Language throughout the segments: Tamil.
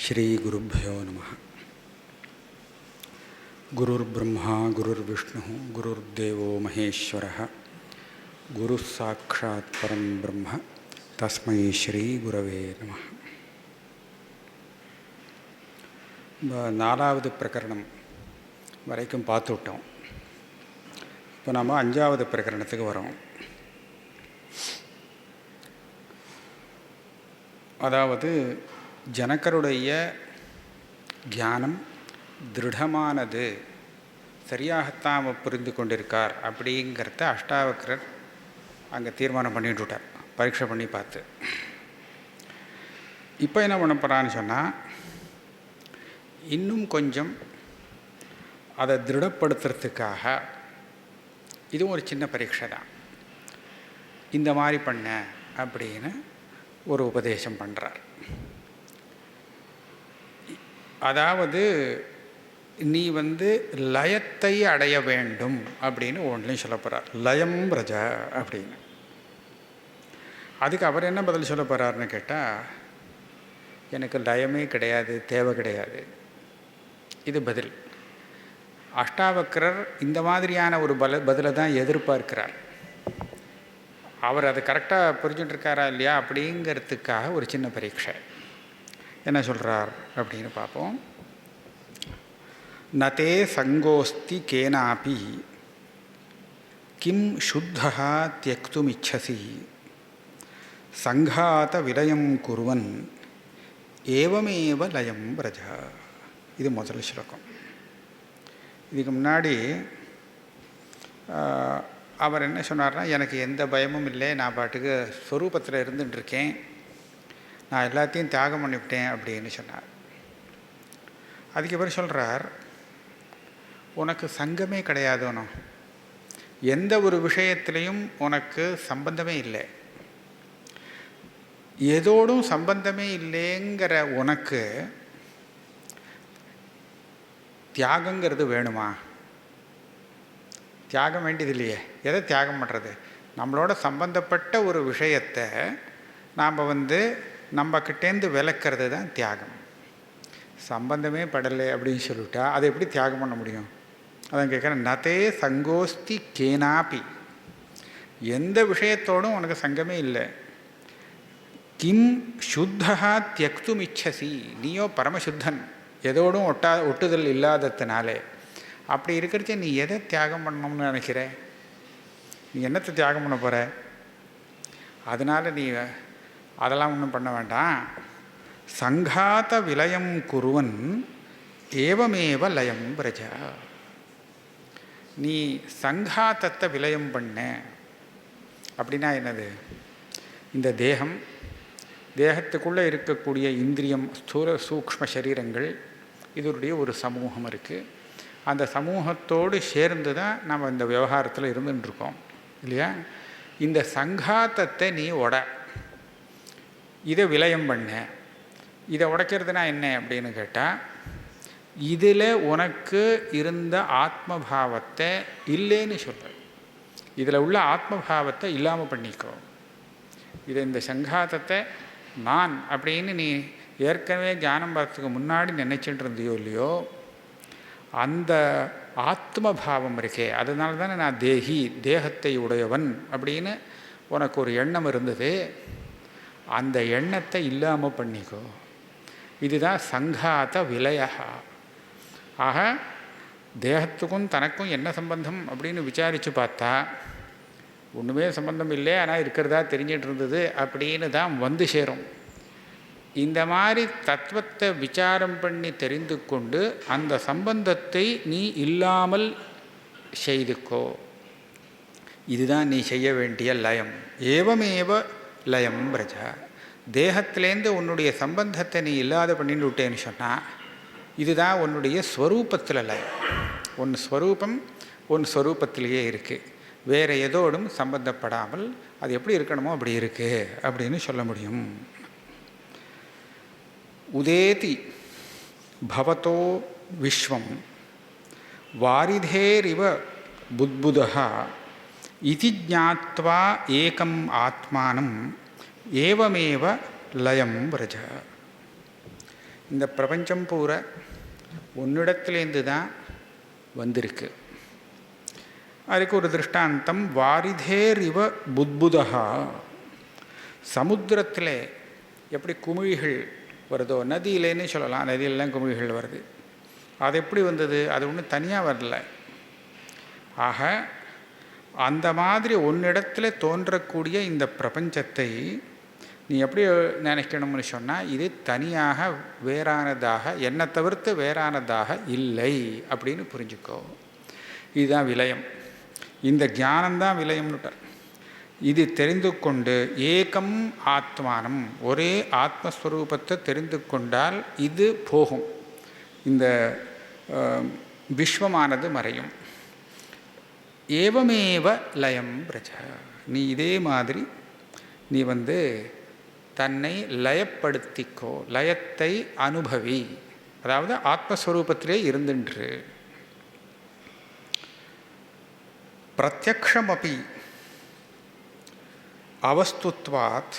श्री गुरुभ्यो नमः। गुरुर्ब्रह्मा गुरुर्विष्णुः गुरुर्देवो महेश्वरः गुरुः साक्षात् परं ब्रह्म तस्मै श्री गुरवे नमः. நாலாவது பிரகரணம் வரைக்கும் பார்த்துவிட்டோம். இப்போ நாம் 5வது பிரகரணத்துக்கு வரோம். அதாவது ஜனகருடைய ஞானம் திருடமானது, சரியாகத்தான் புரிந்து கொண்டிருக்கார் அப்படிங்கிறத அஷ்டாவக்ரர் அங்கே தீர்மானம் பண்ணிட்டு விட்டார், பரீட்சை பண்ணி பார்த்து. இப்போ என்ன பண்ண போகிறான்னு சொன்னால், இன்னும் கொஞ்சம் அதை திருடப்படுத்துறதுக்காக இதுவும் ஒரு சின்ன பரீட்சை தான், இந்த மாதிரி பண்ண அப்படின்னு ஒரு உபதேசம் பண்ணுறார். அதாவது நீ லயத்தை அடைய வேண்டும் அப்படின்னு ஒன்றையும் சொல்ல போகிறார். லயம் பிரஜ அப்படின்னு. அதுக்கு அவர் என்ன பதில் சொல்ல போகிறாருன்னு கேட்டால், எனக்கு லயமே கிடையாது, தேவை கிடையாது. இது பதில். அஷ்டாவக்ரர் இந்த மாதிரியான ஒரு பதிலை தான் எதிர்பார்க்கிறார். அவர் அதை கரெக்டாக புரிஞ்சுட்டுருக்காரா இல்லையா அப்படிங்கிறதுக்காக ஒரு சின்ன பரீட்சை. என்ன சொல்கிறார் அப்படின்னு பார்ப்போம். நதே சங்கோஸ்தி கேனாபி கிம் சுத்தா தியக்துமிச்சசி சங்காத விலயம் குருவன் ஏவமேவ லயம் பிரஜா. இது முதல் ஸ்லோகம். இதுக்கு முன்னாடி அவர் என்ன சொன்னார்னா, எனக்கு எந்த பயமும் இல்லை, நான் பாட்டுக்கு ஸ்வரூபத்தில் இருந்துட்டுருக்கேன், நான் எல்லாத்தையும் தியாகம் பண்ணிவிட்டேன் அப்படின்னு சொன்னார். அதுக்கப்புறம் சொல்கிறார், உனக்கு சங்கமே கிடையாதுனோ, எந்த ஒரு விஷயத்திலையும் உனக்கு சம்பந்தமே இல்லை, எதோடும் சம்பந்தமே இல்லைங்கிற உனக்கு தியாகங்கிறது வேணுமா? தியாகம் வேண்டியது இல்லையே. எதை தியாகம் பண்ணுறது? நம்மளோட சம்பந்தப்பட்ட ஒரு விஷயத்தை நாம் நம்மக்கிட்டேருந்து விலக்கிறது தான் தியாகம். சம்பந்தமே படலை அப்படின்னு சொல்லிட்டா அதை எப்படி தியாகம் பண்ண முடியும்? அதான் கேட்குறேன். நதே சங்கோஸ்தி கேனாபி, எந்த விஷயத்தோடும் உனக்கு சங்கமே இல்லை. கிம் சுத்தா தியக்தும் இச்சசி, நீயோ பரமசுத்தன், எதோடும் ஒட்டுதல் இல்லாததுனாலே. அப்படி இருக்கிறச்ச நீ எதை தியாகம் பண்ணணும்னு நினைக்கிற? நீ என்னத்தை தியாகம் பண்ண போகிற? அதனால் நீ அதெல்லாம் ஒன்றும் பண்ண வேண்டாம். சங்காத விலயம் குருவன் ஏவமேவ லயம் பிரஜா. நீ சங்காத்தத்தை விலயம் பண்ண அப்படின்னா என்னது? இந்த தேகத்துக்குள்ளே இருக்கக்கூடிய இந்திரியம், ஸ்தூல சூக்ஷ்ம சரீரங்கள், இதனுடைய ஒரு சமூகம் இருக்குது. அந்த சமூகத்தோடு சேர்ந்து தான் நம்ம இந்த விவகாரத்தில் இருந்துட்டுருக்கோம் இல்லையா? இந்த சங்காத்தத்தை நீ இதை விலயம் பண்ண. இதை உடைக்கிறதுனா என்ன அப்படின்னு கேட்டால், இதில் உனக்கு இருந்த ஆத்மபாவத்தை இல்லைன்னு சொல்கிற, இதில் உள்ள ஆத்மபாவத்தை இல்லாமல் பண்ணிக்கோ. இந்த சங்காத்தத்தை நான் அப்படின்னு நீ ஏற்கனவே ஞானம் வரத்துக்கு முன்னாடி நினைச்சிட்டு இருந்தியோ இல்லையோ, அந்த ஆத்மபாவம் இருக்கே, அதனால தானே நான் தேகத்தை உடையவன் அப்படின்னு உனக்கு ஒரு எண்ணம் இருந்தது. அந்த எண்ணத்தை இல்லாமல் பண்ணிக்கோ. இதுதான் சங்காத விலயா. ஆக தேகத்துக்கும் தனக்கும் என்ன சம்பந்தம் அப்படின்னு விசாரித்து பார்த்தா ஒன்றுமே சம்பந்தம் இல்லை, ஆனால் இருக்கிறதா தெரிஞ்சிட்டு இருந்தது அப்படின்னு தான் சேரும். இந்த மாதிரி தத்துவத்தை விசாரம் பண்ணி தெரிந்து கொண்டு அந்த சம்பந்தத்தை நீ இல்லாமல் செய்துக்கோ. இதுதான் நீ செய்ய வேண்டிய லயம். ஏவமேவ லயம் பிரஜா. தேகத்திலேருந்து உன்னுடைய சம்பந்தத்தை நீ இல்லாத பண்ணிட்டு விட்டேன்னு சொன்னால், இதுதான் உன்னுடைய ஸ்வரூபத்தில் லயம். உன் ஸ்வரூபம் உன் ஸ்வரூபத்திலேயே இருக்குது, வேறு எதோடும் சம்பந்தப்படாமல் அது எப்படி இருக்கணுமோ அப்படி இருக்குது அப்படின்னு சொல்ல முடியும். உதேதி பவதோ விஸ்வம் வாரிதேரிவ புத்புதஹ இதி ஞாத்வா ஏகம் ஆத்மானம் ஏவமேவ லயம் பிரஜ. இந்த பிரபஞ்சம் பூரா உன்னிடத்துலேருந்து தான் வந்திருக்கு. அதுக்கு ஒரு திருஷ்டாந்தம், வாரிதேர் இவ புத்புதா. சமுத்திரத்தில் எப்படி குமிழிகள் வருதோ, நதியிலேன்னு சொல்லலாம், நதியிலலாம் குமிழிகள் வருது. அது எப்படி வந்தது? அது ஒன்றும் தனியாக வரல. ஆக அந்த மாதிரி ஒன்னிடத்தில் தோன்றக்கூடிய இந்த பிரபஞ்சத்தை நீ எப்படி நினைக்கணும்னு சொன்னால், இது தனியாக வேறானதாக, என்னை தவிர்த்து வேறானதாக இல்லை அப்படின்னு புரிஞ்சுக்கோ. இதுதான் விலயம். இந்த ஞானம்தான் விலயம்னுட்டார். இது தெரிந்து கொண்டு ஏகம் ஆத்மானம், ஒரே ஆத்மஸ்வரூபத்தை தெரிந்து கொண்டால் இது போகும், இந்த விஸ்வமானது மறையும். ஏவமேவ லயம் பிரஜ. நீ இதே மாதிரி நீ தன்னை லயப்படுத்திக்கோ, லயத்தை அனுபவி, அதாவது ஆத்மஸ்வரூபத்திலே இருந்துன்று. பிரத்யக்ஷமபி அவஸ்துத்வாத்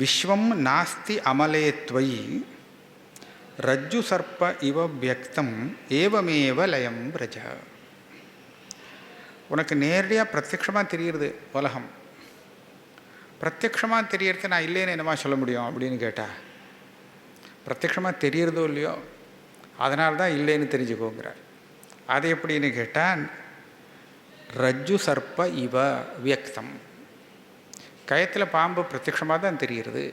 விஸ்வம் நாஸ்தி அமலே த்வயி ரஜ்ஜு சர்ப்ப இவ வியக்தம் ஏவமேவ லயம் பிரஜ. உனக்கு நேரடியாக பிரத்யக்ஷமாக தெரியுறது உலகம். பிரத்யக்ஷமாக தெரியறது நான் இல்லைன்னு என்னமா சொல்ல முடியும் அப்படின்னு கேட்டால், பிரத்யக்ஷமாக தெரியறதோ இல்லையோ அதனால்தான் இல்லைன்னு தெரிஞ்சுக்கோங்கிறார். அது எப்படின்னு கேட்டால், ரஜ்ஜு சர்ப்ப இவ வியக்தம். கயத்தில் பாம்பு பிரத்யக்ஷமாக தான் தெரிகிறது.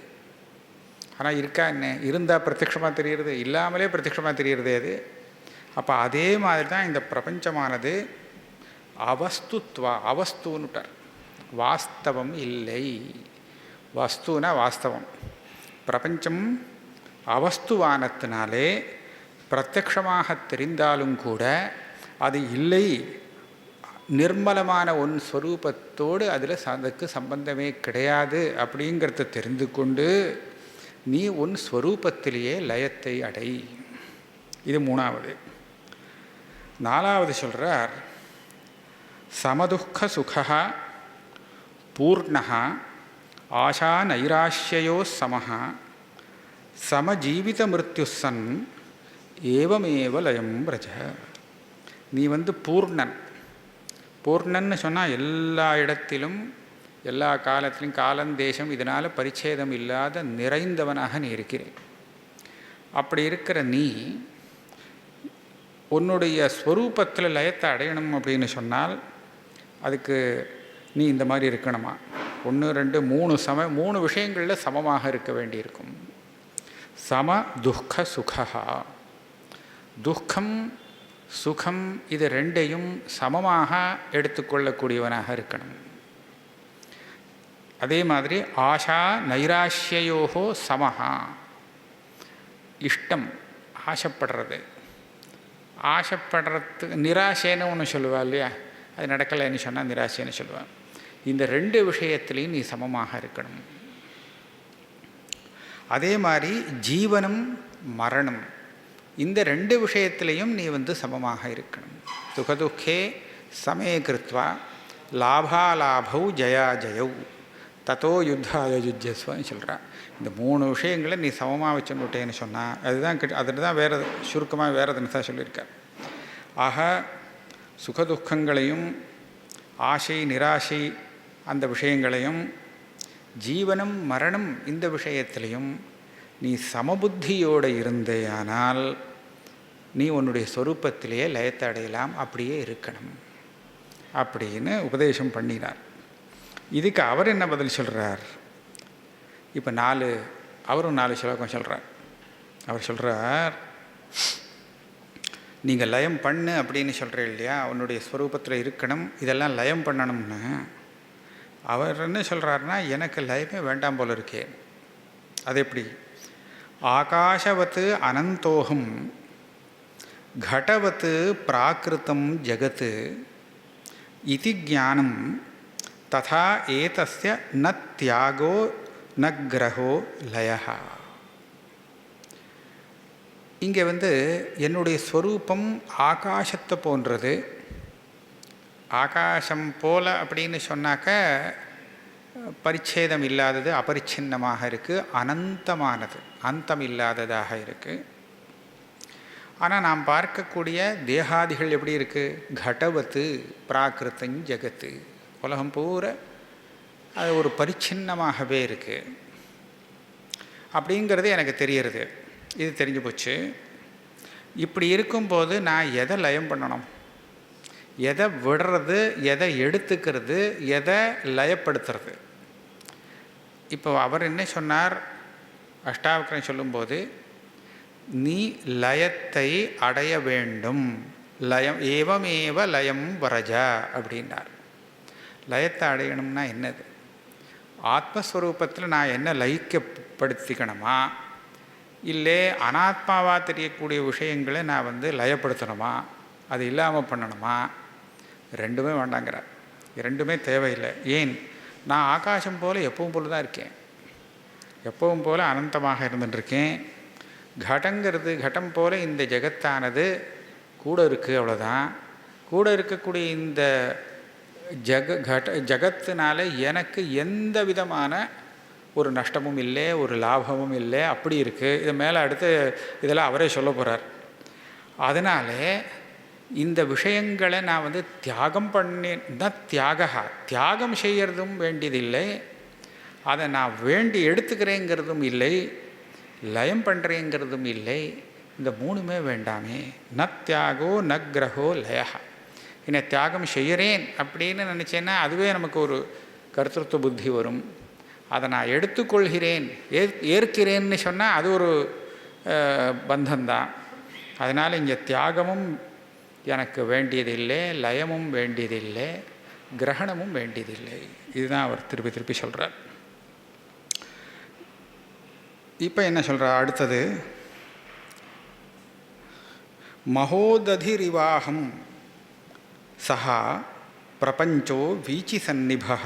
ஆனால் இருக்கா என்ன? இருந்தால் பிரத்யக்ஷமாக தெரிகிறது, இல்லாமலே பிரத்யக்ஷமாக தெரிகிறது அது. அப்போ அதே மாதிரி தான் இந்த பிரபஞ்சமானது அவஸ்துத்வா, அவஸ்துன்னுட்டார், வாஸ்தவம் இல்லை. வஸ்துனா வாஸ்தவம். பிரபஞ்சம் அவஸ்துவானத்தினாலே பிரத்யக்ஷமாக தெரிந்தாலும் கூட அது இல்லை, நிர்மலமான ஒன் ஸ்வரூபத்தோடு அதுக்கு சம்பந்தமே கிடையாது அப்படிங்கிறத தெரிந்து கொண்டு நீ உன் ஸ்வரூபத்திலேயே லயத்தை அடை. இது மூணாவது. நாலாவது சொல்கிறார், சமதுக்க சுகா பூர்ணா ஆஷா நைராஷ்யயோ சமஹா சமஜீவித மிருத்யுசன் ஏவமேவ லயம் பிரஜ. நீ பூர்ணன். பூர்ணன்னு சொன்னால் எல்லா இடத்திலும் எல்லா காலத்திலும் காலம் தேசம் இதனால் பரிச்சேதம் இல்லாத நிறைந்தவனாக நீ இருக்கிறேன். அப்படி இருக்கிற நீ உன்னுடைய ஸ்வரூபத்தில் லயத்தை அடையணும் அப்படின்னு சொன்னால் அதுக்கு நீ இந்த மாதிரி இருக்கணுமா? 1 2 3 3 விஷயங்களில் சமமாக இருக்க வேண்டியிருக்கும். சம துக்க சுகா. துக்கம் சுகம் இது ரெண்டையும் சமமாக எடுத்துக்கொள்ளக்கூடியவனாக இருக்கணும். அதே மாதிரி ஆஷா நைராஷ்யயோகோ சமஹா. இஷ்டம், ஆசைப்படுறது, ஆசைப்படுறதுக்கு நிராசைன்னு ஒன்று சொல்லுவா இல்லையா, அது நடக்கலைன்னு சொன்னால் நிராசைன்னு சொல்லுவாள். இந்த 2 விஷயத்துலேயும் நீ சமமாக இருக்கணும். அதே மாதிரி ஜீவனம் மரணம் இந்த 2 விஷயத்திலையும் நீ சமமாக இருக்கணும். சுகதுக்கே சமே கிருத்வா லாபாலாபௌ ஜயா ஜயௌ தத்தோ யுத்தாய யுஜ்யஸ்வன்னு சொல்கிறா. இந்த 3 விஷயங்களை நீ சமமாக வச்சுட்டேன்னு சொன்னால் அதுதான் அதில் தான் வேறு சுருக்கமாக வேறு தினசாக சொல்லியிருக்கார். ஆக சுகதுக்கங்களையும் ஆசை நிராசை அந்த விஷயங்களையும் ஜீவனம் மரணம் இந்த விஷயத்திலையும் நீ சமபுத்தியோடு இருந்தேயானால் நீ உன்னுடைய சொரூபத்திலேயே லயத்தை அடையலாம், அப்படியே இருக்கணும் அப்படின்னு உபதேசம் பண்ணினார். இதுக்கு அவர் என்ன பதில் சொல்கிறார்? இப்போ அவரும் 4 ஸ்லோகம் சொல்கிறார். அவர் சொல்கிறார், நீங்கள் லயம் பண்ணு அப்படின்னு சொல்கிறீங்க இல்லையா, உன்னுடைய ஸ்வரூபத்தில் இருக்கணும், இதெல்லாம் லயம் பண்ணணும்னு. அவர் என்ன சொல்கிறாருன்னா, எனக்கு லயமே வேண்டாம் போல இருக்கே. அது எப்படி? ஆகாஷவத்து அனந்தோகம் கடவத்து பிராகிருதம் ஜகத் இதி ஞானம் ததா ஏதஸ்ய ந தியாகோ ந கிரகோ லயஹ. இங்கே என்னுடைய ஸ்வரூபம் ஆகாசத்தை போன்றது. ஆகாசம் போல அப்படின்னு சொன்னாக்க பரிச்சேதம் இல்லாதது, அபரிச்சின்னமாக இருக்குது, அனந்தமானது, அந்தம் இல்லாததாக இருக்குது. ஆனால் நாம் பார்க்கக்கூடிய தேகாதிகள் எப்படி இருக்குது? கடவத்து பிராகிருத்தம் ஜகத்து, உலகம் பூரா அது ஒரு பரிச்சின்னமாகவே இருக்குது அப்படிங்கிறது எனக்கு தெரிகிறது. இது தெரிஞ்சு போச்சு. இப்படி இருக்கும்போது நான் எதை லயம் பண்ணணும், எதை விடுறது, எதை எடுத்துக்கிறது, எதை லயப்படுத்துறது? இப்போ அவர் என்ன சொன்னார்? அஷ்டாவக்ரம் சொல்லும்போது நீ லயத்தை அடைய வேண்டும், லயம் ஏவமேவ லயம் வரஜா அப்படின்னார். லயத்தை அடையணும்னா என்னது? ஆத்மஸ்வரூபத்தில் நான் என்ன லயிக்கப்படுத்திக்கணுமா, இல்லை அனாத்மாவாக தெரியக்கூடிய விஷயங்களை நான் லயப்படுத்தணுமா, அது இல்லாமல் பண்ணணுமா? ரெண்டுமே வேண்டாங்கிறார். ரெண்டுமே தேவையில்லை. ஏன்? நான் ஆகாசம் போல் எப்பவும் போல தான் இருக்கேன், எப்பவும் போல் அனந்தமாக இருந்துட்டுருக்கேன். கடங்கிறது கடம் போல் இந்த ஜெகத்தானது கூட இருக்குது, அவ்வளோதான். கூட இருக்கக்கூடிய இந்த ஜகத்தினால எனக்கு எந்த விதமான ஒரு நஷ்டமும் இல்லை, ஒரு லாபமும் இல்லை, அப்படி இருக்குது. இது மேலே அடுத்து இதெல்லாம் அவரே சொல்ல போகிறார். அதனால இந்த விஷயங்களை நான் தியாகம் தான் தியாகம் செய்கிறதும் வேண்டியதில்லை, அதை நான் வேண்டி எடுத்துக்கிறேங்கிறதும் இல்லை, லயம் பண்ணுறேங்கிறதும் இல்லை. இந்த மூணுமே வேண்டாமே. ந தியாகோ ந கிரகோ லயா. என்னை தியாகம் செய்கிறேன் அப்படின்னு நினச்சேன்னா அதுவே நமக்கு ஒரு கர்த்திருவ புத்தி வரும். அதை நான் எடுத்துக்கொள்கிறேன், ஏற்கிறேன்னு சொன்னால் அது ஒரு பந்தந்தான். அதனால் இங்கே தியாகமும் எனக்கு வேண்டியதில்லை, லயமும் வேண்டியதில்லை, கிரகணமும் வேண்டியதில்லை. இதுதான் அவர் திருப்பி திருப்பி சொல்கிறார். இப்போ என்ன சொல்கிறார் அடுத்தது? மகோததிரிவாகம் சஹா பிரபஞ்சோ வீச்சி சந்நிபः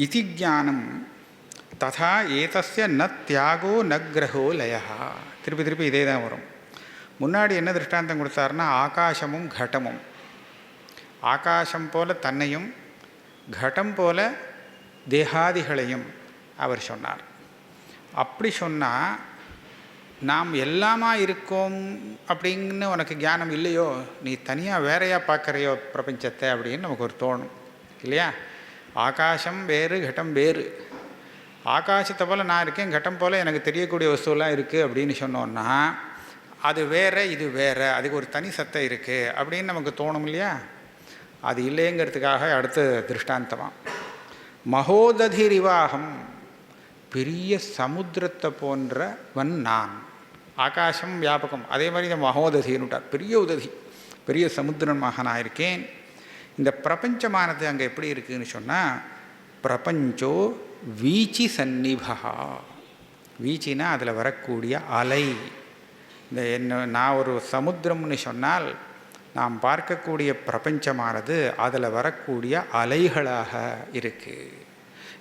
இதி ஞானம் ததா ஏதஸ்ய ந தியாகோ ந கிரகோ லயः. திருப்பி திருப்பி இதே தான் வரும். முன்னாடி என்ன திருஷ்டாந்தம் கொடுத்தாருன்னா ஆகாசமும் கடமும். ஆகாசம் போல தன்னையும் கடம் போல தேகாதிகளையும் அவர் சொன்னார். அப்படி சொன்னால் நாம் எல்லாமா இருக்கோம் அப்படின்னு உனக்கு ஞானம் இல்லையோ, நீ தனியாக வேறையாக பார்க்குறையோ பிரபஞ்சத்தை அப்படின்னு நமக்கு ஒரு தோணும் இல்லையா? ஆகாசம் வேறு, கட்டம் வேறு. ஆகாசத்தை போல் நான் இருக்கேன், கட்டம் போல் எனக்கு தெரியக்கூடிய வஸ்துவெல்லாம் இருக்குது அப்படின்னு சொன்னோன்னா அது வேறு, இது வேறு, அதுக்கு ஒரு தனி சத்தை இருக்குது அப்படின்னு நமக்கு தோணும் இல்லையா? அது இல்லைங்கிறதுக்காக அடுத்த திருஷ்டாந்தமாக மகோததிரிவாகம், பெரிய சமுத்திரத்தை போன்றவன் நான். ஆகாசம் வியாபகம், அதே மாதிரி இந்த மகோததின்னுட்டார், பெரிய உததி, பெரிய சமுத்திரமாக நான் இருக்கேன். இந்த பிரபஞ்சமானது அங்கே எப்படி இருக்குதுன்னு சொன்னால் பிரபஞ்சோ வீச்சி சந்நிபா. வீச்சினா அதில் வரக்கூடிய அலை. இந்த நான் ஒரு சமுத்திரம்னு சொன்னால் நாம் பார்க்கக்கூடிய பிரபஞ்சமானது அதில் வரக்கூடிய அலைகளாக இருக்குது.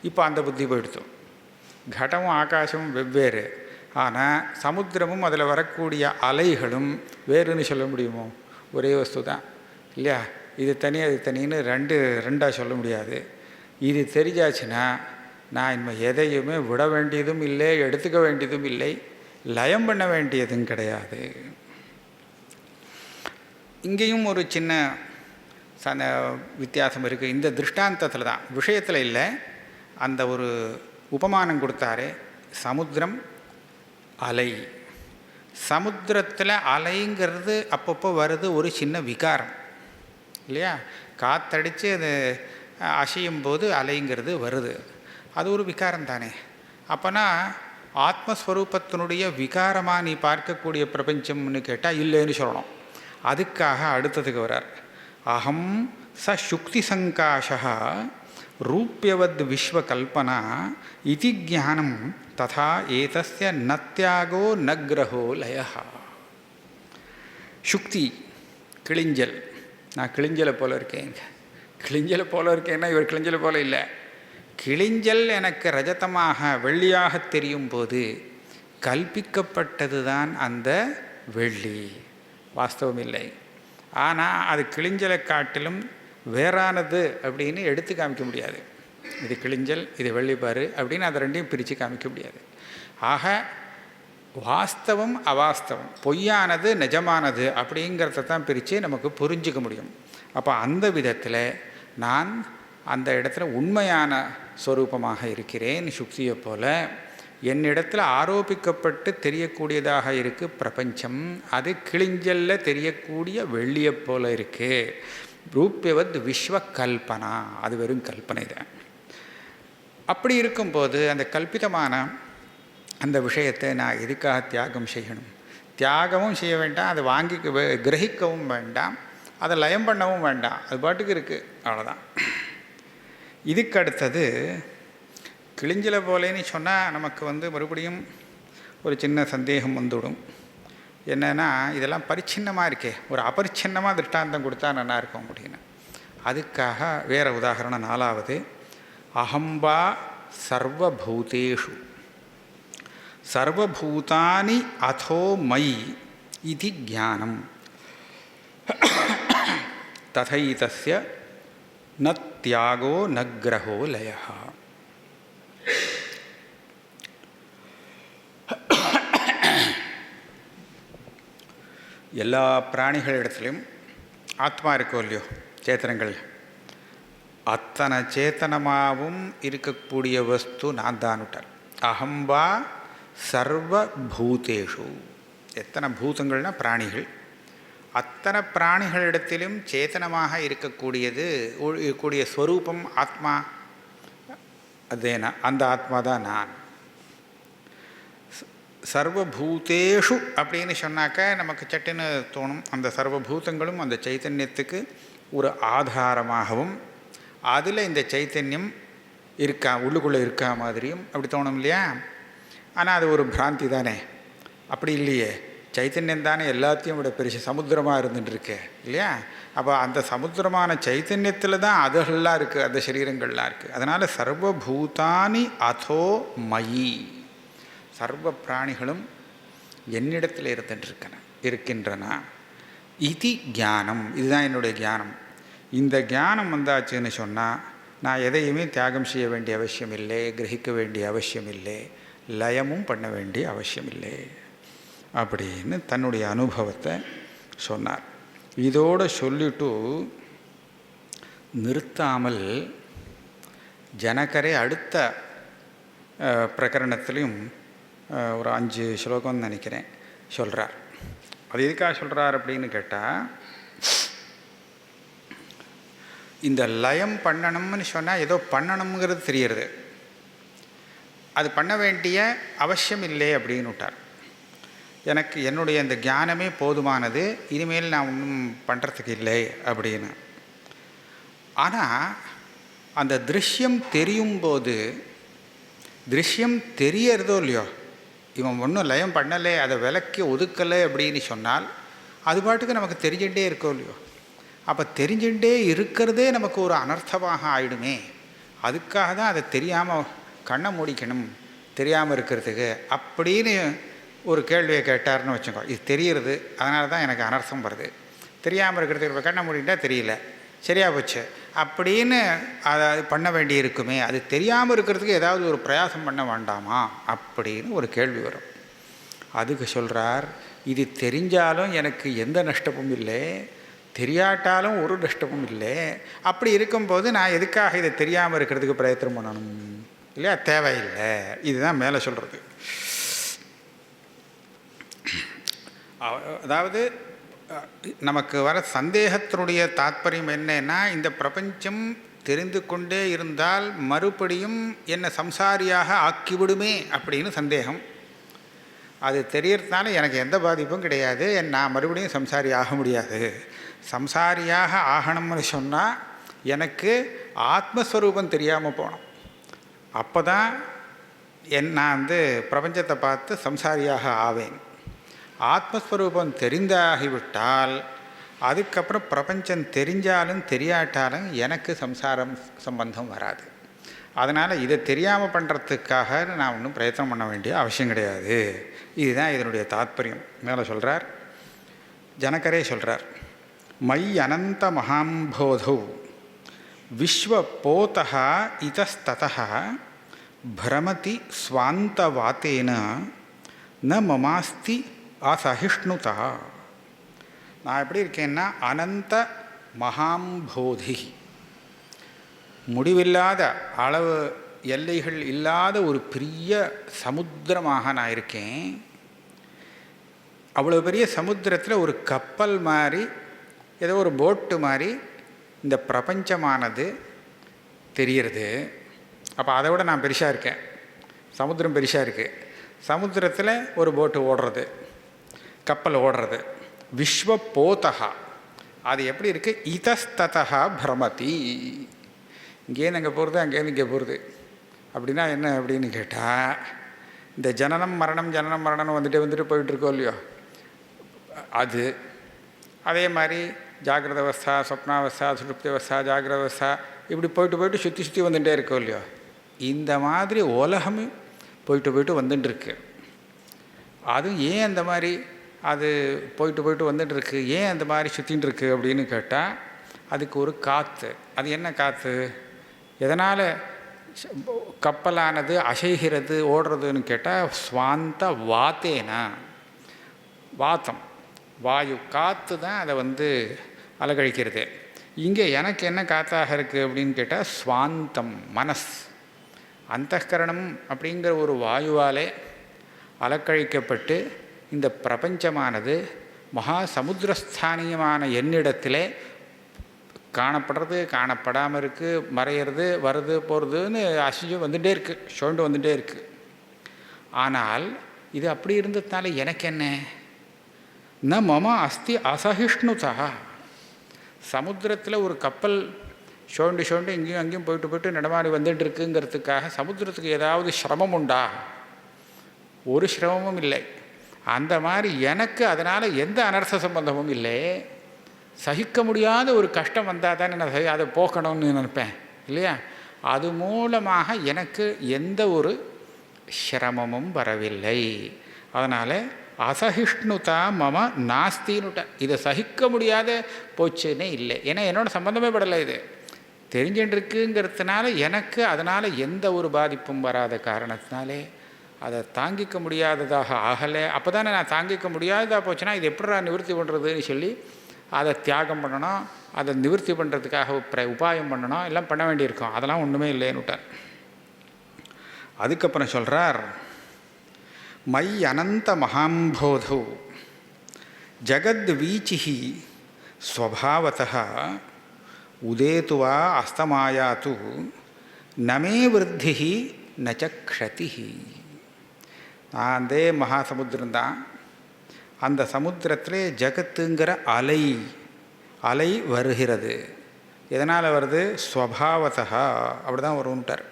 இப்போ அந்த புத்தி போயிடுத்தோம். கடமும் ஆகாசமும் வெவ்வேறு, ஆனால் சமுத்திரமும் அதில் வரக்கூடிய அலைகளும் வேறுன்னு சொல்ல முடியுமோ? ஒரே வஸ்து தான் இல்லையா? இது தனி அது தனின்னு ரெண்டாக சொல்ல முடியாது. இது தெரிஞ்சாச்சுன்னா நான் இனிமேல் எதையுமே விட வேண்டியதும் இல்லை, எடுத்துக்க வேண்டியதும் இல்லை, லயம் பண்ண வேண்டியதும் கிடையாது. இங்கேயும் ஒரு சின்ன வித்தியாசம் இருக்குது. இந்த திருஷ்டாந்தத்தில் தான், விஷயத்தில் இல்லை. அந்த ஒரு உபமானம் கொடுத்தாரு. சமுத்திரம், அலை. சமுத்திரத்தில் அலைங்கிறது அப்பப்போ வருது, ஒரு சின்ன விகாரம் இல்லையா? காற்றடித்து அது அசையும் போது அலைங்கிறது வருது, அது ஒரு விகாரம் தானே. அப்போனா ஆத்மஸ்வரூபத்தினுடைய விகாரமாக நீ பார்க்கக்கூடிய பிரபஞ்சம்னு கேட்டால் இல்லைன்னு சொல்லணும். அதுக்காக அடுத்ததுக்கு வரார். அகம் ச சுக்தி சங்காஷா ரூப்யவத் விஸ்வகல்பனா இதி ஞானம் ததா ஏதஸ்ய ந தியாகோ ந கிரகோ லயः. சுக்தி, கிளிஞ்சல். நான் கிளிஞ்சலை போல இருக்கேன். கிளிஞ்சலை போல இருக்கேன்னா இவர் கிளிஞ்சலை போல இல்லை. கிளிஞ்சல் எனக்கு ரஜதமாக வெள்ளியாக தெரியும் போது கல்பிக்கப்பட்டது தான் அந்த வெள்ளி, வாஸ்தவம் இல்லை. ஆனால் அது கிளிஞ்சலை காட்டிலும் வேறானது அப்படின்னு எடுத்து காமிக்க முடியாது. இது கிளிஞ்சல், இது வெள்ளிப்பாறு அப்படின்னு அதை ரெண்டையும் பிரித்து காமிக்க முடியாது. ஆக வாஸ்தவம் அவாஸ்தவம், பொய்யானது நிஜமானது அப்படிங்கிறத தான் பிரித்து நமக்கு புரிஞ்சிக்க முடியும். அப்போ அந்த விதத்தில் நான் அந்த இடத்துல உண்மையான ஸ்வரூபமாக இருக்கிறேன். சுக்தியை போல என்னிடத்தில் ஆரோபிக்கப்பட்டு தெரியக்கூடியதாக இருக்குது பிரபஞ்சம், அது கிளிஞ்சலில் தெரியக்கூடிய வெள்ளியை போல இருக்குது. ரூபியவத் விஸ்வ கல்பனா, அது வெறும் கல்பனை தான். அப்படி இருக்கும்போது அந்த கல்பிதமான அந்த விஷயத்தை நான் எதுக்காக தியாகம் செய்யணும்? தியாகமும் செய்ய வேண்டாம், அதை வாங்கி கிரகிக்கவும் வேண்டாம், அதை லயம் பண்ணவும் வேண்டாம், அது பாட்டுக்கு இருக்குது, அவ்வளோதான். இதுக்கு அடுத்தது கிளிஞ்சலை போலேன்னு சொன்னால் நமக்கு மறுபடியும் ஒரு சின்ன சந்தேகம் வந்துவிடும். என்னென்னா, இதெல்லாம் பரிச்சின்னமாக இருக்கே, ஒரு அபரிச்சின்னமாக திருஷ்டாந்தம் கொடுத்தா நல்லாயிருக்கும் அப்படின்னு. அதுக்காக வேறு உதாரணம் 4வது, அகம்பா சர்வபூதேஷு சர்வபூதானி அதோ மயி இதி ஞானம் ததைதஸ்ய ந தியாகோ ந கிரஹோ லயः. எல்லா பிராணிகளிடத்துலையும் ஆத்மா இருக்கோ இல்லையோ, சேத்தனங்கள், அத்தனை சேத்தனமாகவும் இருக்கக்கூடிய வஸ்து நான் தான் விட்டார். அகம்பா சர்வபூதேஷு, எத்தனை பூதங்கள்னால் பிராணிகள், அத்தனை பிராணிகளிடத்திலும் சேத்தனமாக இருக்கக்கூடியது இருக்கக்கூடிய ஸ்வரூபம் ஆத்மா, அதேனா அந்த ஆத்மா தான் நான். சர்வபூதேஷு அப்படின்னு சொன்னாக்க நமக்கு சட்டுன்னு தோணும், அந்த சர்வபூதங்களும் அந்த சைத்தன்யத்துக்கு ஒரு ஆதாரமாகவும், அதில் இந்த சைத்தன்யம் இருக்கா, உள்ளுக்குள்ளே இருக்கா மாதிரியும் அப்படி தோணும் இல்லையா? ஆனால் அது ஒரு பிராந்தி தானே, அப்படி இல்லையே. சைத்தன்யம் தானே எல்லாத்தையும் விட பெரிய சமுத்திரமாக இருந்துட்டுருக்கு இல்லையா? அப்போ அந்த சமுத்திரமான சைத்தன்யத்தில் தான் அதுகள்லாம் இருக்குது, அந்த சரீரங்கள்லாம் இருக்குது. அதனால் சர்வபூதானி அதோ மயி, சர்வ பிராணிகளும் என்னிடத்தில் இருக்கின்றன. இது ஞானம், இதுதான் என்னுடைய ஞானம். இந்த ஞானம் வந்தாச்சுன்னு சொன்னால் நான் எதையுமே தியாகம் செய்ய வேண்டிய அவசியம் இல்லை, கிரகிக்க வேண்டிய அவசியம் இல்லை, லயமும் பண்ண வேண்டிய அவசியம் இல்லை அப்படின்னு தன்னுடைய அனுபவத்தை சொன்னார். இதோடு சொல்லிட்டு நிறுத்தாமல் ஜனகரே அடுத்த பிரகரணத்துலேயும் ஒரு 5 ஸ்லோகம் நினைக்கிறேன் சொல்கிறார். அது எதுக்காக சொல்கிறார் அப்படின்னு கேட்டால், இந்த லயம் பண்ணணும்னு சொன்னால் ஏதோ பண்ணணுங்கிறது தெரியுறது, அது பண்ண வேண்டிய அவசியம் இல்லை அப்படின்னு விட்டார். எனக்கு என்னுடைய இந்த ஞானமே போதுமானது, இனிமேல் நான் ஒன்றும் பண்ணுறதுக்கு இல்லை அப்படின்னு. ஆனால் அந்த திருஷ்யம் தெரியும் போது, திருஷ்யம் தெரியறதோ இல்லையோ, இவன் ஒன்றும் லயம் பண்ணலை, அதை விலக்கி ஒதுக்கலை அப்படின்னு சொன்னால் அது பாட்டுக்கு நமக்கு தெரிஞ்சுட்டே இருக்கோ இல்லையோ. அப்போ தெரிஞ்சுட்டே இருக்கிறதே நமக்கு ஒரு அனர்த்தமாக ஆயிடுமே. அதுக்காக தான் அதை தெரியாமல் கண்ணை மூடிக்கணும், தெரியாமல் இருக்கிறதுக்கு அப்படின்னு ஒரு கேள்வியை கேட்டார்னு வச்சுக்கோ. இது தெரியுறது, அதனால தான் எனக்கு அனர்த்தம் வருது. தெரியாமல் இருக்கிறதுக்கு இப்போ கண்ணை மூடிக்கிட்டா தெரியல, சரியா போச்சு அப்படின்னு அதை பண்ண வேண்டி இருக்குமே, அது தெரியாமல் இருக்கிறதுக்கு ஏதாவது ஒரு பிரயாசம் பண்ண வேண்டாமா அப்படின்னு ஒரு கேள்வி வரும். அதுக்கு சொல்கிறார், இது தெரிஞ்சாலும் எனக்கு எந்த நஷ்டமும் இல்லை, தெரியாட்டாலும் ஒரு நஷ்டமும் இல்லை. அப்படி இருக்கும்போது நான் எதுக்காக இதை தெரியாமல் இருக்கிறதுக்கு பிரயத்தனம் பண்ணணும் இல்லையா? தேவையில்லை. இதுதான் மேலே சொல்கிறது. அதாவது நமக்கு வர சந்தேகத்தினுடைய தாத்பரியம் என்னன்னா, இந்த பிரபஞ்சம் தெரிந்து கொண்டே இருந்தால் மறுபடியும் என்னை சம்சாரியாக ஆக்கிவிடுமே அப்படின்னு சந்தேகம். அது தெரியறதுனால எனக்கு எந்த பாதிப்பும் கிடையாது, நான் மறுபடியும் சம்சாரி ஆக முடியாது. சம்சாரியாக ஆகணும்னு சொன்னால் எனக்கு ஆத்மஸ்வரூபம் தெரியாமல் போகணும். அப்போ தான் நான் பிரபஞ்சத்தை பார்த்து சம்சாரியாக ஆவேன். ஆத்மஸ்வரூபம் தெரிந்தாகிவிட்டால் அதுக்கப்புறம் பிரபஞ்சம் தெரிஞ்சாலும் தெரியாட்டாலும் எனக்கு சம்சாரம் சம்பந்தம் வராது. அதனால் இதை தெரியாமல் பண்ணுறதுக்காக நான் ஒன்றும் பிரயத்தனம் பண்ண வேண்டிய அவசியம் கிடையாது. இதுதான் இதனுடைய தாத்பரியம். மேலே சொல்கிறார், ஜனகரே சொல்கிறார், மை அனந்த மகாம்போதௌ விஸ்வபோதः இதஸ்ததः பிரமதி ஸ்வாந்தவாத்தேன ந மமாஸ்தி அசகிஷ்ணுதா. நான் எப்படி இருக்கேன்னா அனந்த மகாம்போதி, முடிவில்லாத அளவு எல்லைகள் இல்லாத ஒரு பெரிய சமுத்திரமாக நான் இருக்கேன். அவ்வளோ பெரிய சமுத்திரத்தில் ஒரு கப்பல் மாதிரி, ஏதோ ஒரு போட்டு மாதிரி இந்த பிரபஞ்சமானது தெரிகிறது. அப்போ அதை விட நான் பெருசாக இருக்கேன். சமுத்திரம் பெருசாக இருக்குது, சமுத்திரத்தில் ஒரு போட்டு ஓடுறது, கப்பல் ஓடுறது. விஸ்வபோதா, அது எப்படி இருக்குது? இதஸ்ததா பிரமதி, இங்கேருந்து அங்கே போகிறது, அங்கேருந்து இங்கே போகிறது. அப்படின்னா என்ன அப்படின்னு கேட்டால், இந்த ஜனனம் மரணம் வந்துட்டு போயிட்டுருக்கோம் இல்லையோ, அது அதே மாதிரி ஜாகிரத அவஸ்தா, சொப்னாவஸ்தா, சுஷுப்தி அவஸ்தா, ஜாகிரத அவஸ்தா, இப்படி போயிட்டு சுற்றி வந்துகிட்டே இருக்கோம் இல்லையோ. இந்த மாதிரி உலகமே போயிட்டு வந்துட்டுருக்கு. அதுவும் ஏன் அந்த மாதிரி அது போயிட்டு வந்துட்டுருக்கு, ஏன் அந்த மாதிரி சுற்றின்னு இருக்கு அப்படின்னு கேட்டால், அதுக்கு ஒரு காற்று. அது என்ன காற்று? எதனால் கப்பலானது அசைகிறது, ஓடுறதுன்னு கேட்டால், ஸ்வாந்த வாத்தேனா, வாத்தம், வாயு, காற்று தான் அதை அலகழிக்கிறது. இங்கே எனக்கு என்ன காற்றாக இருக்குது அப்படின்னு கேட்டால், ஸ்வாந்தம், மனஸ், அந்தఃகரணம் அப்படிங்கிற ஒரு வாயுவாலே அலக்கழிக்கப்பட்டு இந்த பிரபஞ்சமானது மகா சமுத்திரஸ்தானியமான என்னிடத்திலே காணப்படுறது, காணப்படாமல் இருக்குது, மறையிறது, வருது போகிறதுன்னு அசிஞ்சு வந்துகிட்டே இருக்குது, சுழண்டு வந்துகிட்டே இருக்குது. ஆனால் இது அப்படி இருந்ததுனால எனக்கு என்ன? ந மம அஸ்தி அசகிஷ்ணுதா. சமுத்திரத்தில் ஒரு கப்பல் சுழண்டு இங்கேயும் அங்கேயும் போயிட்டு நடமாடி வந்துட்டு இருக்குங்கிறதுக்காக சமுத்திரத்துக்கு ஏதாவது சிரமம் உண்டா? ஒரு சிரமமும் இல்லை. அந்த மாதிரி எனக்கு அதனால் எந்த அனர்த்த சம்பந்தமும் இல்லை. சகிக்க முடியாத ஒரு கஷ்டம் வந்தால் தானே நான் அதை போக்கணும்னு நினைப்பேன் இல்லையா? அது மூலமாக எனக்கு எந்த ஒரு சிரமமும் வரவில்லை. அதனால் அசகிஷ்ணுதா மம நாஸ்தின்னுட்ட, இதை சகிக்க முடியாத போச்சுன்னே இல்லை. ஏன்னா என்னோட சம்பந்தமே படலை. இது தெரிஞ்சுட்டுருக்குங்கிறதுனால எனக்கு அதனால் எந்த ஒரு பாதிப்பும் வராத காரணத்தினாலே அதை தாங்கிக்க முடியாததாக ஆகலை. அப்போ தானே நான் தாங்கிக்க முடியாததாக போச்சுன்னா இது எப்படா நிவர்த்தி பண்ணுறதுன்னு சொல்லி அதை தியாகம் பண்ணணும், அதை நிவர்த்தி பண்ணுறதுக்காக உபாயம் பண்ணணும், எல்லாம் பண்ண வேண்டியிருக்கோம். அதெல்லாம் ஒன்றுமே இல்லைன்னு விட்டார். அதுக்கப்புறம் சொல்கிறார், மை அனந்த மகாம்போதோ ஜகத் வீச்சிஹி ஸ்வபாவதः உதேது வா அஸ்தமாயாத்து நமே விருத்திஹி நச்ச க்ஷதிஹி. நான் அதே மகாசமுத்திரம்தான். அந்த சமுத்திரத்திலே ஜகத்துங்கிற அலை வருகிறது. எதனால் வருது? ஸ்வபாவதா, அப்படி தான் வரும்ட்டார்.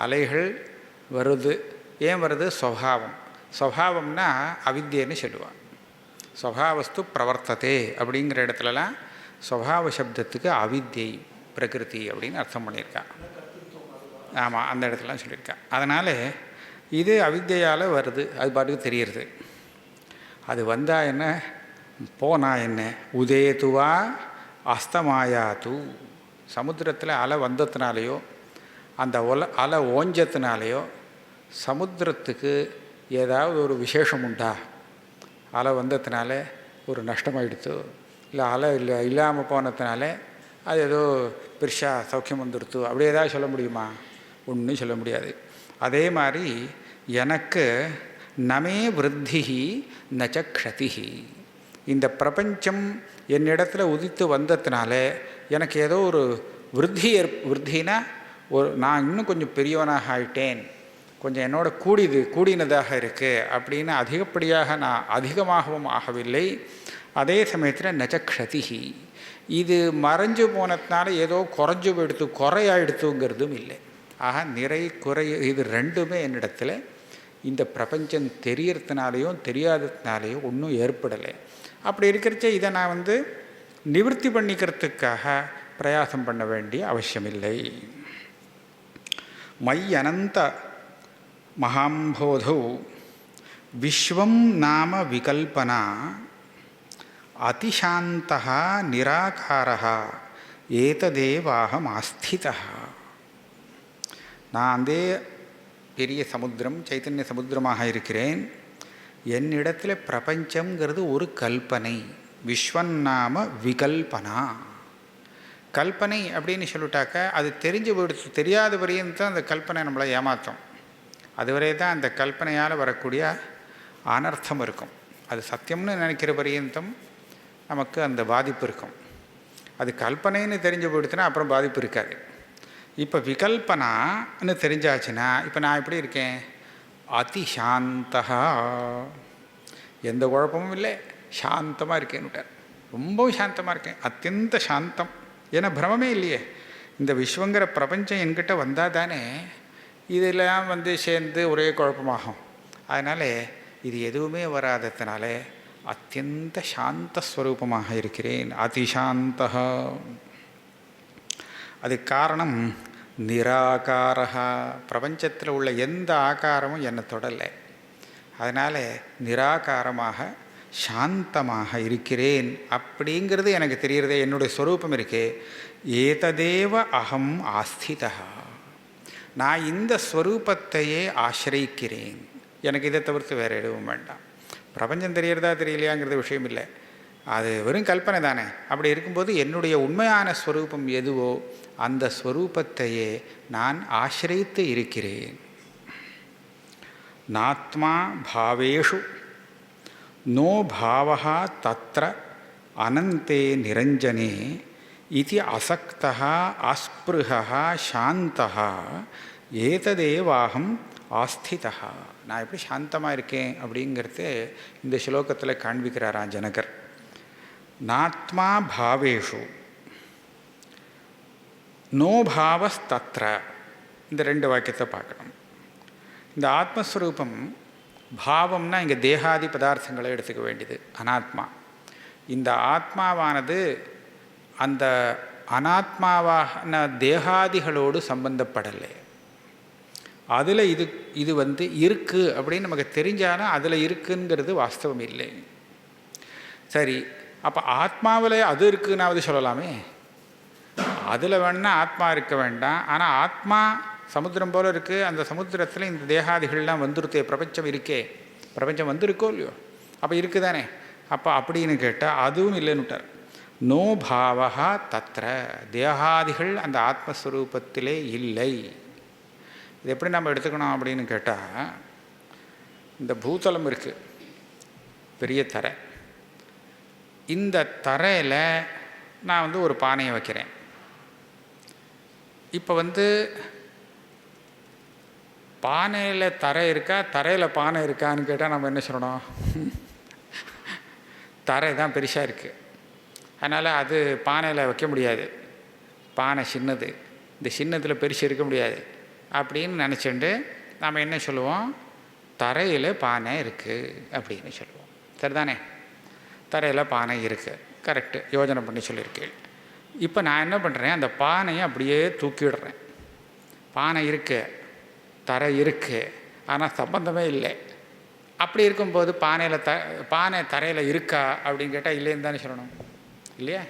அலைகள் வருது. ஏன் வருது? ஸ்வபாவம். ஸ்வபாவம்னா அவித்யன்னு சொல்லுவாள். ஸ்வபாவஸ்து பிரவர்த்ததே அப்படிங்கிற இடத்துலலாம் ஸ்வபாவ சப்தத்துக்கு அவித்யை, பிரகிருதி அப்படின்னு அர்த்தம் பண்ணியிருக்கா. ஆமாம், அந்த இடத்துலாம் சொல்லியிருக்கா. அதனால் இது அவித்யால் வருது, அது பாட்டுக்கு தெரிகிறது. அது வந்தால் என்ன, போனால் என்ன? உதேதுவா அஸ்தமாயாத்து. சமுத்திரத்தில் அலை வந்ததுனாலேயோ அந்த அலை ஓஞ்சத்தினாலேயோ சமுத்திரத்துக்கு ஏதாவது ஒரு விசேஷம் உண்டா? அலை வந்ததுனால ஒரு நஷ்டமாயிடுத்து, இல்லை அலை இல்லாமல் போனதுனால அது ஏதோ பெருசாக சௌக்கியம் வந்துடுத்து, அப்படி ஏதாவது சொல்ல முடியுமா? ஒன்றும் சொல்ல முடியாது. அதே மாதிரி எனக்கு நமே விருத்திஹி நச்ச க்ஷதிஹி. இந்த பிரபஞ்சம் என்னிடத்தில் உதித்து வந்ததுனால எனக்கு ஏதோ ஒரு விருத்தினா நான் இன்னும் கொஞ்சம் பெரியவனாக ஆயிட்டேன், கொஞ்சம் என்னோட கூடினதாக இருக்குது அப்படின்னு அதிகப்படியாக நான் அதிகமாகவும் ஆகவில்லை. அதே சமயத்தில் நச்ச க்ஷதிஹி, இது மறைஞ்சு போனதுனால ஏதோ குறையாயிடுத்துங்கிறதும் இல்லை. ஆக நிறை குறை இது ரெண்டுமே என்னிடத்தில் இந்த பிரபஞ்சம் தெரியறதுனாலையும் தெரியாததுனாலையும் ஒன்றும் ஏற்படலை. அப்படி இருக்கிறச்ச இதை நான் நிவர்த்தி பண்ணிக்கிறதுக்காக பிரயாசம் பண்ண வேண்டிய அவசியமில்லை. மை அனந்த மகாம்போதோ விஸ்வம் நாம விகல்பனா அதிசாந்தः நிராகாரः ஏததேவாகம் ஆஸ்திதா. நான் அந்த பெரிய சமுத்திரம், சைத்தன்ய சமுத்திரமாக இருக்கிறேன். என்னிடத்தில் பிரபஞ்சங்கிறது ஒரு கல்பனை. விஸ்வன்னாம விகல்பனா. கல்பனை அப்படின்னு சொல்லிட்டாக்க அது தெரிஞ்சு போயிடுச்சு. தெரியாத வரையும் தான் அந்த கல்பனை நம்மளை ஏமாற்றும். அதுவரை தான் அந்த கல்பனையால் வரக்கூடிய அனர்த்தம் இருக்கும். அது சத்தியம்னு நினைக்கிற பரியந்தம் நமக்கு அந்த பாதிப்பு இருக்கும். அது கல்பனைன்னு தெரிஞ்சு போயிடுச்சுன்னா அப்புறம் பாதிப்பு இருக்காது. இப்போ விகல்பனான்னு தெரிஞ்சாச்சுன்னா இப்போ நான் எப்படி இருக்கேன்? அதிசாந்தா, எந்த குழப்பமும் இல்லை, சாந்தமாக இருக்கேன்னுட்டார். ரொம்பவும் சாந்தமாக இருக்கேன், அத்தியந்த சாந்தம். ஏன்னா பிரமே இல்லையே. இந்த விஸ்வங்கிற பிரபஞ்சம் என்கிட்ட வந்தால் தானே இதெல்லாம் சேர்ந்து ஒரே குழப்பமாகும். அதனால் இது எதுவுமே வராததுனால அத்தியந்த சாந்த ஸ்வரூபமாக இருக்கிறேன், அதிசாந்தா. அதுக்கு காரணம் நிராகாரா. பிரபஞ்சத்தில் உள்ள எந்த ஆகாரமும் என்னை தொடலை. அதனால் நிராகாரமாக சாந்தமாக இருக்கிறேன் அப்படிங்கிறது எனக்கு தெரிகிறதே. என்னுடைய ஸ்வரூபம் இருக்கே, ஏததேவ அகம் ஆஸ்திதா. நான் இந்த ஸ்வரூபத்தையே ஆசிரிக்கிறேன். எனக்கு இதை தவிர்த்து வேறு எதுவும் வேண்டாம். பிரபஞ்சம் தெரியறதா தெரியலையாங்கிறது விஷயம் இல்லை, அது வெறும் கல்பனை தானே. அப்படி இருக்கும்போது என்னுடைய உண்மையான ஸ்வரூபம் எதுவோ அந்த ஸ்வரூபத்தையே நான் ஆசிரித்து இருக்கிறேன். நாத்மா பாவேஷு நோ பாவஹா தத்ர அனந்தே நிரஞ்சனே இதி அசக்தஹ அஸ்பிருஹ சாந்தஹ ஏததேவாகம் ஆஸ்திதஹ. நான் எப்படி சாந்தமாக இருக்கேன் அப்படிங்கிறது இந்த ஸ்லோகத்தில் காண்பிக்கிறாரா ஜனகர். நாத்மா பாவேஷு நோ பாவஸ்தத்ர, இந்த ரெண்டு வாக்கியத்தை பார்க்கணும். இந்த ஆத்மஸ்வரூபம், பாவம்னா இங்கே தேகாதி பதார்த்தங்களை எடுத்துக்க வேண்டியது, அனாத்மா. இந்த ஆத்மாவானது அந்த அனாத்மாவான தேகாதிகளோடு சம்பந்தப்படலை. அதில் இது இருக்குது அப்படின்னு நமக்கு தெரிஞ்சாலும் அதில் இருக்குங்கிறது வாஸ்தவம் இல்லை. சரி, அப்போ ஆத்மாவில் அது இருக்குன்னாவது சொல்லலாமே. அதில் வேணுன்னா ஆத்மா இருக்க வேண்டாம். ஆனால் ஆத்மா சமுத்திரம் போல் இருக்குது. அந்த சமுத்திரத்தில் இந்த தேகாதிகள்லாம் வந்துருத்தே, பிரபஞ்சம் இருக்கே. பிரபஞ்சம் வந்துருக்கோ இல்லையோ, அப்போ இருக்குது தானே. அப்போ அப்படின்னு கேட்டால் அதுவும் இல்லைன்னுட்டார். நோ பாவஹா தத்ர, தேகாதிகள் அந்த ஆத்மஸ்வரூபத்திலே இல்லை. இது எப்படி நம்ம எடுத்துக்கணும் அப்படின்னு கேட்டால், இந்த பூதலம் இருக்குது, பெரிய தரை. இந்த தரையில் நான் ஒரு பானையை வைக்கிறேன். இப்போ பானையில் தரை இருக்கா, தரையில் பானை இருக்கான்னு கேட்டால் நம்ம என்ன சொல்லணும்? தரை தான் பெருசாக இருக்குது, அதனால் அது பானையில் வைக்க முடியாது. பானை சின்னது, இந்த சின்னத்தில் பெருசு இருக்க முடியாது அப்படின்னு நினச்சிட்டு நாம் என்ன சொல்லுவோம்? தரையில் பானை இருக்குது அப்படின்னு சொல்லுவோம். சரிதானே? தரையில் பானை இருக்குது, கரெக்டு, யோஜனை பண்ணி சொல்லியிருக்கேன். இப்போ நான் என்ன பண்ணுறேன்? அந்த பானையை அப்படியே தூக்கிடுறேன். பானை இருக்குது, தரை இருக்குது, ஆனால் சம்பந்தமே இல்லை. அப்படி இருக்கும்போது பானை தரையில் இருக்கா அப்படின்னு கேட்டால் இல்லைன்னு தானே சொல்லணும், இல்லையா?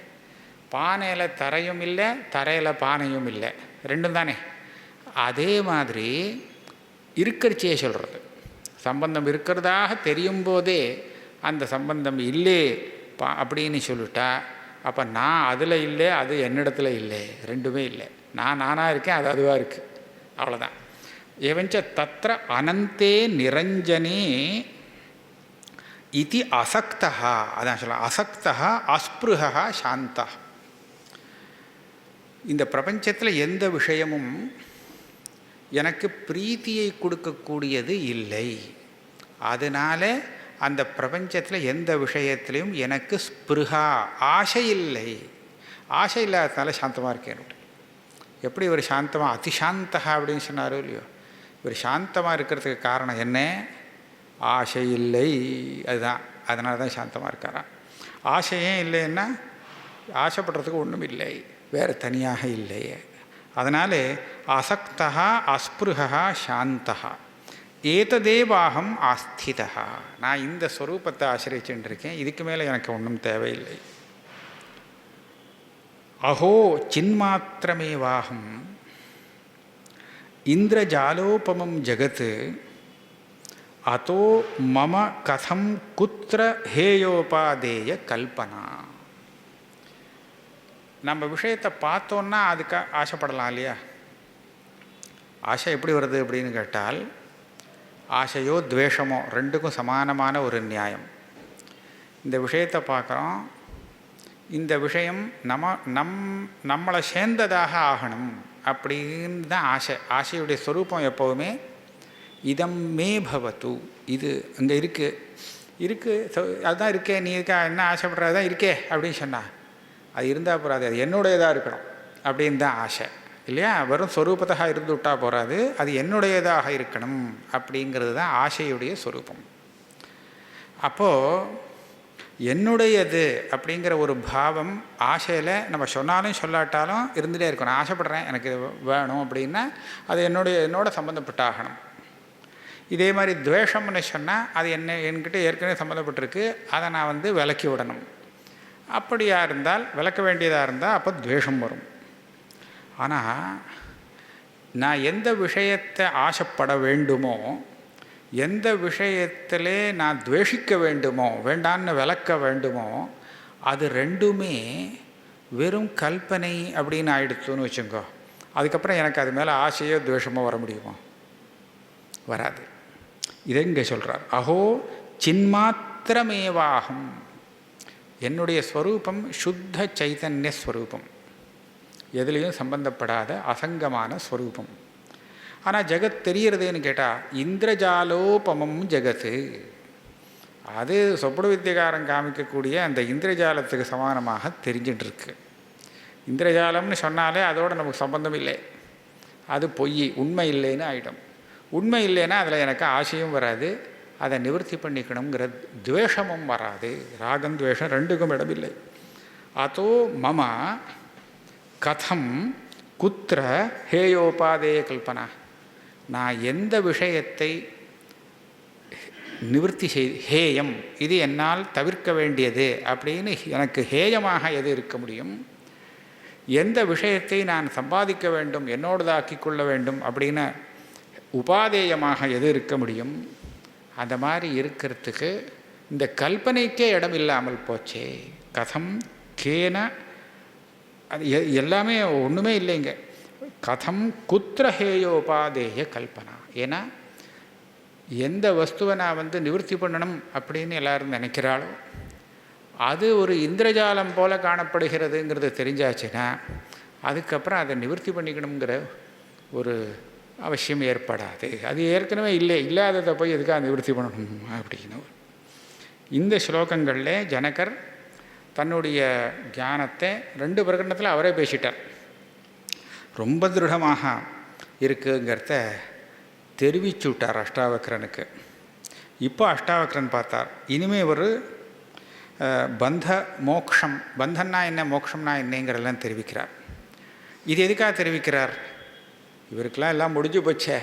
பானையில் தரையும் இல்லை, தரையில் பானையும் இல்லை, ரெண்டும் தானே. அதே மாதிரி இருக்கிறச்சியே சொல்கிறது. சம்பந்தம் இருக்கிறதாக தெரியும் போதே அந்த சம்பந்தம் இல்லை அப்படின்னு சொல்லிட்டா, அப்போ நான் அதில் இல்லை, அது என்னிடத்துல இல்லை, ரெண்டுமே இல்லை. நான் நானாக இருக்கேன், அது அதுவாக இருக்குது, அவ்வளோதான். ஏவஞ்ச தத்ர அனந்தே நிரஞ்சனே இதி அசக்தா. அதான் சொல்ல, அசக்தா அஸ்பிருஹா சாந்தா. இந்த பிரபஞ்சத்தில் எந்த விஷயமும் எனக்கு பிரீத்தியை கொடுக்கக்கூடியது இல்லை. அதனால் அந்த பிரபஞ்சத்தில் எந்த விஷயத்திலையும் எனக்கு ஸ்பிருஹா, ஆசை இல்லை. ஆசை இல்லாததுனால சாந்தமாக இருக்கேன். எப்படி இவர் சாந்தமாக அதிசாந்தா அப்படின்னு சொன்னாரோ இல்லையோ, இவர் சாந்தமாக இருக்கிறதுக்கு காரணம் என்ன? ஆசை இல்லை, அதுதான். அதனால தான் சாந்தமாக இருக்காராம். ஆசையே இல்லைன்னா ஆசைப்படுறதுக்கு ஒன்றும் இல்லை, வேறு தனியாக இல்லையே. அதனால் அசக்தா அஸ்பிருஹா சாந்தா ஏததேவாகம் ஆஸ்திதா. நான் இந்த ஸ்வரூபத்தை ஆசிரியச்சுட்டு இருக்கேன், இதுக்கு மேலே எனக்கு ஒன்றும் தேவையில்லை. அஹோ சின்மாத்திரமேவாகம் இந்திரஜாலோபமம் ஜகத் அதோ மம கதம் குத்திர ஹேயோபாதேய கல்பனா. நம்ம விஷயத்தை பார்த்தோன்னா அதுக்கு ஆசைப்படலாம் இல்லையா? ஆசை எப்படி வருது அப்படின்னு கேட்டால், ஆசையோ துவேஷமோ ரெண்டுக்கும் சமானமான ஒரு நியாயம். இந்த விஷயத்தை பார்க்குறோம், இந்த விஷயம் நம்மளை சேர்ந்ததாக ஆகணும் அப்படின்னு தான் ஆசை. ஆசையுடைய ஸ்வரூபம் எப்போவுமே இதம் மே பவத்து, இது அங்கே இருக்குது அதுதான் இருக்கே, நீ இருக்கா என்ன ஆசைப்படுறது தான் இருக்கே அப்படின்னு சொன்னால் அது இருந்தால் போகாது, அது என்னுடையதாக இருக்கணும் அப்படின்னு தான் ஆசை இல்லையா? வெறும் ஸ்வரூபத்தாக இருந்து விட்டால் போகாது, அது என்னுடையதாக இருக்கணும் அப்படிங்கிறது தான் ஆசையுடைய ஸ்வரூபம். அப்போது என்னுடையது அப்படிங்கிற ஒரு பாவம் ஆசையில் நம்ம சொன்னாலும் சொல்லாட்டாலும் இருந்துகிட்டே இருக்கணும். நான் ஆசைப்படுறேன், எனக்கு வேணும் அப்படின்னா அது என்னோட சம்மந்தப்பட்டாகணும். இதே மாதிரி துவேஷம்னு சொன்னால் அது என்கிட்ட ஏற்கனவே சம்மந்தப்பட்டிருக்கு, அதை நான் விலக்கி விடணும். அப்படியா இருந்தால், விளக்க வேண்டியதாக இருந்தால் அப்போ துவேஷம் வரும். ஆனால் நான் எந்த விஷயத்தை ஆசைப்பட வேண்டுமோ, எந்த விஷயத்திலே நான் துவேஷிக்க வேண்டுமோ, வேண்டான்னு விளக்க வேண்டுமோ, அது ரெண்டுமே வெறும் கல்பனை அப்படின்னு ஆயிடுச்சுன்னு வச்சுங்கோ. அதுக்கப்புறம் எனக்கு அது மேலே ஆசையோ துவேஷமோ வர முடியுமோ? வராது. இதை இங்கே சொல்கிறார். அஹோ சின்மாத்திரமேவாகும், என்னுடைய ஸ்வரூபம் சுத்த சைத்தன்ய ஸ்வரூபம், எதுலேயும் சம்பந்தப்படாத அசங்கமான ஸ்வரூபம். ஆனால் ஜெகத் தெரிகிறதுன்னு கேட்டால் இந்திரஜாலோபமம் ஜெகத்து, அது சொப்படு வித்தியகாரம் காமிக்கக்கூடிய அந்த இந்திரஜாலத்துக்கு சமானமாக தெரிஞ்சிட்ருக்கு. இந்திரஜாலம்னு சொன்னாலே அதோடு நமக்கு சம்பந்தம் இல்லை, அது பொய், உண்மை இல்லைன்னு ஆகிடும். உண்மை இல்லைன்னா அதில் எனக்கு ஆசையும் வராது, அதை நிவர்த்தி பண்ணிக்கணுங்கிற துவேஷமும் வராது. ராகம் துவேஷம் ரெண்டுக்கும் இடமில்லை. அதோ மம கதம் குத்திர ஹேயோபாதேய கல்பனா, நான் எந்த விஷயத்தை நிவர்த்தி ஹேயம், இது என்னால் தவிர்க்க வேண்டியது அப்படின்னு எனக்கு ஹேயமாக எது இருக்க முடியும், எந்த விஷயத்தை நான் சம்பாதிக்க வேண்டும், என்னோடதாக்கி கொள்ள வேண்டும் அப்படின்னு உபாதேயமாக எது இருக்க முடியும், அந்த மாதிரி இருக்கிறதுக்கு இந்த கல்பனைக்கே இடம் இல்லாமல் போச்சே. கதம் கேன, அது எல்லாமே ஒன்றுமே இல்லைங்க. கதம் குத்திர ஹேயோபாதேய கல்பனா. ஏன்னா எந்த வஸ்துவை நான் நிவர்த்தி பண்ணணும் அப்படின்னு எல்லாரும் நினைக்கிறாளோ அது ஒரு இந்திரஜாலம் போல காணப்படுகிறதுங்கிறது தெரிஞ்சாச்சுன்னா அதுக்கப்புறம் அதை நிவர்த்தி பண்ணிக்கணுங்கிற ஒரு அவசியம் ஏற்படாது. அது ஏற்கனவே இல்லாததை போய் எதுக்காக நிவர்த்தி பண்ணணும் அப்படின்னு. இந்த ஸ்லோகங்களில் ஜனகர் தன்னுடைய ஞானத்தை 2 பிரகடனத்தில் அவரே பேசிட்டார். ரொம்ப திருடமாக இருக்குங்கிறத தெரிவிச்சு விட்டார் அஷ்டாவக்ரனுக்கு. இப்போ அஷ்டாவக்ரன் பார்த்தார், இனிமேல் ஒரு பந்த மோக்ஷம், பந்தன்னா என்ன மோக்ஷம்னா என்னங்கிறதெல்லாம் தெரிவிக்கிறார். இது எதுக்காக தெரிவிக்கிறார்? இவருக்கெல்லாம் எல்லாம் முடிஞ்சு போச்சே,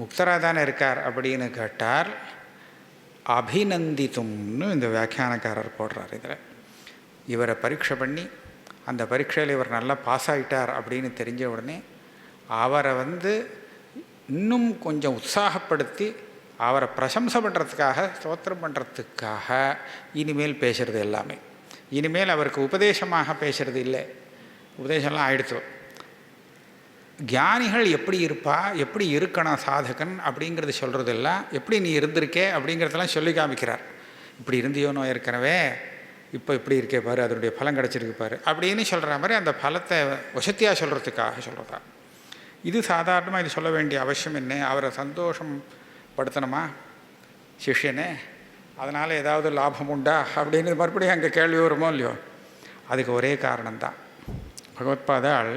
முக்தராக தானே இருக்கார் அப்படின்னு கேட்டார். அபிநந்தித்தும்னு இந்த வியாக்கியானக்காரர் போடுறார். இதில் இவரை பரீட்சை பண்ணி அந்த பரீட்சையில் இவர் நல்லா பாஸ் ஆகிட்டார் அப்படின்னு தெரிஞ்ச உடனே அவரை இன்னும் கொஞ்சம் உற்சாகப்படுத்தி அவரை பிரசம்சை பண்ணுறதுக்காக, ஸ்தோத்திரம் பண்ணுறதுக்காக இனிமேல் பேசுகிறது எல்லாமே. இனிமேல் அவருக்கு உபதேசமாக பேசுகிறது இல்லை, உபதேசம்லாம் ஆயிடுத்து. ஞானிகள் எப்படி இருப்பா, எப்படி இருக்கணும் சாதகன் அப்படிங்கிறது சொல்கிறதெல்லாம், எப்படி நீ இருந்திருக்கே அப்படிங்கிறதெல்லாம் சொல்லி காமிக்கிறார். இப்படி இருந்தியோனோ ஏற்கனவே, இப்போ இப்படி இருக்கே பாரு, அதனுடைய பலம் கிடச்சிருக்கு பாரு அப்படின்னு சொல்கிற மாதிரி அந்த பலத்தை வசதியாக சொல்கிறதுக்காக சொல்கிறதா. இது சாதாரணமாக இது சொல்ல வேண்டிய அவசியம் என்ன? அவரை சந்தோஷம் படுத்தணுமா சிஷ்யனே, அதனால் ஏதாவது லாபம் உண்டா அப்படின்னு மறுபடியும் அங்கே கேள்வி வருமோ இல்லையோ? அதுக்கு ஒரே காரணம்தான். பகவத்பாதாள்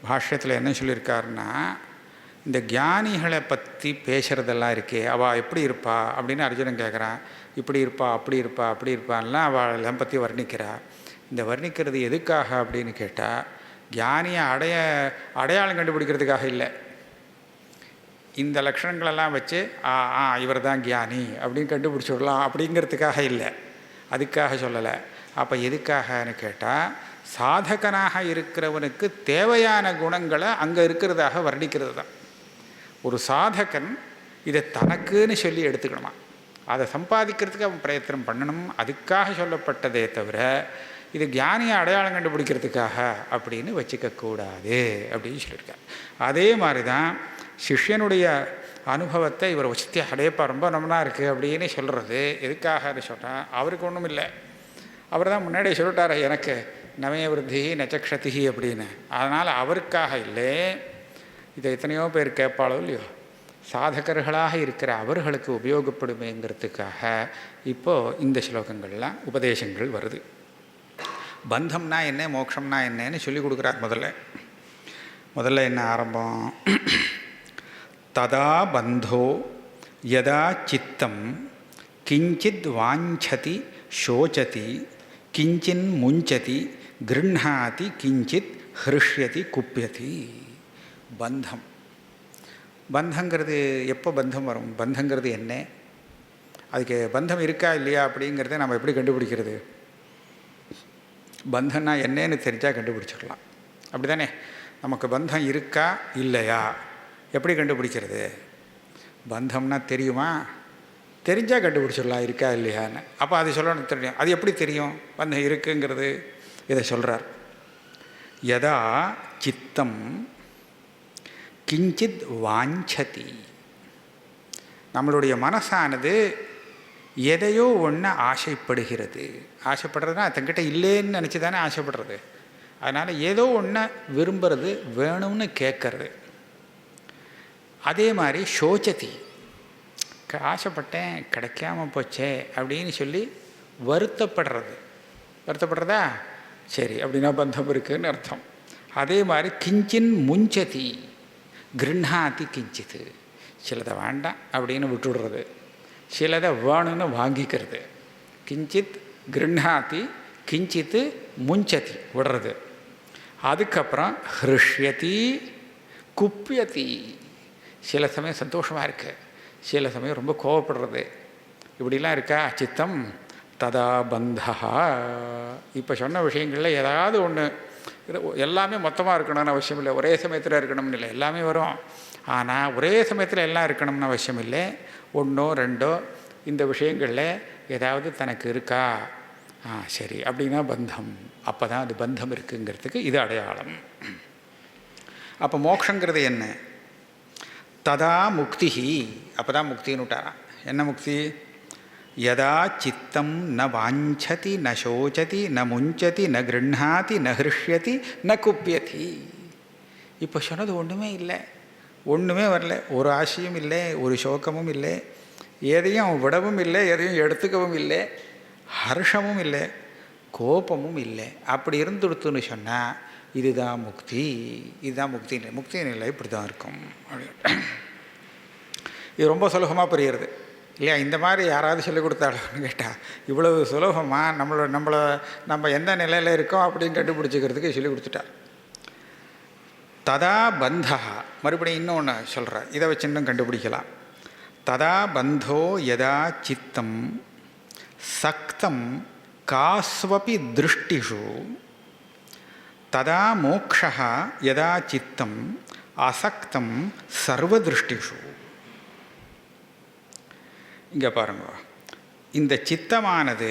பாஷ்யத்தில் என்ன சொல்லியிருக்காருன்னா, இந்த ஞானிகளை பற்றி பேசுகிறதெல்லாம் இருக்கே, அவள் எப்படி இருப்பா அப்படின்னு அர்ஜுனன் கேட்குறான். இப்படி இருப்பா, அப்படி இருப்பா, அப்படி இருப்பான்லாம் அவளை பற்றி வர்ணிக்கிறா. இந்த வர்ணிக்கிறது எதுக்காக அப்படின்னு கேட்டால், ஞானியை அடையாளம் கண்டுபிடிக்கிறதுக்காக இல்லை. இந்த லக்ஷணங்களெல்லாம் வச்சு இவர் தான் ஞானி அப்படின்னு கண்டுபிடிச்சி விடலாம் அப்படிங்கிறதுக்காக இல்லை, அதுக்காக சொல்லலை. அப்போ எதுக்காகன்னு கேட்டால், சாதகனாக இருக்கிறவனுக்கு தேவையான குணங்களை அங்கே இருக்கிறதாக வர்ணிக்கிறது தான். ஒரு சாதகன் இதை தனக்குன்னு சொல்லி எடுத்துக்கணுமா, அதை சம்பாதிக்கிறதுக்கு அவன் பிரயத்தனம் பண்ணணும், அதுக்காக சொல்லப்பட்டதே தவிர இது ஞானியை அடையாளம் கண்டுபிடிக்கிறதுக்காக அப்படின்னு வச்சுக்கக்கூடாது அப்படின்னு சொல்லியிருக்கார். அதே மாதிரி தான் சிஷ்யனுடைய அனுபவத்தை இவர் வசதி அடையப்பா ரொம்ப நம்பனா இருக்குது அப்படின்னு சொல்கிறது எதுக்காகன்னு சொன்னால், அவருக்கு ஒன்றும் இல்லை, அவர் தான் முன்னாடியே சொல்லிட்டார் எனக்கு நவய விருத்தி நச்சக்ஷதி அப்படின்னு. அதனால் அவருக்காக இல்லை, இதை எத்தனையோ பேர் கேட்பாளோ இல்லையோ, சாதகர்களாக இருக்கிற அவர்களுக்கு உபயோகப்படுமேங்கிறதுக்காக இப்போது இந்த ஸ்லோகங்கள்லாம் உபதேசங்கள் வருது. பந்தம்னா என்ன, மோட்சம்னா என்னன்னு சொல்லி கொடுக்குறார். முதல்ல என்ன ஆரம்பம், ததா பந்தோ யதா சித்தம் கிஞ்சித் வாஞ்சதி சோச்சதி கிஞ்சின் முஞ்சதி கிருண்ணாதி கிஞ்சித் ஹிருஷ்யதி குப்பியதி. பந்தம், பந்தங்கிறது எப்போ பந்தம் வரும், பந்தங்கிறது என்ன, அதுக்கு பந்தம் இருக்கா இல்லையா அப்படிங்கிறத நம்ம எப்படி கண்டுபிடிக்கிறது? பந்தம்னா என்னன்னு தெரிஞ்சால் கண்டுபிடிச்சிடலாம், அப்படி தானே? நமக்கு பந்தம் இருக்கா இல்லையா எப்படி கண்டுபிடிக்கிறது? பந்தம்னா தெரியுமா, தெரிஞ்சால் கண்டுபிடிச்சிடலாம் இருக்கா இல்லையான்னு. அப்போ அது சொல்லணும், தெரியும். அது எப்படி தெரியும் பந்தம் இருக்குங்கிறது? இதை சொல்கிறார். யதா சித்தம் கிஞ்சித் வாஞ்சதி, நம்மளுடைய மனசானது எதையோ ஒன்று ஆசைப்படுகிறது. ஆசைப்படுறதுனா தங்கிட்ட இல்லைன்னு நினச்சி தானே ஆசைப்படுறது. அதனால் ஏதோ ஒன்று விரும்புறது, வேணும்னு கேட்கறது. அதே மாதிரி சோச்சதி, ஆசைப்பட்டேன் கிடைக்காம போச்சே அப்படின்னு சொல்லி வருத்தப்படுறது. வருத்தப்படுறதா, சரி அப்படின்னா பந்தம் இருக்குதுன்னு அர்த்தம். அதே மாதிரி கிஞ்சின் முஞ்சதி கிருண்ணாதி கிஞ்சித்து, சிலதை வேண்டாம் அப்படின்னு விட்டுடுறது, சிலதை வேணும்னு வாங்கிக்கிறது. கிஞ்சித் கிருண்ணாதி கிஞ்சித்து முஞ்சதி விடுறது. அதுக்கப்புறம் ஹிருஷ்யதி குப்பியதி, சில சமயம் சந்தோஷமாக இருக்கு, சில சமயம் ரொம்ப கோவப்படுறது, இப்படிலாம் இருக்கா சித்தம். ததா பந்தா, இப்போ சொன்ன விஷயங்களில் ஏதாவது ஒன்று, எல்லாமே மொத்தமாக இருக்கணும்னு அவசியம் இல்லை, ஒரே சமயத்தில் இருக்கணும்னு இல்லை, எல்லாமே வரும். ஆனால் ஒரே சமயத்தில் எல்லாம் இருக்கணும்னு அவசியம் இல்லை, ஒன்றோ ரெண்டோ இந்த விஷயங்களில் ஏதாவது தனக்கு இருக்கா, சரி அப்படின்னா பந்தம். அப்போ தான் அது பந்தம் இருக்குங்கிறதுக்கு இது அடையாளம். அப்போ மோக்ஷங்கிறது என்ன? ததா முக்தி, அப்போ தான் முக்தின்னு விட்டாராம். என்ன முக்தி? யதா சித்தம் ந வாஞ்சதி ந சோச்சதி ந முஞ்சதி ந கிருண்ணாதி ந ஹிருஷ்யதி ந குப்பியதி. இப்போ சொன்னது ஒன்றுமே இல்லை, ஒன்றுமே வரல, ஒரு ஆசையும் இல்லை, ஒரு சோகமும் இல்லை, எதையும் விடவும் இல்லை, எதையும் எடுத்துக்கவும் இல்லை, ஹர்ஷமும் இல்லை, கோபமும் இல்லை. அப்படி இருந்துடுத்துன்னு சொன்னால் இதுதான் முக்தி. இதுதான் முக்தி நிலை. முக்தி நிலை இப்படி தான் இருக்கும். இது ரொம்ப சுலபமாக புரியுறது இல்லையா? இந்த மாதிரி யாராவது சொல்லிக் கொடுத்தாலும் கேட்டால் இவ்வளவு சுலபமாக நம்ம எந்த நிலையில் இருக்கோம் அப்படின்னு கண்டுபிடிச்சிக்கிறதுக்கு சொல்லி கொடுத்துட்டார். ததா பந்தா, மறுபடியும் இன்னொன்று சொல்கிறார், இதை வச்சு இன்னும் கண்டுபிடிக்கலாம். ததா பந்தோ யதா சித்தம் சக்தம் காஸ்வபி திருஷ்டிஷு ததா மோக்ஷா யதா சித்தம் அசக்தம் சர்வதிருஷ்டிஷு. இங்கே பாருங்க, இந்த சித்தமானது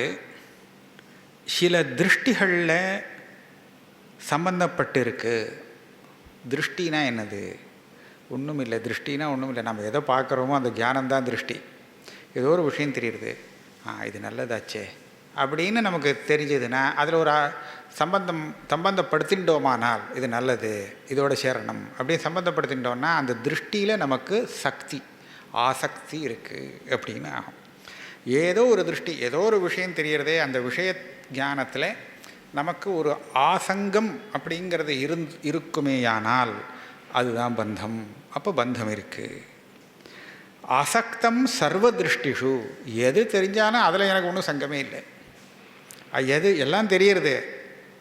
சில திருஷ்டிகளில் சம்பந்தப்பட்டு இருக்கு. திருஷ்டினா என்னது? ஒன்றும் இல்லை. திருஷ்டினா ஒன்றும் இல்லை, நம்ம எதை பார்க்குறோமோ அந்த ஞானம்தான் திருஷ்டி. ஏதோ ஒரு விஷயம் தெரியுது, இது நல்லதாச்சே அப்படின்னு நமக்கு தெரிஞ்சதுன்னா அதில் ஒரு சம்பந்தப்படுத்திட்டோமானால் இது நல்லது, இதோட சேரணும் அப்படின்னு சம்பந்தப்படுத்திட்டோம்னா அந்த திருஷ்டியில் நமக்கு சக்தி, ஆசக்தி இருக்குது அப்படின்னு ஆகும். ஏதோ ஒரு திருஷ்டி, ஏதோ ஒரு விஷயம் தெரியறதே, அந்த விஷய ஞானத்தில் நமக்கு ஒரு ஆசங்கம் அப்படிங்கிறது இருக்குமேயானால் அதுதான் பந்தம். அப்போ பந்தம் இருக்குது. அசக்தம் சர்வ திருஷ்டிஷு, எது தெரிஞ்சாலும் அதில் எனக்கு ஒன்றும் சங்கமே இல்லை. எது எல்லாம் தெரியறது,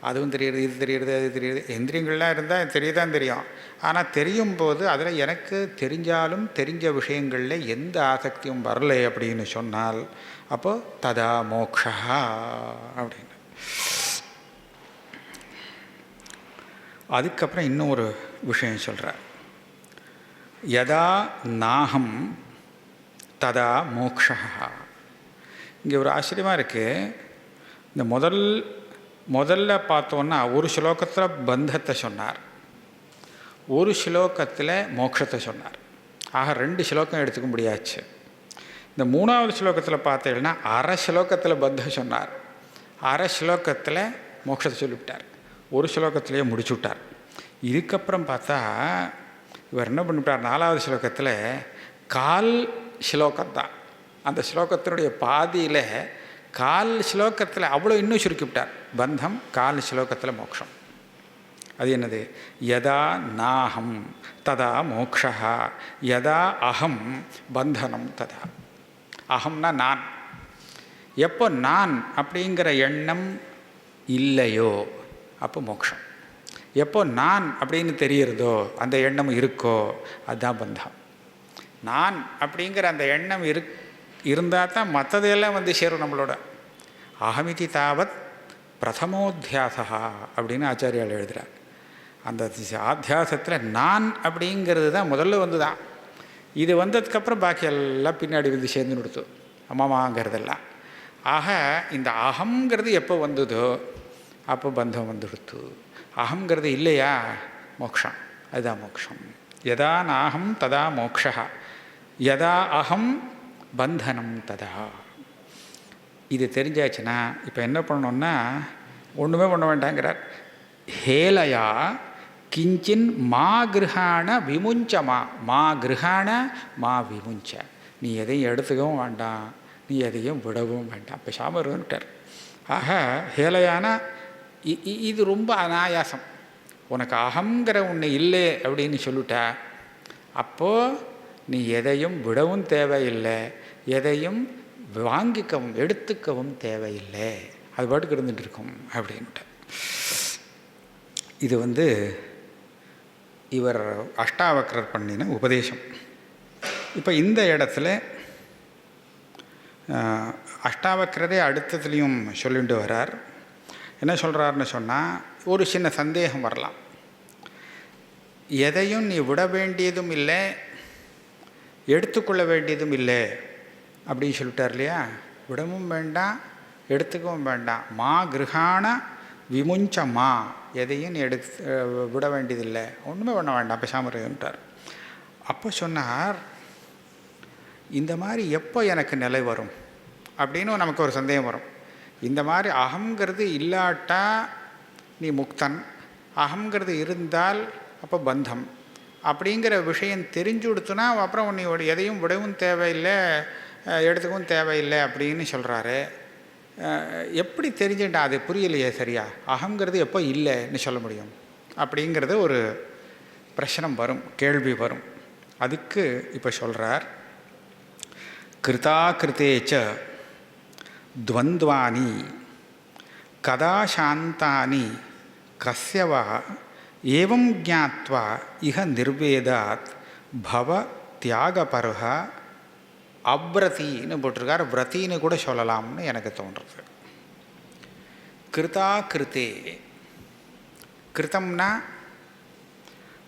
அதுவும் தெரியுது, இது தெரியுது, அது தெரியுது. இந்திரியங்கள்லாம் இருந்தால் தெரியதான் தெரியும். ஆனால் தெரியும் போது அதில் எனக்கு தெரிஞ்சாலும் தெரிஞ்ச விஷயங்களில் எந்த ஆசக்தியும் வரலை அப்படின்னு சொன்னால் அப்போது ததா மோக்ஷா அப்படின்னு. அதுக்கப்புறம் இன்னும் ஒரு விஷயம் சொல்கிறார். யதா நாகம் ததா மோக்ஷா. இங்கே ஒரு ஆச்சரியமாக இருக்குது. இந்த முதல்ல பார்த்தோன்னா ஒரு ஸ்லோகத்தில் பந்தத்தை சொன்னார், ஒரு ஸ்லோகத்தில் மோட்சத்தை சொன்னார். ஆக 2 ஸ்லோகம் எடுத்துக்க முடியாச்சு. இந்த 3வது ஸ்லோகத்தில் பார்த்தீங்கன்னா அரை ஸ்லோகத்தில் பந்தம் சொன்னார், அரை ஸ்லோகத்தில் மோட்சத்தை சொல்லிவிட்டார், ஒரு ஸ்லோகத்திலேயே முடிச்சு விட்டார். இதுக்கப்புறம் பார்த்தா இவர் என்ன பண்ணிவிட்டார், 4வது ஸ்லோகத்தில் கால் ஸ்லோகம்தான், அந்த ஸ்லோகத்தினுடைய பாதியில் கால் ஸ்லோகத்தில் அவ்வளோ இன்னும் சுருக்கிவிட்டார். பந்தம், கால் ஸ்லோகத்தில் மோட்சம். அது என்னது? யதா நாகம் ததா மோக்ஷா, யதா அகம் பந்தனம் ததா. அகம்னா நான். எப்போ நான் அப்படிங்கிற எண்ணம் இல்லையோ அப்போ மோட்சம். எப்போ நான் அப்படின்னு தெரிகிறதோ, அந்த எண்ணம் இருக்கோ, அதுதான் பந்தம். நான் அப்படிங்கிற அந்த எண்ணம் இருந்தால் தான் மற்றதையெல்லாம் வந்து சேரும் நம்மளோட. அகமிதி தாவத் பிரதமோத்தியாசா அப்படின்னு ஆச்சாரியால் எழுதுகிறார். அந்த ஆத்தியாசத்தில் நான் அப்படிங்கிறது தான் முதல்ல வந்து தான். இது வந்ததுக்கப்புறம் பாக்கி எல்லாம் பின்னாடி வந்து சேர்ந்து கொடுத்து அம்மாமாங்கிறதெல்லாம். ஆக இந்த அகங்கிறது எப்போ வந்ததோ அப்போ பந்தம் வந்து கொடுத்து. அகங்கிறது இல்லையா, மோக்ஷம். அதுதான் மோக்ஷம். யதா நாகம் ததா மோக்ஷா, யதா அகம் பந்தனம் ததா. இது தெரிஞ்சாச்சுன்னா இப்போ என்ன பண்ணணுன்னா ஒன்றுமே பண்ண வேண்டாங்கிறார். ஹேலையா கிஞ்சின் மா கிருஹாண விமுஞ்சமா. மா கிருஹாண மா விமுஞ்ச. நீ எதையும் எடுத்துக்கவும் வேண்டாம், நீ எதையும் விடவும் வேண்டாம். இப்போ சாமருன்ட்டார். ஆக ஹேலையான இது ரொம்ப அனாயாசம். உனக்கு அகங்கிற ஒன்று இல்லை அப்படின்னு சொல்லிட்டா அப்போது நீ எதையும் விடவும் தேவையில்லை, எதையும் வாங்கிக்கவும் எடுத்துக்கவும் தேவையில்லை, அது பாட்டுக்கு இருந்துகிட்டு இருக்கும் அப்படின்ட்டு. இது வந்து இவர் அஷ்டாவக்ரர் பண்ணின உபதேசம். இப்போ இந்த இடத்துல அஷ்டாவக்ரரே அடுத்ததுலேயும் சொல்லிட்டு வரார். என்ன சொல்கிறாருன்னு சொன்னால், ஒரு சின்ன சந்தேகம் வரலாம். எதையும் நீ விட வேண்டியதும் இல்லை, எடுத்துக்கொள்ள வேண்டியதும் இல்லை அப்படின்னு சொல்லிட்டார் இல்லையா. விடவும் வேண்டாம், எடுத்துக்கவும் வேண்டாம். மா கிருஹாண விமுஞ்ச மா. எதையும் நீ விட வேண்டியதில்லை, ஒன்றுமே பண்ண வேண்டாம், பேசாமல் இருந்துட்டார். அப்போ சொன்னார், இந்த மாதிரி எப்போ எனக்கு நிலை வரும் அப்படின்னு நமக்கு ஒரு சந்தேகம் வரும். இந்த மாதிரி அகங்கிறது இல்லாட்டா நீ முக்தன், அகங்கிறது இருந்தால் அப்போ பந்தம் அப்படிங்கிற விஷயம் தெரிஞ்சு கொடுத்துனா அப்புறம் நீ எதையும் விடவும் தேவையில்லை, எடுத்துக்கவும் தேவையில்லை அப்படின்னு சொல்கிறாரு. எப்படி தெரிஞ்சுட்டா? அது புரியலையே சரியா. அகங்கிறது எப்போ இல்லைன்னு சொல்ல முடியும் அப்படிங்கிறது ஒரு பிரச்சனை வரும், கேள்வி வரும். அதுக்கு இப்போ சொல்கிறார், கிருதா கிருத்தேச்ச துவந்த்வானி கதா சாந்தானி கஸ்யவா ஏவம் ஜாத்வா இஹ நிர்வேதாத் பவ தியாகபருஹ அப்ரத்தின்னு போட்டிருக்கார். விரத்தின்னு கூட சொல்லலாம்னு எனக்கு தோன்றுறது. கிருதா கிருத்தே, கிருத்தம்னா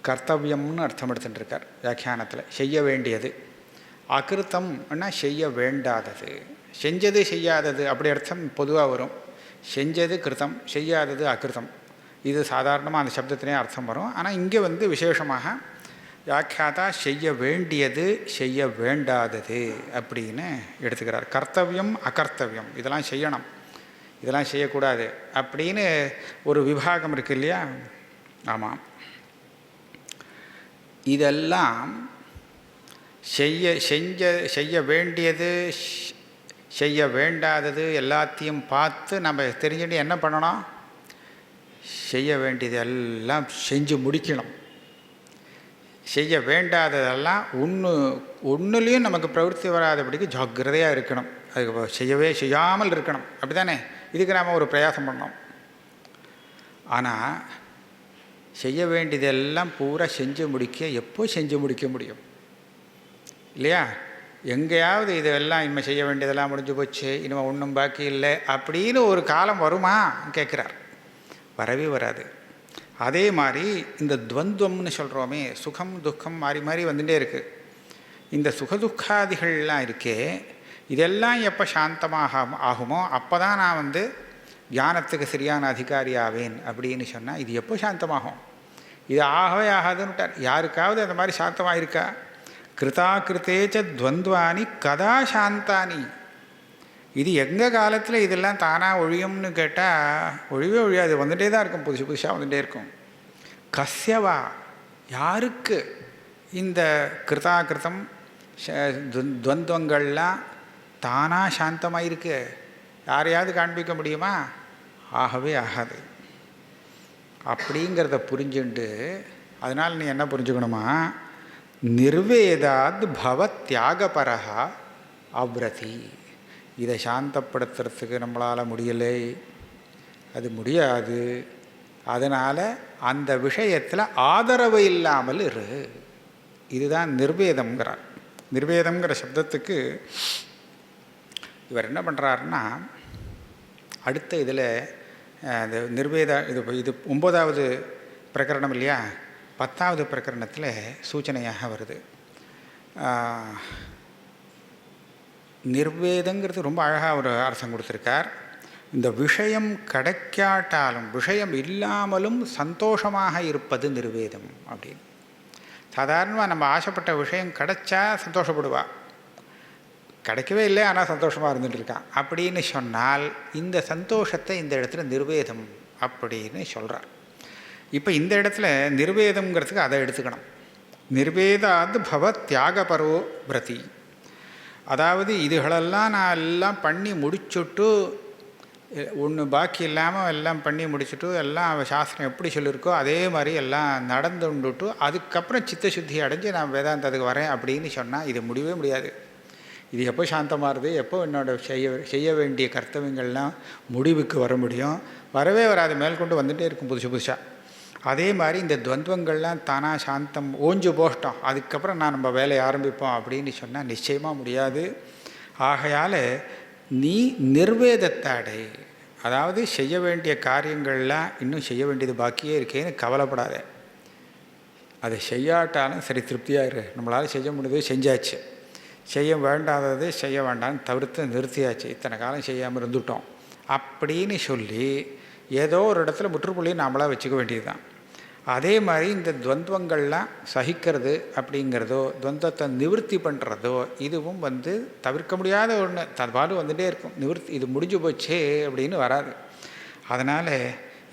கர்த்தவியம்னு அர்த்தம் எடுத்துகிட்டு இருக்கார் வியாக்கியானத்தில், செய்ய வேண்டியது. அகிருத்தம்னா செய்ய வேண்டாதது, செஞ்சது செய்யாதது அப்படி அர்த்தம் பொதுவாக வரும். செஞ்சது கிருத்தம், செய்யாதது அகிருத்தம். இது சாதாரணமாக அந்த சப்தத்தினே அர்த்தம் வரும். ஆனால் இங்கே வந்து விசேஷமாக வியாக்கியாதா செய்ய வேண்டியது செய்ய வேண்டாதது அப்படின்னு எடுத்துக்கிறார். கர்த்தவியம் அகர்த்தவியம், இதெல்லாம் செய்யணும், இதெல்லாம் செய்யக்கூடாது அப்படின்னு ஒரு விபாகம் இருக்குது இல்லையா. ஆமாம், இதெல்லாம் செய்ய வேண்டியது செய்ய வேண்டாதது எல்லாத்தையும் பார்த்து நம்ம தெரிஞ்சுட்டு என்ன பண்ணணும், செய்ய வேண்டியது எல்லாம் செஞ்சு முடிக்கணும். செய்ய வேண்டாததெல்லாம் ஒன்றுலேயும் நமக்கு பிரவൃத்தி வராதபடிக்கு ஜாக்கிரதையாக இருக்கணும். அதுக்கு செய்யாமல் இருக்கணும், அப்படி தானே. இதுக்கு நாம் ஒரு பிரயாசம் பண்ணோம். ஆனால் செய்ய வேண்டியதெல்லாம் பூரா செஞ்சு முடிக்க எப்போ செஞ்சு முடிக்க முடியும் இல்லையா. எங்கேயாவது இதெல்லாம் இனிமேல் செய்ய வேண்டியதெல்லாம் முடிஞ்சு போச்சு, இனிமேல் ஒன்றும் பாக்கி இல்லை அப்படின்னு ஒரு காலம் வருமா கேட்குறார். வரவே வராது. அதே மாதிரி இந்த துவந்தம்னு சொல்கிறோமே, சுகம் துக்கம் மாறி மாறி வந்துட்டே இருக்குது. இந்த சுகதுக்காதிகள்லாம் இருக்கே, இதெல்லாம் எப்போ சாந்தமாக ஆகுமோ அப்போ தான் நான் தியானத்துக்கு சரியான அதிகாரி ஆவேன் அப்படின்னு சொன்னால், இது எப்போ சாந்தமாகும்? இது ஆகவே ஆகாதுன்னு விட்டார். யாருக்காவது அந்த மாதிரி சாந்தமாக இருக்கா? கிருதா கிருத்தேச்ச துவந்த்வானி கதா சாந்தானி. இது எங்கள் காலத்தில் இதெல்லாம் தானாக ஒழியும்னு கேட்டால் ஒழிவே ஒழியாது, வந்துகிட்டே தான் இருக்கும், புதுசு புதுசாக வந்துகிட்டே இருக்கும். கஸ்யவா, யாருக்கு இந்த கிருதாகிருத்தம் துவந்தங்கள்லாம் தானாக சாந்தமாக இருக்கு? யாரையாவது காண்பிக்க முடியுமா? ஆகவே ஆகாது. அப்படிங்கிறத புரிஞ்சுண்டு, அதனால் நீ என்ன புரிஞ்சுக்கணுமா, நிர்வேதாத் பவ தியாகபரஹா அவ்ரதி. இதை சாந்தப்படுத்துறதுக்கு நம்மளால் முடியலை, அது முடியாது. அதனால் அந்த விஷயத்தில் ஆதரவு இல்லாமல் இரு. இதுதான் நிர்வேதம்ங்கிறார். நிர்வேதம்ங்கிற சப்தத்துக்கு இவர் என்ன பண்ணுறாருன்னா, அடுத்த இதில் இந்த நிர்வேத இது 9வது பிரகரணம் இல்லையா, 10வது பிரகரணத்தில் சூச்சனையாக வருது. நிர்வேதங்கிறது ரொம்ப அழகாக ஒரு அர்த்தம் கொடுத்துருக்கார். இந்த விஷயம் கிடைக்காட்டாலும் விஷயம் இல்லாமலும் சந்தோஷமாக இருப்பது நிர்வேதம் அப்படின்னு. சாதாரணமாக நம்ம ஆசைப்பட்ட விஷயம் கிடைச்சா சந்தோஷப்படுவா, கிடைக்கவே இல்லை ஆனால் சந்தோஷமாக இருந்துட்டு இருக்கான் அப்படின்னு சொன்னால், இந்த சந்தோஷத்தை இந்த இடத்துல நிர்வேதம் அப்படின்னு சொல்கிறார். இப்போ இந்த இடத்துல நிர்வேதம்ங்கிறதுக்கு அதை எடுத்துக்கணும். நிர்வேதாத் பவ தியாகபரோ விரதி. அதாவது இதுகளெல்லாம் நான் எல்லாம் பண்ணி முடிச்சுட்டு, ஒன்று பாக்கி இல்லாமல் எல்லாம் பண்ணி முடிச்சுட்டு, எல்லாம் சாஸ்திரம் எப்படி சொல்லியிருக்கோ அதே மாதிரி எல்லாம் நடந்துட்டு அதுக்கப்புறம் சித்தசுத்தி அடைஞ்சு நான் வேதாந்தத்துக்கு வரேன் அப்படின்னு சொன்னால் இது முடியவே முடியாது. இது எப்போ சாந்தமாகுது, எப்போ என்னோட செய்ய வேண்டிய கர்த்தவியங்கள்லாம் முடிவுக்கு வர முடியும்? வரவே வராது, மேற்கொண்டு வந்துகிட்டே இருக்கும் புதுசு புதுசாக. அதே மாதிரி இந்த துவந்தங்கள்லாம் தானாக சாந்தம் ஓஞ்சு போஷ்டம் அதுக்கப்புறம் நம்ம வேலையை ஆரம்பிப்போம் அப்படின்னு சொன்னால் நிச்சயமாக முடியாது. ஆகையால் நீ நிர்வேதத்தை அடை. அதாவது செய்ய வேண்டிய காரியங்கள்லாம் இன்னும் செய்ய வேண்டியது பாக்கியே இருக்கேன்னு கவலைப்படாத. அதை செய்யாட்டாலும் சரி, திருப்தியாக இரு. நம்மளால் செய்ய முடியுது, செஞ்சாச்சு. செய்ய வேண்டாதது செய்ய வேண்டாம்னு தவிர்த்து நிறுத்தியாச்சு, இத்தனை காலம் செய்யாமல் இருந்துட்டோம் அப்படின்னு சொல்லி ஏதோ ஒரு இடத்துல முற்றுப்புள்ளியை நாமளாக வச்சுக்க வேண்டியது தான். அதே மாதிரி இந்த துவந்தங்கள்லாம் சகிக்கிறது அப்படிங்கிறதோ, துவந்தத்தை நிவர்த்தி பண்ணுறதோ, இதுவும் தவிர்க்க முடியாத ஒன்று. தற்பாடு வந்துகிட்டே இருக்கும். நிவர்த்தி இது முடிஞ்சு போச்சே அப்படின்னு வராது. அதனால்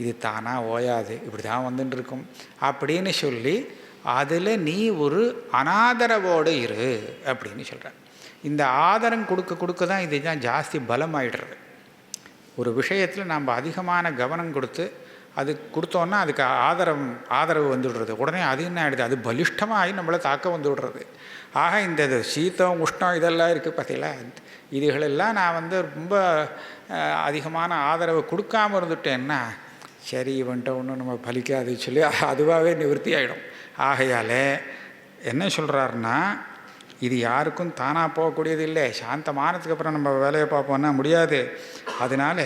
இது தானாக ஓயாது, இப்படி தான் வந்துட்டு இருக்கும் அப்படின்னு சொல்லி அதில் நீ ஒரு அனாதரவோடு இரு அப்படின்னு சொல்கிறேன். இந்த ஆதரம் கொடுக்க தான் இதுதான் ஜாஸ்தி பலமாயிடுறது. ஒரு விஷயத்தில் நம்ம அதிகமான கவனம் கொடுத்து அது கொடுத்தோன்னா அதுக்கு ஆதரவு வந்துவிடுறது. உடனே அது என்ன ஆகிடுது, அது பலிஷ்டமாகி நம்மளை தாக்க வந்துவிடுறது. ஆக இந்த சீத்தம் உஷ்ணம் இதெல்லாம் இருக்குது பார்த்தீங்களா, இதுகளெல்லாம் நான் ரொம்ப அதிகமான ஆதரவு கொடுக்காமல் இருந்துட்டேன்னா சரி இவன்ட்ட ஒன்றும் நம்ம பலிக்காது சொல்லி அதுவாகவே நிவர்த்தி ஆகிடும். ஆகையால் என்ன சொல்கிறாருன்னா, இது யாருக்கும் தானாக போகக்கூடியது இல்லை. சாந்தமானதுக்கப்புறம் நம்ம வேலையை பார்ப்போம்னா முடியாது. அதனால்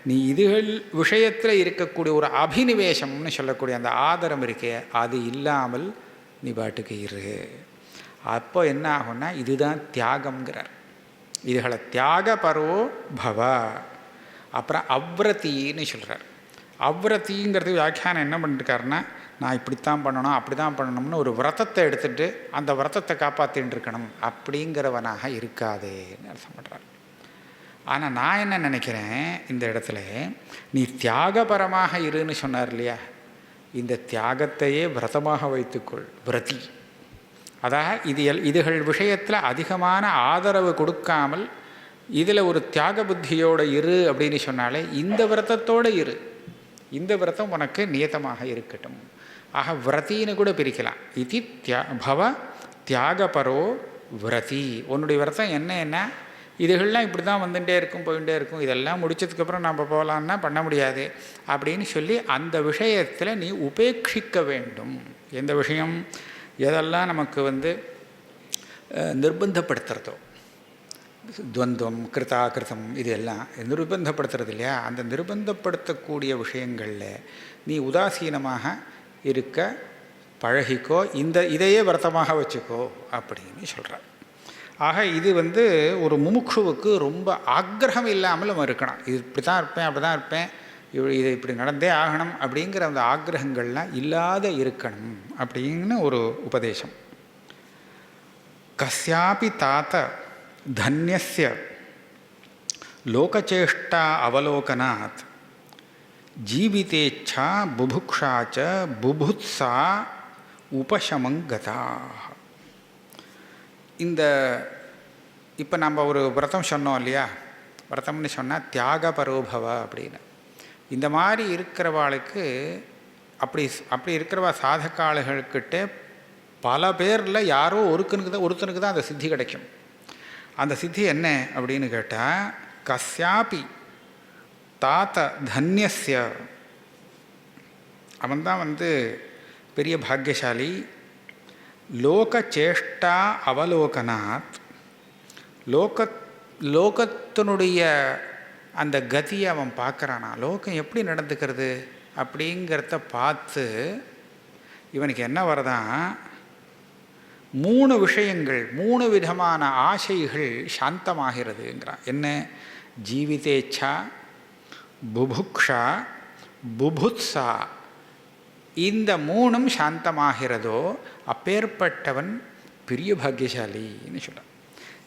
நீ இதுகள் விஷயத்தில் இருக்கக்கூடிய ஒரு அபினிவேசம்னு சொல்லக்கூடிய அந்த ஆதரம் இருக்கே, அது இல்லாமல் நீ பாட்டுக்கு இரு. அப்போ என்ன ஆகும்னா இதுதான் தியாகம்ங்கிறார். இதுகளை தியாக பரோ பவ. அப்புறம் அவ்ரத்தின்னு சொல்கிறார். அவ்ரத்திங்கிறது வியாக்கியானம் என்ன பண்ணிருக்காருன்னா, நான் இப்படித்தான் பண்ணணும் அப்படி தான் பண்ணணும்னு ஒரு விரதத்தை எடுத்துகிட்டு அந்த விரதத்தை காப்பாற்றின்னு இருக்கணும் அப்படிங்கிறவனாக இருக்காதேன்னு அர்த்தம் பண்ணுறார். ஆனால் நான் என்ன நினைக்கிறேன், இந்த இடத்துல நீ தியாகபரமாக இருன்னு சொன்னார் இல்லையா, இந்த தியாகத்தையே விரதமாக வைத்துக்கொள். விரதி அதாக இதுகள் விஷயத்தில் அதிகமான ஆதரவு கொடுக்காமல் இதில் ஒரு தியாக புத்தியோடு இரு அப்படின்னு சொன்னாலே இந்த விரதத்தோடு இரு. இந்த விரதம் உனக்கு நியதமாக இருக்கட்டும். ஆக விரத்தின்னு கூட பிரிக்கலாம். இது பவ தியாகபரோ விரதி. உன்னுடைய விரதம் என்ன இதுகள்லாம் இப்படி தான் வந்துட்டே இருக்கும் போயிட்டே இருக்கும், இதெல்லாம் முடித்ததுக்கப்புறம் நம்ம போகலான்னா பண்ண முடியாது அப்படின்னு சொல்லி அந்த விஷயத்தில் நீ உபேட்சிக்க வேண்டும். எந்த விஷயம் எதெல்லாம் நமக்கு நிர்பந்தப்படுத்துகிறதோ, துவந்தம் கிருதாகிருதம் இது எல்லாம் நிர்பந்தப்படுத்துறது இல்லையா? அந்த நிர்பந்தப்படுத்தக்கூடிய விஷயங்களில் நீ உதாசீனமாக இருக்க பழகிக்கோ, இதையே விரதமாக வச்சுக்கோ அப்படின்னு சொல்கிறார். ஆக இது ஒரு முமுட்சுவுக்கு ரொம்ப ஆக்கிரகம் இல்லாமல் நம்ம இருக்கணும். இது இப்படி தான் இருப்பேன், அப்படி தான் இருப்பேன், இது இப்படி நடந்தே ஆகணும் அப்படிங்கிற அந்த ஆக்கிரகங்கள்லாம் இல்லாத இருக்கணும் அப்படின்னு ஒரு உபதேசம். கஸ்யாபி தாத்த தன்யஸ்ய லோகச்சேஷ்டா அவலோகனாத் ஜீவிதேச்சா புபுக்ஷா ச புபுத்சா உபசமங்கதா. இந்த இப்போ நம்ம ஒரு விரதம் சொன்னோம் இல்லையா? விரதம்னு சொன்னால் தியாக பரோபவ அப்படின்னு. இந்த மாதிரி இருக்கிறவாளுக்கு அப்படி இருக்கிறவா சாதகாளுகிட்ட பல பேரில் யாரோ ஒருத்தனுக்கு தான் அந்த சித்தி கிடைக்கும். அந்த சித்தி என்ன அப்படின்னு கேட்டால், கஸ்யாபி தாத்த தன்யஸ்ய, அவன்தான் பெரிய பாக்கியசாலி. லோகச்சேஷ்டா அவலோகனாத், லோகத்தினுடைய அந்த கதியை அவன் பார்க்குறானா, லோகம் எப்படி நடந்துக்கிறது அப்படிங்கிறத பார்த்து இவனுக்கு என்ன வரதான், 3 விஷயங்கள், 3 விதமான ஆசைகள் சாந்தமாகிறதுங்கிறான். என்ன? ஜீவிதேச்சா, புபுக்ஷா, புபுத்சா. இந்த 3ம் சாந்தமாகிறதோ அப்பேற்பட்டவன் பெரிய பாக்கியசாலின்னு சொல்கிறான்.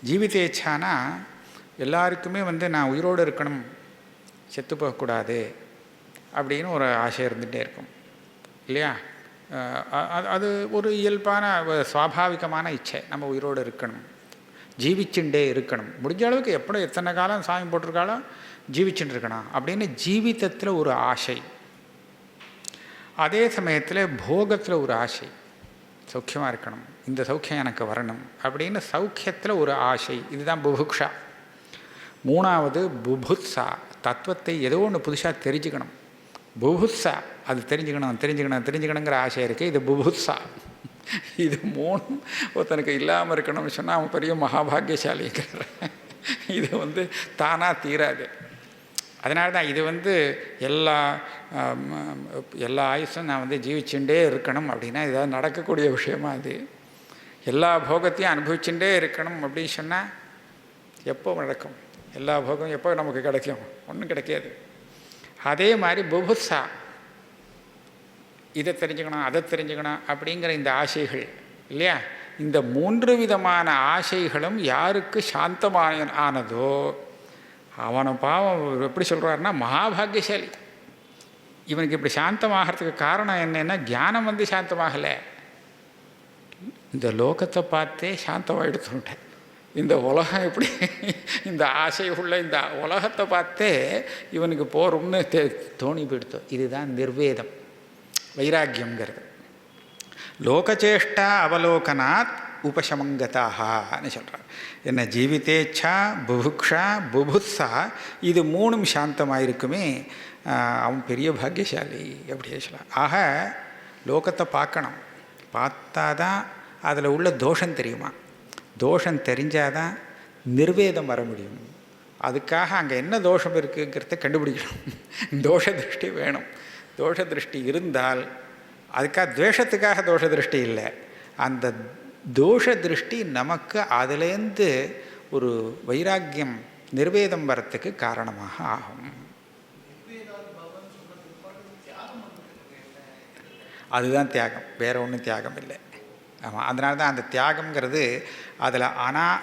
ஜீவிதேச்சானா எல்லாருக்குமே நான் உயிரோடு இருக்கணும், செத்து போகக்கூடாது அப்படின்னு ஒரு ஆசை இருந்துகிட்டே இருக்கும் இல்லையா? அது ஒரு இயல்பான சுவாபாவிகமான இச்சை. நம்ம உயிரோடு இருக்கணும், ஜீவிச்சுண்டே இருக்கணும், முடிஞ்ச அளவுக்கு எத்தனை காலம் சாமி போட்டிருக்காலும் ஜீவிச்சுட்டு இருக்கணும் அப்படின்னு ஜீவிதத்தில் ஒரு ஆசை. அதே சமயத்தில் போகத்தில் ஒரு ஆசை, சௌக்கியமாக இருக்கணும், இந்த சௌக்கியம் எனக்கு வரணும் அப்படின்னு சௌக்கியத்தில் ஒரு ஆசை. இதுதான் புபுக்ஷா. 3வது புபுத்சா, தத்துவத்தை ஏதோ ஒன்று புதுசாக தெரிஞ்சுக்கணும். புபுத்சா, அது தெரிஞ்சுக்கணுங்கிற ஆசை இருக்குது. இது புபுத்சா. இது 3ம் ஒருத்தனுக்கு இல்லாமல் இருக்கணும்னு சொன்னால் அவன் பெரிய மகாபாகியசாலிங்கிற. இது தானாக தீராது. அதனால தான் இது எல்லா ஆயுசும் நான் ஜீவிச்சுட்டே இருக்கணும் அப்படின்னா ஏதாவது நடக்கக்கூடிய விஷயமா? அது எல்லா போகத்தையும் அனுபவிச்சுட்டே இருக்கணும் அப்படின்னு சொன்னால் எப்போ நடக்கும்? எல்லா போகம் எப்போ நமக்கு கிடைக்கும்? ஒன்றும் கிடைக்காது. அதே மாதிரி புபுத்சா, இதை தெரிஞ்சுக்கணும், அதை தெரிஞ்சுக்கணும் அப்படிங்கிற இந்த ஆசைகள் இல்லையா? இந்த 3 விதமான ஆசைகளும் யாருக்கு சாந்தமானதோ அவனை பாவம் எப்படி சொல்கிறாருன்னா மகாபாகியசாலி. இவனுக்கு இப்படி சாந்தமாகறதுக்கு காரணம் என்னென்னா, ஞானம் சாந்தமாகலை, இந்த லோகத்தை பார்த்தே சாந்தமாகிடுத்துட்டேன். இந்த உலகம் எப்படி, இந்த ஆசை உள்ள இந்த உலகத்தை பார்த்தே இவனுக்கு போகிறோம்னு தோணி போயிடுத்தோம். இதுதான் நிர்வேதம், வைராக்கியங்கிறது. லோகச்சேஷ்டா அவலோகனாத் உபசமங்கதான்னு சொல்கிறார். என்ன? ஜீவிதேச்சா, புபுக்ஷா, புபுத்சா, இது 3ம் சாந்தமாக இருக்குமே, அவன் பெரிய பாக்கியசாலி அப்படி சொல்லலாம். ஆக லோகத்தை பார்க்கணும், பார்த்தா தான் அதில் உள்ள தோஷம் தெரியுமா? தோஷம் தெரிஞ்சாதான் நிர்வேதம் வர முடியும். அதுக்காக அங்கே என்ன தோஷம் இருக்குங்கிறத கண்டுபிடிக்கணும். தோஷ திருஷ்டி வேணும். தோஷ திருஷ்டி இருந்தால், அதுக்காக துவேஷத்துக்காக தோஷ திருஷ்டி இல்லை, அந்த தோஷ திருஷ்டி நமக்கு அதுலேருந்து ஒரு வைராக்கியம், நிர்வேதம் வரத்துக்கு காரணமாக ஆகும். அதுதான் தியாகம், வேற ஒன்றும் தியாகம் இல்லை. ஆமாம், அதனால தான் அந்த தியாகங்கிறது அதில்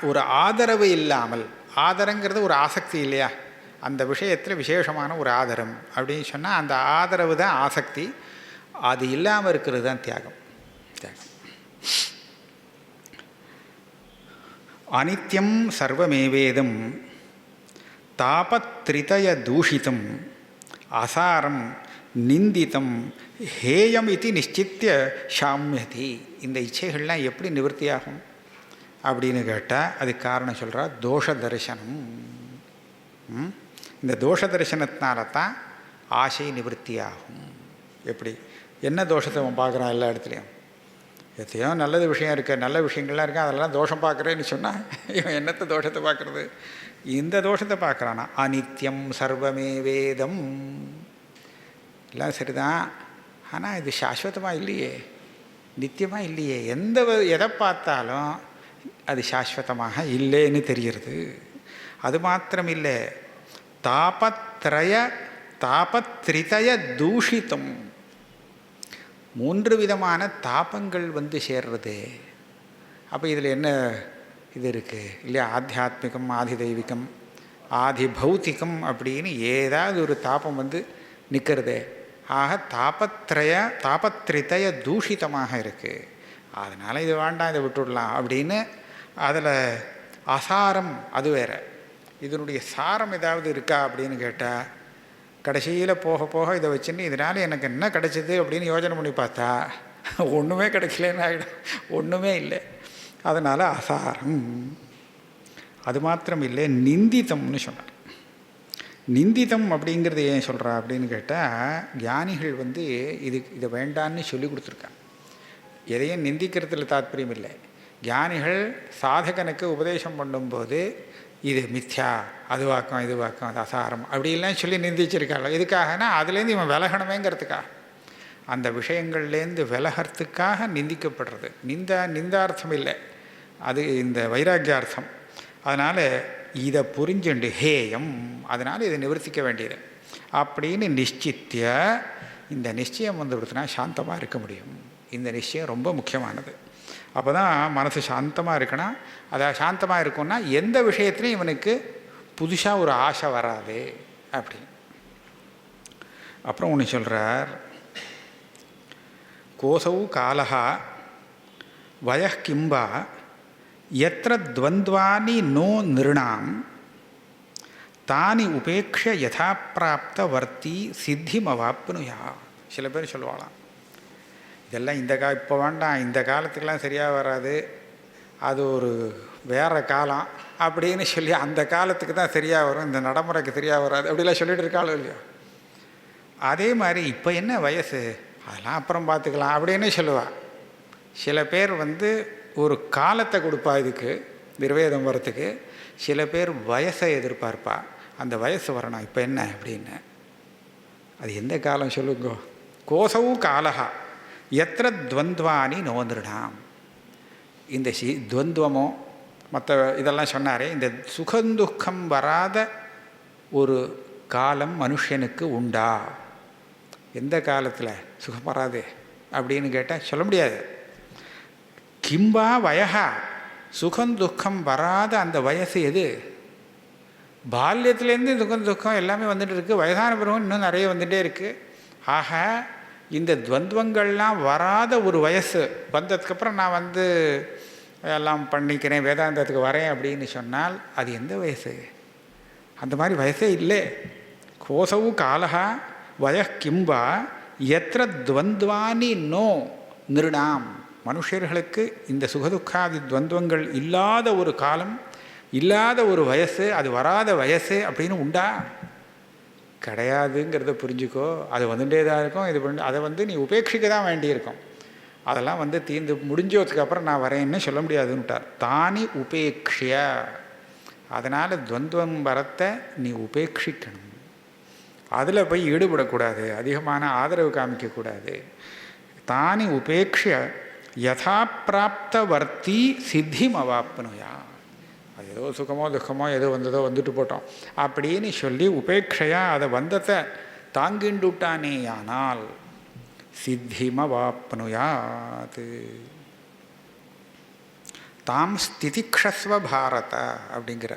ஒரு ஆதரவு இல்லாமல், ஆதரங்கிறது ஒரு ஆசக்தி இல்லையா? அந்த விஷயத்தில் விசேஷமான ஒரு ஆதரம் அப்படின்னு சொன்னால் அந்த ஆதரவு தான் ஆசக்தி. அது இல்லாமல் இருக்கிறது தான் தியாகம். தியாகம் அனித்யம் சர்வமேவேதம் தாபத்ரிதய தூஷிதம் அசாரம் நிந்தித்தம் ஹேயம் இது நிச்சித்திய சாமியதி. இந்த இச்சைகள்லாம் எப்படி நிவர்த்தியாகும் அப்படின்னு கேட்டால் அதுக்கு காரணம் சொல்கிறா தோஷ தரிசனம். இந்த தோஷ தரிசனத்தினால தான் ஆசை நிவர்த்தியாகும். எப்படி? என்ன தோஷத்தை அவன் பார்க்குறான் எல்லா இடத்துலையும்? எத்தையோ நல்லது விஷயம் இருக்குது, நல்ல விஷயங்கள்லாம் இருக்குது, அதெல்லாம் தோஷம் பார்க்குறேன்னு சொன்னால் இவன் என்னத்தை தோஷத்தை பார்க்குறது? இந்த தோஷத்தை பார்க்குறானா? அநித்தியம் சர்வமே வேதம். எல்லாம் சரிதான், ஆனால் இது சாஸ்வதமாக இல்லையே, நித்தியமாக இல்லையே. எதை பார்த்தாலும் அது சாஸ்வதமாக இல்லைன்னு தெரிகிறது. அது மாத்திரம் இல்லை, தாபத்ரிதய தூஷிதம். 3 விதமான தாபங்கள் வந்து சேர்றது. அப்போ இதில் என்ன இது இருக்குது இல்லையா? ஆத்தியாத்மிகம், ஆதி தெய்வீகம், ஆதி பௌத்திகம் அப்படின்னு ஏதாவது ஒரு தாபம் வந்து நிற்கிறது. ஆக தாபத்ரிதய தூஷிதமாக இருக்குது. அதனால் இது வேண்டாம், இதை விட்டுடலாம் அப்படின்னு அதில் அசாரம் அது வேறு. இதனுடைய சாரம் ஏதாவது இருக்கா அப்படின்னு கேட்டால், கடைசியில் போக போக இதை வச்சுன்னு இதனால் எனக்கு என்ன கிடைச்சிது அப்படின்னு யோசனை பண்ணி பார்த்தா ஒன்றுமே கிடைக்கலன்னு ஆகிடும், ஒன்றுமே இல்லை. அதனால் அசாரம். அது மாத்திரம் இல்லை, நிந்திதம்னு சொன்னார். நிந்திதம் அப்படிங்கிறது ஏன் சொல்கிறா அப்படின்னு கேட்டால், ஞானிகள் வந்து இதை வேண்டான்னு சொல்லி கொடுத்துருக்காங்க. எதையும் நிந்திக்கிறதுல தாத்பரியம் இல்லை. ஞானிகள் சாதகனுக்கு உபதேசம் பண்ணும்போது இது மித்யா, அதுவாக்கம் இதுவாக்கம், அது அசாரம் அப்படிலாம் சொல்லி நிந்திச்சிருக்காங்க. எதுக்காகனா அதுலேருந்து இவன் விலகணுமேங்கிறதுக்காக, அந்த விஷயங்கள்லேருந்து விலகிறதுக்காக நிந்திக்கப்படுறது. நிந்தார்த்தம் இல்லை, அது இந்த வைராக்கியார்த்தம். அதனால் இதை புரிஞ்சுண்டு ஹேயம், அதனால் இதை நிவர்த்திக்க வேண்டியது அப்படின்னு நிச்சித்திய. இந்த நிச்சயம் வந்து கொடுத்தனா சாந்தமாக இருக்க முடியும். இந்த நிச்சயம் ரொம்ப முக்கியமானது. அப்போ தான் மனசு சாந்தமாக இருக்கணும். அதாவது சாந்தமாக இருக்கும்னா எந்த விஷயத்துலையும் இவனுக்கு புதுசாக ஒரு ஆசை வராது அப்படி. அப்புறம் ஒன்று சொல்கிறார், கோசௌ காலஹா வயः கிம்பா யத்ர துவந்த்வானி நோ நிருணாம் தானி உபேக்ஷ யதா பிராப்த வர்த்தி சித்திமவாப்னுயா. சில பேர் சொல்லுவாளாம், இதெல்லாம் இப்போ வேண்டாம், இந்த காலத்துக்கெல்லாம் சரியாக வராது, அது ஒரு வேறு காலம் அப்படின்னு சொல்லி அந்த காலத்துக்கு தான் சரியாக வரும், இந்த நடைமுறைக்கு சரியாக வராது அப்படிலாம் சொல்லிட்டு இருக்காளோ இல்லையோ. அதே மாதிரி இப்போ என்ன வயசு, அதெல்லாம் அப்புறம் பார்த்துக்கலாம் அப்படின்னு சொல்லுவாள். சில பேர் வந்து ஒரு காலத்தை கொடுப்பா இதுக்கு நிர்வேதம் வரத்துக்கு, சில பேர் வயசை எதிர்பார்ப்பா. அந்த வயசு வரணும், இப்போ என்ன அப்படின்னு. அது எந்த காலம் சொல்லுங்கோ? கோசவு காலஹா எத்திர துவந்த்வானி நோந்திருடாம். இந்த துவந்துவமோ மற்ற இதெல்லாம் சொன்னாரே, இந்த சுகந்துக்கம் வராத ஒரு காலம் மனுஷனுக்கு உண்டா? எந்த காலத்தில் சுகம் வராது அப்படின்னு கேட்டால் சொல்ல முடியாது. கிம்பா வயகா, சுகந்துக்கம் வராத அந்த வயசு எது? பால்யத்துலேருந்து துக்கம் எல்லாமே வந்துட்டு இருக்குது, வயதான பிறகு இன்னும் நிறைய வந்துகிட்டே இருக்குது. ஆக இந்த துவந்துவங்கள்லாம் வராத ஒரு வயசு வந்ததுக்கப்புறம் நான் வந்து எல்லாம் பண்ணிக்கிறேன், வேதாந்தத்துக்கு வரேன் அப்படின்னு சொன்னால் அது எந்த வயசு? அந்த மாதிரி வயசே இல்லை. கோசவு காலஹா வயः கிம்பா எத்திர துவந்த்வானி நோ நிருணாம். மனுஷர்களுக்கு இந்த சுகதுக்காதி துவந்துவங்கள் இல்லாத ஒரு காலம், இல்லாத ஒரு வயசு, அது வராத வயசு அப்படின்னு உண்டா? கிடையாதுங்கிறத புரிஞ்சுக்கோ. அது வந்துட்டே தான் இருக்கும். இது பண்ணி அதை வந்து நீ உபேட்சிக்க தான் வேண்டியிருக்கும். அதெல்லாம் வந்து தீர்ந்து முடிஞ்சதுக்கப்புறம் நான் வரேன்னு சொல்ல முடியாதுன்னுட்டார். தானி உபேக்ஷிய. அதனால் துவந்துவம் வரத்தை நீ உபேட்சிக்கணும், அதில் போய் ஈடுபடக்கூடாது, அதிகமான ஆதரவு காமிக்கக்கூடாது. தானி உபேக்ஷிய யதா பிராப்த வர்த்தி சித்திம் அவாப்னுயா. அது ஏதோ சுகமோ துக்கமோ எதோ வந்ததோ வந்துட்டு போட்டோம் அப்படின்னு சொல்லி உபேட்சையாக அதை வந்தத்தை தாங்கிண்டுட்டானேயானால் சித்திமவாப்னுயாத். தாம் ஸ்திதிக்ஷஸ்வ பாரத அப்படிங்கிற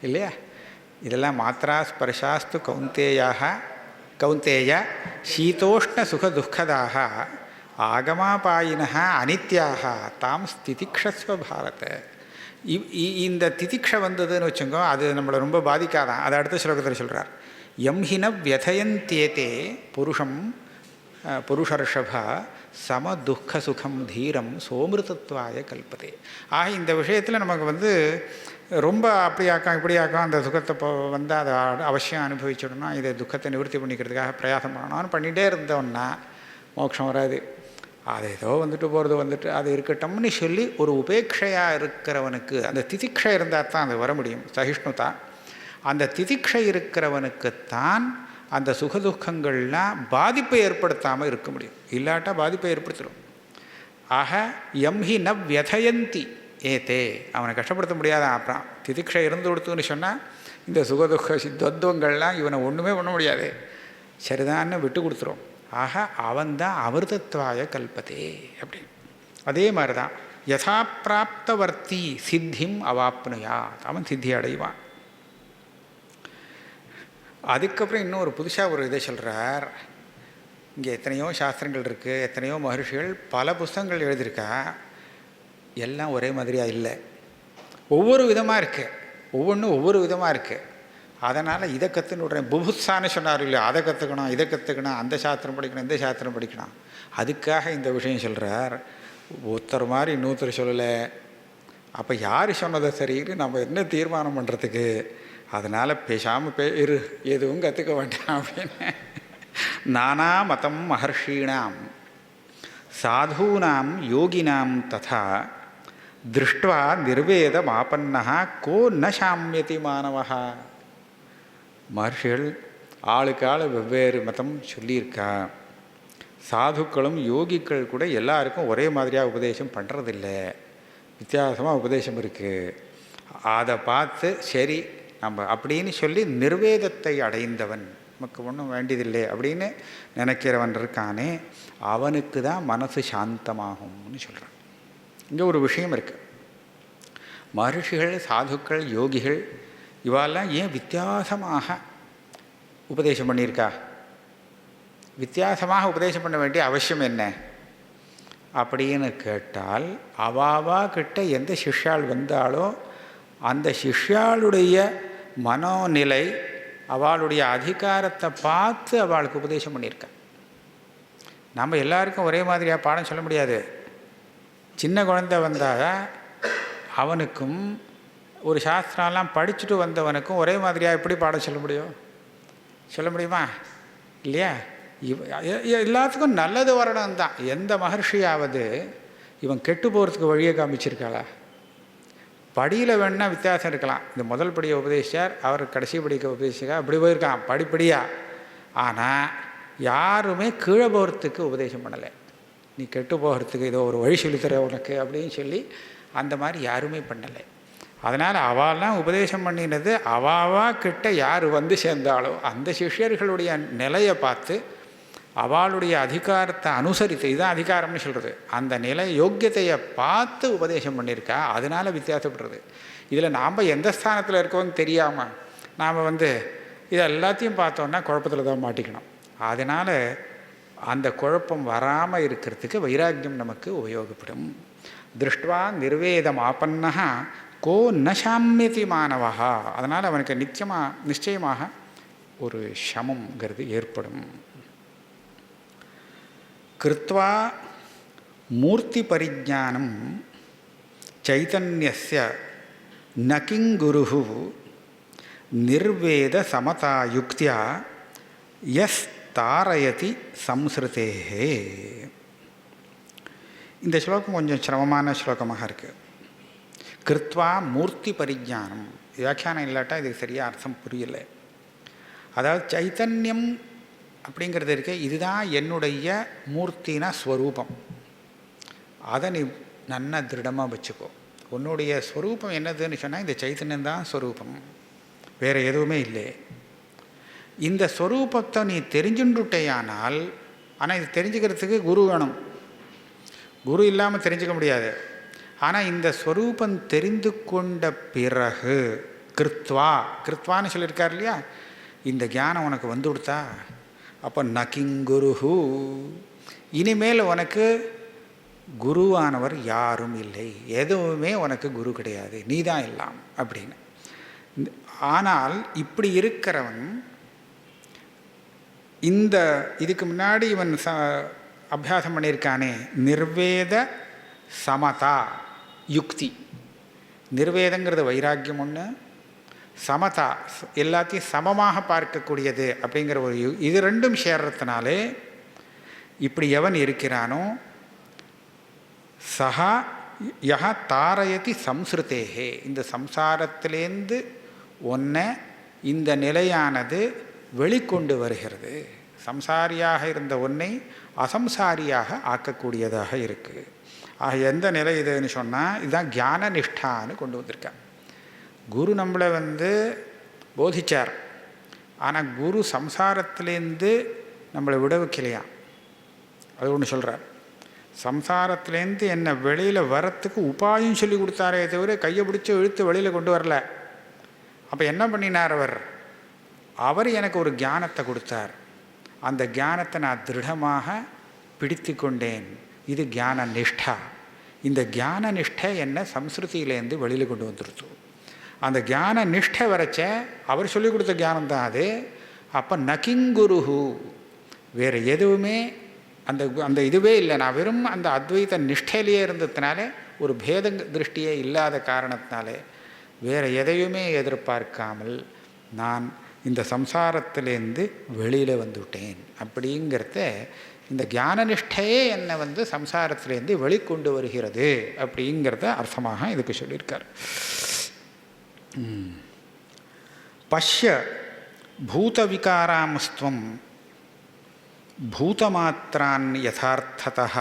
இல்லையா? இதெல்லாம் மாத்ரா ஸ்பர்ஷாஸ்து கௌந்தேய சீதோஷ்ண சுக துக்கதாக ஆகமாபாயினः அனித்யாக தாம் ஸ்திதிக்ஷஸ்வ பாரத. இந்த திதிக்ஷை வந்ததுன்னு வச்சுக்கோ, அது நம்மளை ரொம்ப பாதிக்காதான். அதை அடுத்த ஸ்லோகத்தில் சொல்கிறார். யம்ஹின வியதயந்தேதே புருஷர்ஷபா சம துக்க சுகம் தீரம் சோமிருதத்வாய கல்பதே. ஆக இந்த விஷயத்தில் நமக்கு வந்து ரொம்ப அப்படியாக்கம் இப்படியாக்கம் அந்த சுகத்தை வந்து அதை அவசியம் அனுபவிச்சிடணும், இதை துக்கத்தை நிவர்த்தி பண்ணிக்கிறதுக்காக பிரயாசம் பண்ணணும்னு பண்ணிகிட்டே இருந்தோன்னா மோட்சம் வராது. அது ஏதோ வந்துட்டு போகிறது வந்துட்டு அது இருக்கட்டும்னு சொல்லி ஒரு உபேட்சையாக இருக்கிறவனுக்கு அந்த திதிக்ஷை இருந்தால் தான் அது வர முடியும். சகிஷ்ணுதா அந்த திதிக்ஷை இருக்கிறவனுக்குத்தான் அந்த சுகதுக்கங்கள்லாம் பாதிப்பை ஏற்படுத்தாமல் இருக்க முடியும். இல்லாட்டா பாதிப்பை ஏற்படுத்திடும். ஆக எம்ஹி ந வியதயந்தி ஏதே, அவனை கஷ்டப்படுத்த முடியாத. அப்புறம் திதிக்ஷை இருந்து கொடுத்துன்னு சொன்னால் இந்த சுகதுக்க துவத்வங்கள்லாம் இவனை ஒன்றுமே பண்ண முடியாது, சரிதான்னு விட்டு கொடுத்துரும். ஆக அவன்தான் அமிர்தத்வாய கல்பதே அப்படி. அதே மாதிரி தான் யதா பிராப்தவர்த்தி சித்திம் அவாப்னுயா, அவன் சித்தி அடைவான். அதுக்கப்புறம் இன்னும் ஒரு புதுசாக ஒரு இதை சொல்கிறார். இங்கே எத்தனையோ சாஸ்திரங்கள் இருக்குது, எத்தனையோ மகர்ஷிகள் பல புஸ்தகங்கள் எழுதியிருக்கா. எல்லாம் ஒரே மாதிரியாக இல்லை, ஒவ்வொரு விதமாக இருக்குது, ஒவ்வொன்றும் ஒவ்வொரு விதமாக இருக்குது. அதனால் இதை கற்றுன்னு விட்றேன். புபுத்சான்னு சொன்னார் இல்லையா, அதை கற்றுக்கணும் இதை கற்றுக்கணும், அந்த சாஸ்திரம் படிக்கணும் இந்த சாஸ்திரம் படிக்கணும். அதுக்காக இந்த விஷயம் சொல்கிறார். ஒருத்தர் மாதிரி இன்னொருத்தர் சொல்லலை. அப்போ யார் சொன்னதை சரின்னு நம்ம என்ன தீர்மானம் பண்ணுறதுக்கு? அதனால் பேசாமல் இரு, எதுவும் கற்றுக்க வேண்டாம் அப்படின்னு. நானா மதம் மகர்ஷீணாம் சாதூனாம் யோகினாம் ததா திருஷ்ட்வா நிர்வேதமாபன்னஹ கோ ந சாம்யதி மாணவஹ. மகர்ஷிகள் ஆளுக்கு ஆள் வெவ்வேறு மதம் சொல்லியிருக்கா. சாதுக்களும் யோகிக்கள் கூட எல்லாருக்கும் ஒரே மாதிரியாக உபதேசம் பண்ணுறதில்ல, வித்தியாசமாக உபதேசம் இருக்குது. அதை பார்த்து சரி நம்ம அப்படின்னு சொல்லி நிர்வேதத்தை அடைந்தவன், நமக்கு ஒன்றும் வேண்டியதில்லை அப்படின்னு நினைக்கிறவன் இருக்கானே, அவனுக்கு தான் மனசு சாந்தமாகும்னு சொல்கிறான். இங்கே ஒரு விஷயம் இருக்குது. மகர்ஷிகள் சாதுக்கள் யோகிகள் இவாளெல்லாம் ஏன் வித்தியாசமாக உபதேசம் பண்ணியிருக்கா? வித்தியாசமாக உபதேசம் பண்ண வேண்டிய அவசியம் என்ன அப்படின்னு கேட்டால், அவாவா கிட்ட எந்த சிஷ்யாள் வந்தாலோ அந்த சிஷ்யாளுடைய மனோநிலை, அவளுடைய அதிகாரத்தை பார்த்து அவளுக்கு உபதேசம் பண்ணியிருக்கா. நம்ம எல்லாருக்கும் ஒரே மாதிரியாக பாடம் சொல்ல முடியாது. சின்ன குழந்தை வந்தால் அவனுக்கும் ஒரு சாஸ்திரம்லாம் படிச்சுட்டு வந்தவனுக்கும் ஒரே மாதிரியாக எப்படி பாடம் சொல்ல முடியும்? சொல்ல முடியுமா? இல்லையா? எல்லாத்துக்கும் நல்லது வரணும் தான். எந்த மகர்ஷியாவது இவன் கெட்டு போகிறதுக்கு வழியை காமிச்சிருக்காளா? படியில் வேணால் வித்தியாசம் இருக்கலாம். இந்த முதல் படியை உபதேசிச்சார், அவர் கடைசி படிக்க உபதேசிக்கா, அப்படி போயிருக்கான் படிப்படியாக. ஆனால் யாருமே கீழே போகிறதுக்கு உபதேசம் பண்ணலை. நீ கெட்டு போகிறதுக்கு ஏதோ ஒரு வழி சொல்லித்தர உனக்கு அப்படின்னு சொல்லி அந்த மாதிரி யாருமே பண்ணலை. அதனால் அவெல்லாம் உபதேசம் பண்ணினது அவாவா கிட்ட யார் வந்து சேர்ந்தாலோ அந்த சிஷ்யர்களுடைய நிலையை பார்த்து அவளுடைய அதிகாரத்தை அனுசரித்து, இதுதான் அதிகாரம்னு சொல்கிறது, அந்த நிலை யோக்கியத்தையை பார்த்து உபதேசம் பண்ணியிருக்கா. அதனால் வித்தியாசப்படுறது. இதில் நாம் எந்த ஸ்தானத்தில் இருக்கோன்னு தெரியாமல் நாம் இது எல்லாத்தையும் பார்த்தோன்னா குழப்பத்தில் தான் மாட்டிக்கணும். அதனால் அந்த குழப்பம் வராமல் இருக்கிறதுக்கு வைராக்கியம் நமக்கு உபயோகப்படும். திருஷ்டுவா நிர்வேதம் ஆபன்னஹா கோ ந சாம்யதி மாணவா. அதனால் அவனுக்கு நிச்சயமாக ஒரு சமங்கிறது ஏற்படும். கிருத்வா மூர்த்தி பரிஜானம் சைதன்யஸ்ய நகிங்குருஹு நிர்வேத சமதாயுக்தியா யஸ் தாரயதி சம்ஸ்ருதேஹே. இந்த ஸ்லோகம் கொஞ்சம் சிரமமான ஸ்லோகமாக இருக்குது. கிருத்வா மூர்த்தி பரிஜானம், வியாக்கியானம் இல்லாட்டா இதுக்கு சரியாக அர்த்தம் புரியலை. அதாவது சைத்தன்யம் அப்படிங்கிறது இருக்கு, இதுதான் என்னுடைய மூர்த்தினா ஸ்வரூபம். அதை நீ நன்னா திருடமாக வச்சுக்கோ. உன்னுடைய ஸ்வரூபம் என்னதுன்னு சொன்னால் இந்த சைத்தன்யம் தான் ஸ்வரூபம், வேறு எதுவுமே இல்லை. இந்த ஸ்வரூபத்தை நீ தெரிஞ்சுட்டுட்டேயானால், ஆனால் இது தெரிஞ்சுக்கிறதுக்கு குரு வேணும். குரு இல்லாமல் தெரிஞ்சுக்க முடியாது. ஆனால் இந்த ஸ்வரூபம் தெரிந்து கொண்ட பிறகு கிருத்வான்னு சொல்லியிருக்கார் இல்லையா, இந்த ஞானம் உனக்கு வந்து கொடுத்தா அப்போ நகிங்குருஹு, இனிமேல் உனக்கு குருவானவர் யாரும் இல்லை, எதுவுமே உனக்கு குரு கிடையாது, நீ தான் எல்லாம் அப்படின்னு. ஆனால் இப்படி இருக்கிறவன் இதுக்கு முன்னாடி இவன் அபியாசம் பண்ணியிருக்கானே நிர்வேத சமதா யுக்தி. நிர்வேதங்கிறது வைராக்கியம் ஒன்று, சமதா எல்லாத்தையும் சமமாக பார்க்கக்கூடியது அப்படிங்கிற ஒரு இது ரெண்டும் சேர்றதுனாலே இப்படி எவன் இருக்கிறானோ சஹா யஹ தாரயதி சம்ஸ்ருதேஹே, இந்த சம்சாரத்திலேருந்து ஒன்றை இந்த நிலையானது வெளிக்கொண்டு வருகிறது. சம்சாரியாக இருந்த ஒன்றை அசம்சாரியாக ஆக்கக்கூடியதாக இருக்குது. ஆக எந்த நிலை இதுன்னு சொன்னால் இதுதான் ஞான நிஷ்டான்னு கொண்டு வந்திருக்கார். குரு நம்மளை போதிச்சார். ஆனால் குரு சம்சாரத்திலேருந்து நம்மளை விட வைக்கலையாம். அது ஒன்று சொல்கிறார். சம்சாரத்திலேருந்து என்னை வெளியில் வரத்துக்கு உபாயம் சொல்லி கொடுத்தாரே தவிர கையை பிடிச்சி இழுத்து வெளியில் கொண்டு வரல. அப்போ என்ன பண்ணினார் அவர் எனக்கு ஒரு ஞானத்தை கொடுத்தார். அந்த ஞானத்தை நான் திருடமாக பிடித்து கொண்டேன். இது ஞான நிஷ்டா. இந்த ஞான நிஷ்டை என்னை சம்ஸ்ருதியிலேருந்து வெளியில் கொண்டு வந்துடுச்சு. அந்த ஞான நிஷ்டை வரைச்ச அவர் சொல்லிக் கொடுத்த ஞானம் தான் அது. அப்போ நகிங்குருஹு, வேறு எதுவுமே அந்த அந்த இதுவே இல்லை. நான் வெறும் அந்த அத்வைத நிஷ்டையிலேயே இருந்ததுனால, ஒரு பேத திருஷ்டியே இல்லாத காரணத்தினாலே வேறு எதையுமே எதிர்பார்க்காமல் நான் இந்த சம்சாரத்திலேருந்து வெளியில் வந்துவிட்டேன். அப்படிங்கிறத இந்த ஞான நிஷ்டையே என்னை சம்சாரத்திலேருந்து வெளிக்கொண்டு வருகிறது அப்படிங்கிறத அர்த்தமாக இதுக்கு சொல்லியிருக்கார். பஷ்ய பூதவிகாராமஸ்துவம் பூதமாத்திரான் யதார்த்ததः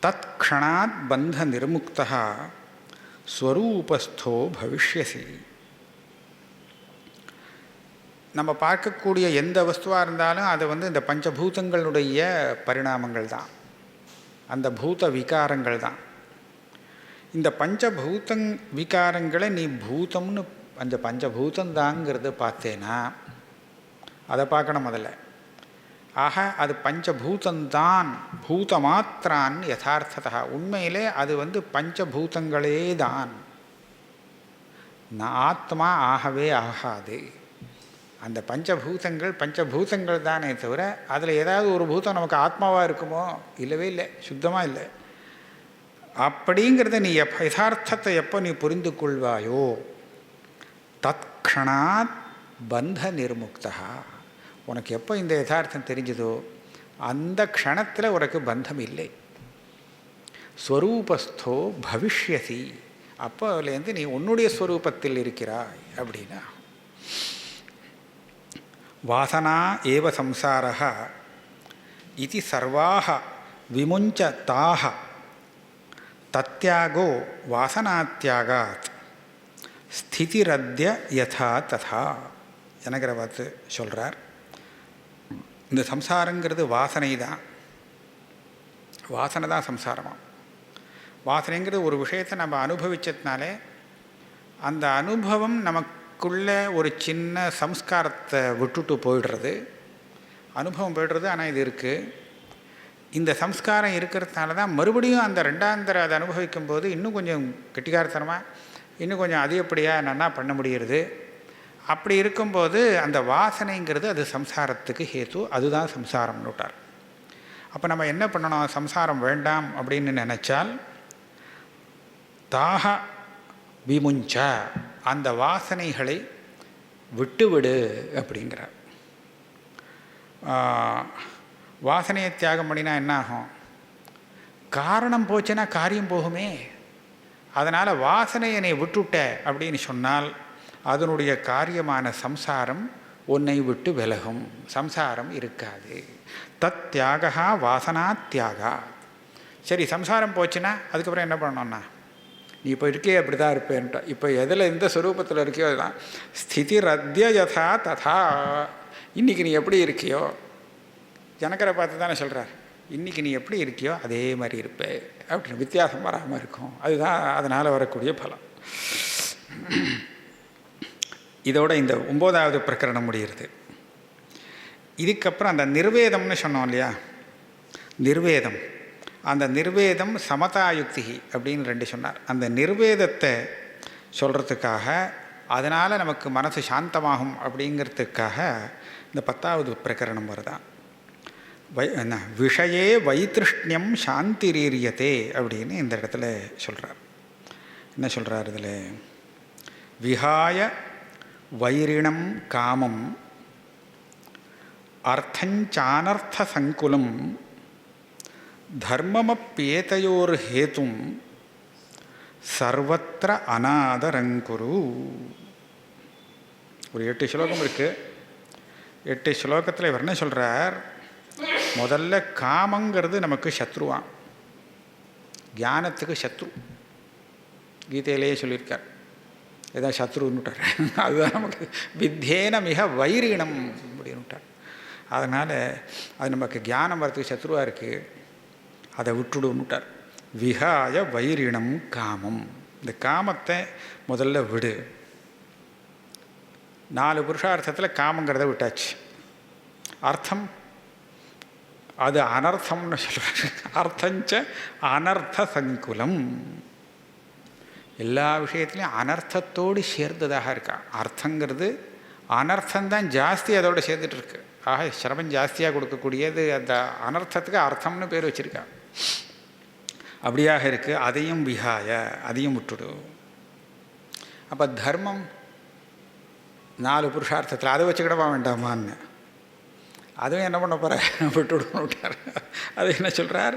தத்க்ஷணாத் பந்த நிர்முக்தः ஸ்வரூபஸ்தோ பவிஷ்யசி. நம்ம பார்க்கக்கூடிய எந்த வஸ்துவாக இருந்தாலும் அது இந்த பஞ்சபூதங்களுடைய பரிணாமங்கள் தான், அந்த பூத விகாரங்கள் தான். இந்த பஞ்சபூத விகாரங்களை நீ பூதம்னு அந்த பஞ்சபூதந்தாங்கிறத பார்த்தேன்னா அதை பார்க்கணும் முதல்ல. ஆக அது பஞ்சபூதந்தான், பூதமாத்திரான் யதார்த்ததா. உண்மையிலே அது பஞ்சபூதங்களே தான். ஆத்மா ஆகவே ஆகாது. அந்த பஞ்சபூதங்கள் தானே தவிர அதில் ஏதாவது ஒரு பூதம் நமக்கு ஆத்மாவாக இருக்குமோ? இல்லவே இல்லை, சுத்தமாக இல்லை. அப்படிங்கிறத நீ யதார்த்தத்தை எப்போ நீ புரிந்து கொள்வாயோ தத்க்ஷணாத் பந்த நிர்முக்தா, உனக்கு எப்போ இந்த யதார்த்தம் தெரிஞ்சதோ அந்த க்ஷணத்தில் உனக்கு பந்தம் இல்லை. ஸ்வரூபஸ்தோ பவிஷ்யசி, அப்போ அதுலேருந்து நீ உன்னுடைய ஸ்வரூபத்தில் இருக்கிறாய் அப்படின்னா. வாசனா ஏவ சம்சாரः இதி சர்வாः விமுஞ்சதாः தத்யாகோ வாசனாத்யாகாத் ஸ்திதிரத்ய யதா ததா. எனக்கிற பார்த்து சொல்கிறார். இந்த சம்சாரங்கிறது வாசனை தான். வாசனை தான் சம்சாரமாக. வாசனைங்கிறது ஒரு விஷயத்தை நம்ம அனுபவிச்சதுனாலே அந்த அனுபவம் நமக்குள்ள ஒரு சின்ன சம்ஸ்காரத்தை விட்டுட்டு போயிடுறது. அனுபவம் போய்டுறது, ஆனால் இது இருக்குது. இந்த சம்ஸ்காரம் இருக்கிறதுனால தான் மறுபடியும் அந்த ரெண்டாந்தர அதை அனுபவிக்கும் போது இன்னும் கொஞ்சம் கெட்டிக்காரத்தனமாக, இன்னும் கொஞ்சம் அதிகப்படியாக நன்னா பண்ண முடிகிறது. அப்படி இருக்கும்போது அந்த வாசனைங்கிறது அது சம்சாரத்துக்கு ஹேத்து, அதுதான் சம்சாரம்னு விட்டார். அப்போ நம்ம என்ன பண்ணணும்? சம்சாரம் வேண்டாம் அப்படின்னு நினச்சால் தாக விமுஞ்ச, அந்த வாசனைகளை விட்டுவிடு அப்படிங்கிறார். வாசனையை தியாகம் பண்ணினா என்ன ஆகும்? காரணம் போச்சுன்னா காரியம் போகுமே. அதனால் வாசனையை நீ விட்டுவிட்ட அப்படின்னு சொன்னால் அதனுடைய காரியமான சம்சாரம் உன்னை விட்டு விலகும், சம்சாரம் இருக்காது. தத் தியாகா வாசனா தியாகா. சரி, சம்சாரம் போச்சுன்னா அதுக்கப்புறம் என்ன பண்ணணும்னா, நீ இப்போ இருக்கே அப்படி தான் இருப்பேன்ட்ட. இப்போ எதில் எந்த ஸ்வரூபத்தில் இருக்கியோ அதுதான். ஸ்திதி ரத்ய யதா ததா. இன்றைக்கி நீ எப்படி இருக்கியோ, ஜனக்கரை பார்த்து தானே சொல்கிறார், இன்றைக்கி நீ எப்படி இருக்கியோ அதே மாதிரி இருப்பே அப்படின்னு. வித்தியாசம் வராமல் இருக்கும். அதுதான் அதனால் வரக்கூடிய பலம். இதோட இந்த 9வது பிரகரணம் முடிகிறது. இதுக்கப்புறம் அந்த நிர்வேதம்னு சொன்னோம் இல்லையா, நிர்வேதம். அந்த நிர்வேதம் சமதாயுக்தி அப்படின்னு 2 சொன்னார். அந்த நிர்வேதத்தை சொல்கிறதுக்காக, அதனால் நமக்கு மனசு சாந்தமாகும் அப்படிங்கிறதுக்காக இந்த 10வது பிரகரணம் வருதான். விஷயே வைத்திருஷ்ணியம் சாந்திரீரியத்தே அப்படின்னு இந்த இடத்துல சொல்கிறார். என்ன சொல்கிறார் இதில்? விஹாய வைரிணம் காமம் அர்த்தஞ்சானர்த்த சங்குலம் தர்மமப்யேதயோர் ஹேதும் சர்வத்திர அநாதரங்குரு. ஒரு 8 ஸ்லோகம் இருக்குது. 8 ஸ்லோகத்தில் இவர் என்ன சொல்கிறார்? முதல்ல காமங்கிறது நமக்கு சத்ருவான், ஞானத்துக்கு சத்ரு. கீதையிலேயே சொல்லியிருக்கார், ஏதாவது சத்ருன்னுட்டார். அதுதான் நமக்கு வித்தேன மிக வைரீணம் அப்படின்னுட்டார். அதனால் அது நமக்கு ஞானம் வரத்துக்கு சத்ருவாக இருக்குது, அதை விட்டுடுன்னுட்டார். விகாய வைரிணம் காமம். இந்த காமத்தை முதல்ல விடு. 4 புருஷார்த்தத்தில் காமங்கிறத விட்டாச்சு. அர்த்தம் அது அனர்த்தம்னு சொல்கிறார். அர்த்தஞ்ச அனர்த்த சங்குலம். எல்லா விஷயத்துலையும் அனர்த்தத்தோடு சேர்ந்ததாக இருக்கா. அர்த்தங்கிறது அனர்த்தந்தான் ஜாஸ்தி அதோடு சேர்ந்துட்டு இருக்கு. ஆக சிரமம் ஜாஸ்தியாக கொடுக்கக்கூடியது அந்த அனர்த்தத்துக்கு அர்த்தம்னு பேர் வச்சுருக்கா. அப்படியாக இருக்குது. அதையும் விகாய, அதையும் விட்டுடு. அப்போ தர்மம் 4 புருஷார்த்தத்தில் அதை வச்சுக்கிடவா வேண்டாமான்னு, அதுவும் என்ன பண்ண போகிற, விட்டுடுன்னு விட்டார். அது என்ன சொல்கிறார்?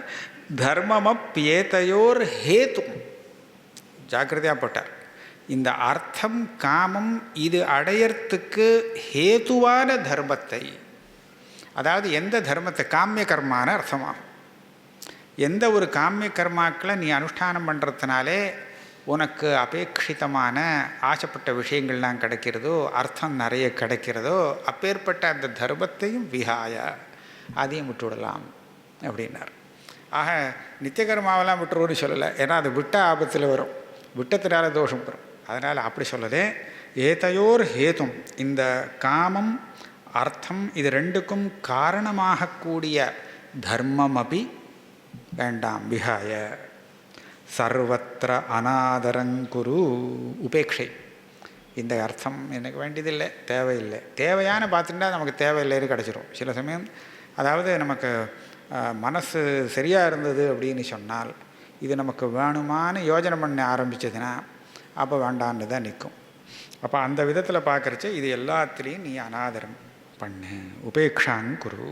தர்மமப்யேதயோர் ஹேதும். ஜாக்கிரதையாக போட்டார். இந்த அர்த்தம் காமம் இது அடையறதுக்கு ஹேதுவான தர்மத்தை, அதாவது எந்த தர்மத்தை, காமிய கர்மான அர்த்தமாகும். எந்த ஒரு காமிய கர்மாக்களை நீ அனுஷ்டானம் பண்ணுறதுனாலே உனக்கு அபேட்சிதமான ஆசைப்பட்ட விஷயங்கள்லாம் கிடைக்கிறதோ, அர்த்தம் நிறைய கிடைக்கிறதோ, அப்பேற்பட்ட அந்த தர்மத்தையும் விகாய, அதையும் விட்டுவிடலாம் அப்படின்னார். ஆக நித்தியகர்மாவெல்லாம் விட்டுருவோன்னு சொல்லலை. ஏன்னா அது விட்ட ஆபத்தில் வரும், விட்டத்தினால தோஷம் வரும். அதனால் அப்படி சொல்லதே. ஏதையோர் ஹேதும், இந்த காமம் அர்த்தம் இது ரெண்டுக்கும் காரணமாகக்கூடிய தர்மமபி வேண்டாம், விகாய. சர்வத்திர அநாதரங்குரு. உபேட்சை. இந்த அர்த்தம் எனக்கு வேண்டியதில்லை, தேவையில்லை. தேவையான பார்த்துட்டா நமக்கு தேவையில்லைன்னு கிடச்சிரும் சில சமயம். அதாவது நமக்கு மனசு சரியாக இருந்தது அப்படின்னு சொன்னால், இது நமக்கு வேணுமான்னு யோஜனை பண்ண ஆரம்பித்ததுன்னா அப்போ வேண்டான்னு தான் நிற்கும். அப்போ அந்த விதத்தில் பார்க்குறச்ச இது எல்லாத்துலேயும் நீ அநாதரம் பண்ணு, உபேக்ஷாங்குரு.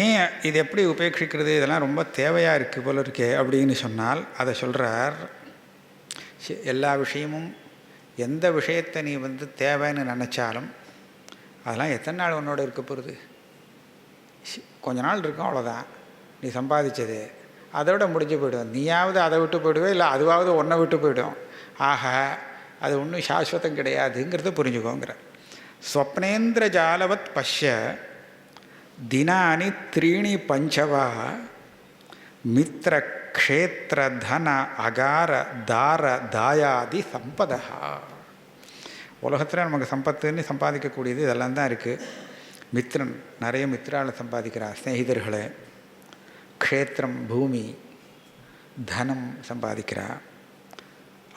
ஏன் இது எப்படி உபேட்சிக்கிறது, இதெல்லாம் ரொம்ப தேவையாக இருக்குது போல இருக்கே அப்படின்னு சொன்னால் அதை சொல்கிறார். எல்லா விஷயமும், எந்த விஷயத்தை நீ தேவைன்னு நினச்சாலும் அதெல்லாம் எத்தனை நாள் உன்னோட இருக்க போகிறது? கொஞ்ச நாள் இருக்கும், அவ்வளோதான். நீ சம்பாதிச்சது அதோட முடிஞ்சு போய்டும். நீயாவது அதை விட்டு போய்டுவே, இல்லை அதுவாவது ஒன்றை விட்டு போய்டும். ஆக அது ஒன்றும் சாஸ்வதம் கிடையாதுங்கிறத புரிஞ்சுக்கோங்கிற. ஸ்வப்னேந்திர ஜாலவத் பஷ்ய தினானி 3 பஞ்சவா மித்திர க்ஷேத்திர தன அகார தார தாயாதி சம்பதா. உலகத்தில் நமக்கு சம்பத்துன்னு சம்பாதிக்கக்கூடியது இதெல்லாம் தான் இருக்குது. மித்திரன், நிறைய மித்திரால் சம்பாதிக்கிறா, ஸ்நேகிதர்களை. க்ஷேத்திரம் பூமி, தனம் சம்பாதிக்கிறா.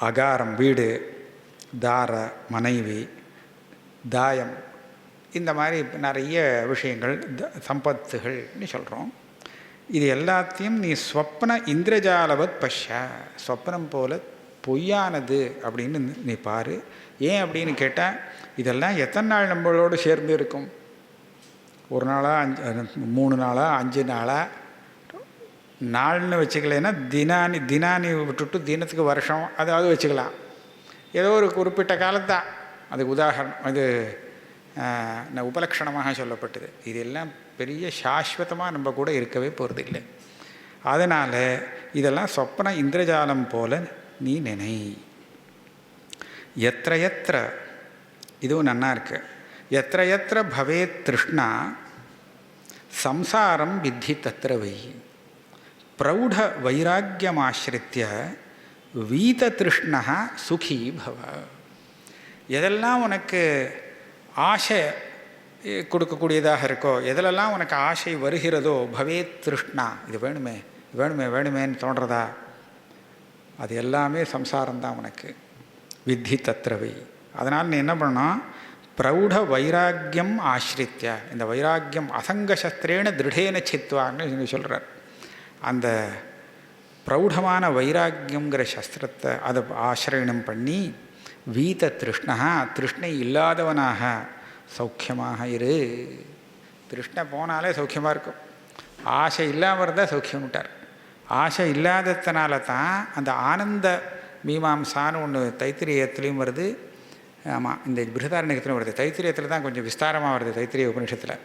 அகாரம் வீடு, தார மனைவி, தாயம், இந்த மாதிரி நிறைய விஷயங்கள் சம்பத்துகள்னு சொல்கிறோம். இது எல்லாத்தையும் நீ ஸ்வப்ன இந்திரஜாலவத் பஷ்ய, ஸ்வப்னம் போல பொய்யானது அப்படின்னு நீ பாரு. ஏன் அப்படின்னு கேட்டால், இதெல்லாம் எத்தனை நாள் நம்மளோடு சேர்ந்து இருக்கும்? 1 நாளா, 3 நாளா, 5 நாளா, நாள்னு வச்சுக்கலைன்னா தினானி விட்டுட்டு தினத்துக்கு வருஷம் அதாவது வச்சுக்கலாம். ஏதோ ஒரு குறிப்பிட்ட காலத்தான் அதுக்கு உதாரணம். அது உபலக்ஷணமாக சொல்லப்பட்டது. இதெல்லாம் பெரிய சாஸ்வதமாக நம்ம கூட இருக்கவே போகிறது இல்லை. அதனால் இதெல்லாம் சொப்பன இந்திரஜாலம் போல நீ நினை. எத்திர எத்திர, இதுவும் நன்னா இருக்கு. எத்திர எத்திர பவேத் திருஷ்ணா சம்சாரம் வித்தி தத்திர வை. பிரௌಢ வைராக்கியமாசிரித்ய வீத திருஷ்ணா சுகி பவ. எதெல்லாம் உனக்கு ஆசை கொடுக்கக்கூடியதாக இருக்கோ, எதிலெல்லாம் உனக்கு ஆசை வருகிறதோ, பவேத் திருஷ்ணா, இது வேணுமே வேணுமே வேணுமேன்னு தோன்றதா, அது எல்லாமே சம்சாரம்தான் உனக்கு. வித்தி தத்ரவை. அதனால் நீ என்ன பண்ணணும்? பிரௌಢ வைராக்கியம் ஆசிரித்ய, இந்த வைராக்கியம் அசங்கசஸ்திரேன திருடேன சித்வான்னு சொல்கிறார். அந்த பிரௌಢமான வைராக்கியங்கிற சஸ்திரத்தை அதை ஆசிரியனம் பண்ணி வீத திருஷ்ணா, திருஷ்ணை இல்லாதவனாக சௌக்கியமாக இரு. திருஷ்ணை போனாலே சௌக்கியமாக இருக்கும். ஆசை இல்லாமல் இருந்தால் சௌக்கியம் விட்டார். ஆசை இல்லாததுனால தான் அந்த ஆனந்த மீமாம்சான்னு ஒன்று தைத்திரியத்துலேயும் வருது. ஆமாம், இந்த பிருகதாரண்யத்துலையும் வருது. தைத்திரியத்தில் தான் கொஞ்சம் விஸ்தாரமாக வருது. தைத்திரிய உபநிஷத்தில்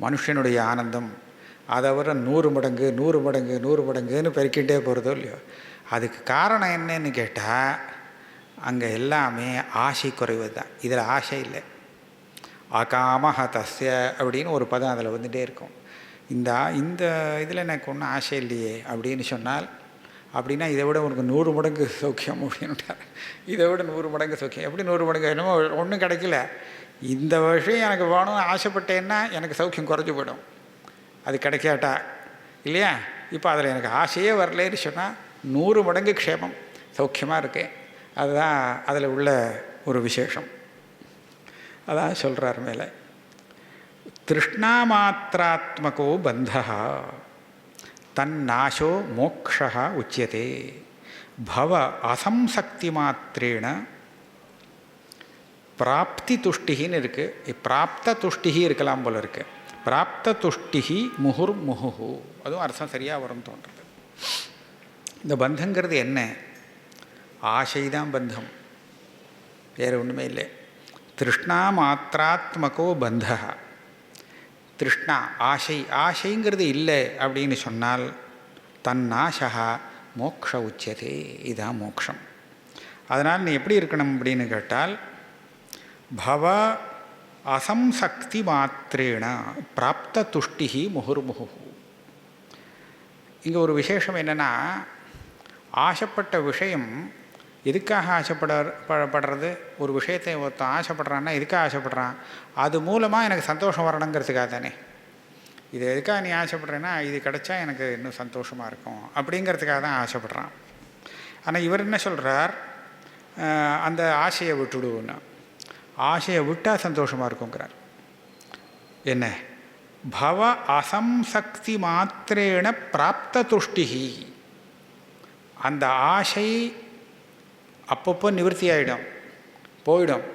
மனுஷனுடைய ஆனந்தம் அதை விட 100 மடங்கு 100 மடங்கு 100 மடங்குன்னு பெருக்கிட்டே போகிறதோ இல்லையோ. அதுக்கு காரணம் என்னன்னு கேட்டால் அங்கே எல்லாமே ஆசை குறைவு தான். இதில் ஆசை இல்லை. அகாமஹ தஸ்ய அப்படின்னு ஒரு பதம் அதில் வந்துகிட்டே இருக்கும். இந்த இதில் எனக்கு ஒன்றும் ஆசை இல்லையே அப்படின்னு சொன்னால், அப்படின்னா இதை விட உனக்கு 100 மடங்கு சௌக்கியம் அப்படின்ட்டார். இதை விட 100 மடங்கு சௌக்கியம். எப்படி 100 மடங்கு? என்னமோ ஒன்றும் கிடைக்கல. இந்த விஷயம் எனக்கு வேணும்னு ஆசைப்பட்டேன்னா எனக்கு சௌக்கியம் குறைஞ்சி போயிடும், அது கிடைக்காட்டா இல்லையா. இப்போ அதில் எனக்கு ஆசையே வரலேன்னு சொன்னால் 100 மடங்கு க்ஷேமம், சௌக்கியமாக இருக்கேன். அதுதான் அதில் உள்ள ஒரு விசேஷம். அதான் சொல்கிறார் மேலே. திருஷ்ணாமாத்திராத்மகோ பந்தः தன்னாசோ மோக்ஷः உச்சியதே பவ அசம்சக்தி மாத்திரேன பிராப்தி துஷ்டின்னு இருக்குது. பிராப்த துஷ்டிகி இருக்கலாம் போல இருக்குது. பிராப்த துஷ்டிகி முகுர்முகு, அதுவும் அர்த்தம் சரியாக வரும்னு தோன்றுறது. இந்த பந்தங்கிறது என்ன? ஆசைதான் பந்தம், வேறு ஒன்றுமே இல்லை. திருஷ்ணா மாத்திராத்மகோ பந்தா. திருஷ்ணா ஆசை, ஆசைங்கிறது இல்லை அப்படின்னு சொன்னால் தன்னாசா மோக்ஷ உச்சதே, இதுதான் மோக்ஷம். அதனால் நீ எப்படி இருக்கணும் அப்படின்னு கேட்டால், பவ அசம்சக்தி மாத்திரேன பிராப்த துஷ்டிகி முகுர்முகு. இங்கே ஒரு விசேஷம் என்னென்னா, ஆசைப்பட்ட விஷயம் எதுக்காக ஆசைப்படுறது? ஒரு விஷயத்தை ஒருத்தன் ஆசைப்படுறான்னா எதுக்காக ஆசைப்படுறான்? அது மூலமாக எனக்கு சந்தோஷம் வரணுங்கிறதுக்காக தானே. இது எதுக்காக நீ ஆசைப்படுறேன்னா, இது கிடைச்சா எனக்கு இன்னும் சந்தோஷமாக இருக்கும் அப்படிங்கிறதுக்காக தான் ஆசைப்படுறான். ஆனால் இவர் என்ன சொல்கிறார், அந்த ஆசையை விட்டுடுவோன்னு. ஆசையை விட்டால் சந்தோஷமாக இருக்குங்கிறார். என்ன? பவ அசம்சக்தி மாத்திரேன பிராப்த துஷ்டிகி. அந்த ஆசை அப்பப்போ நிவர்த்தி ஆகிடும், போயிடும்.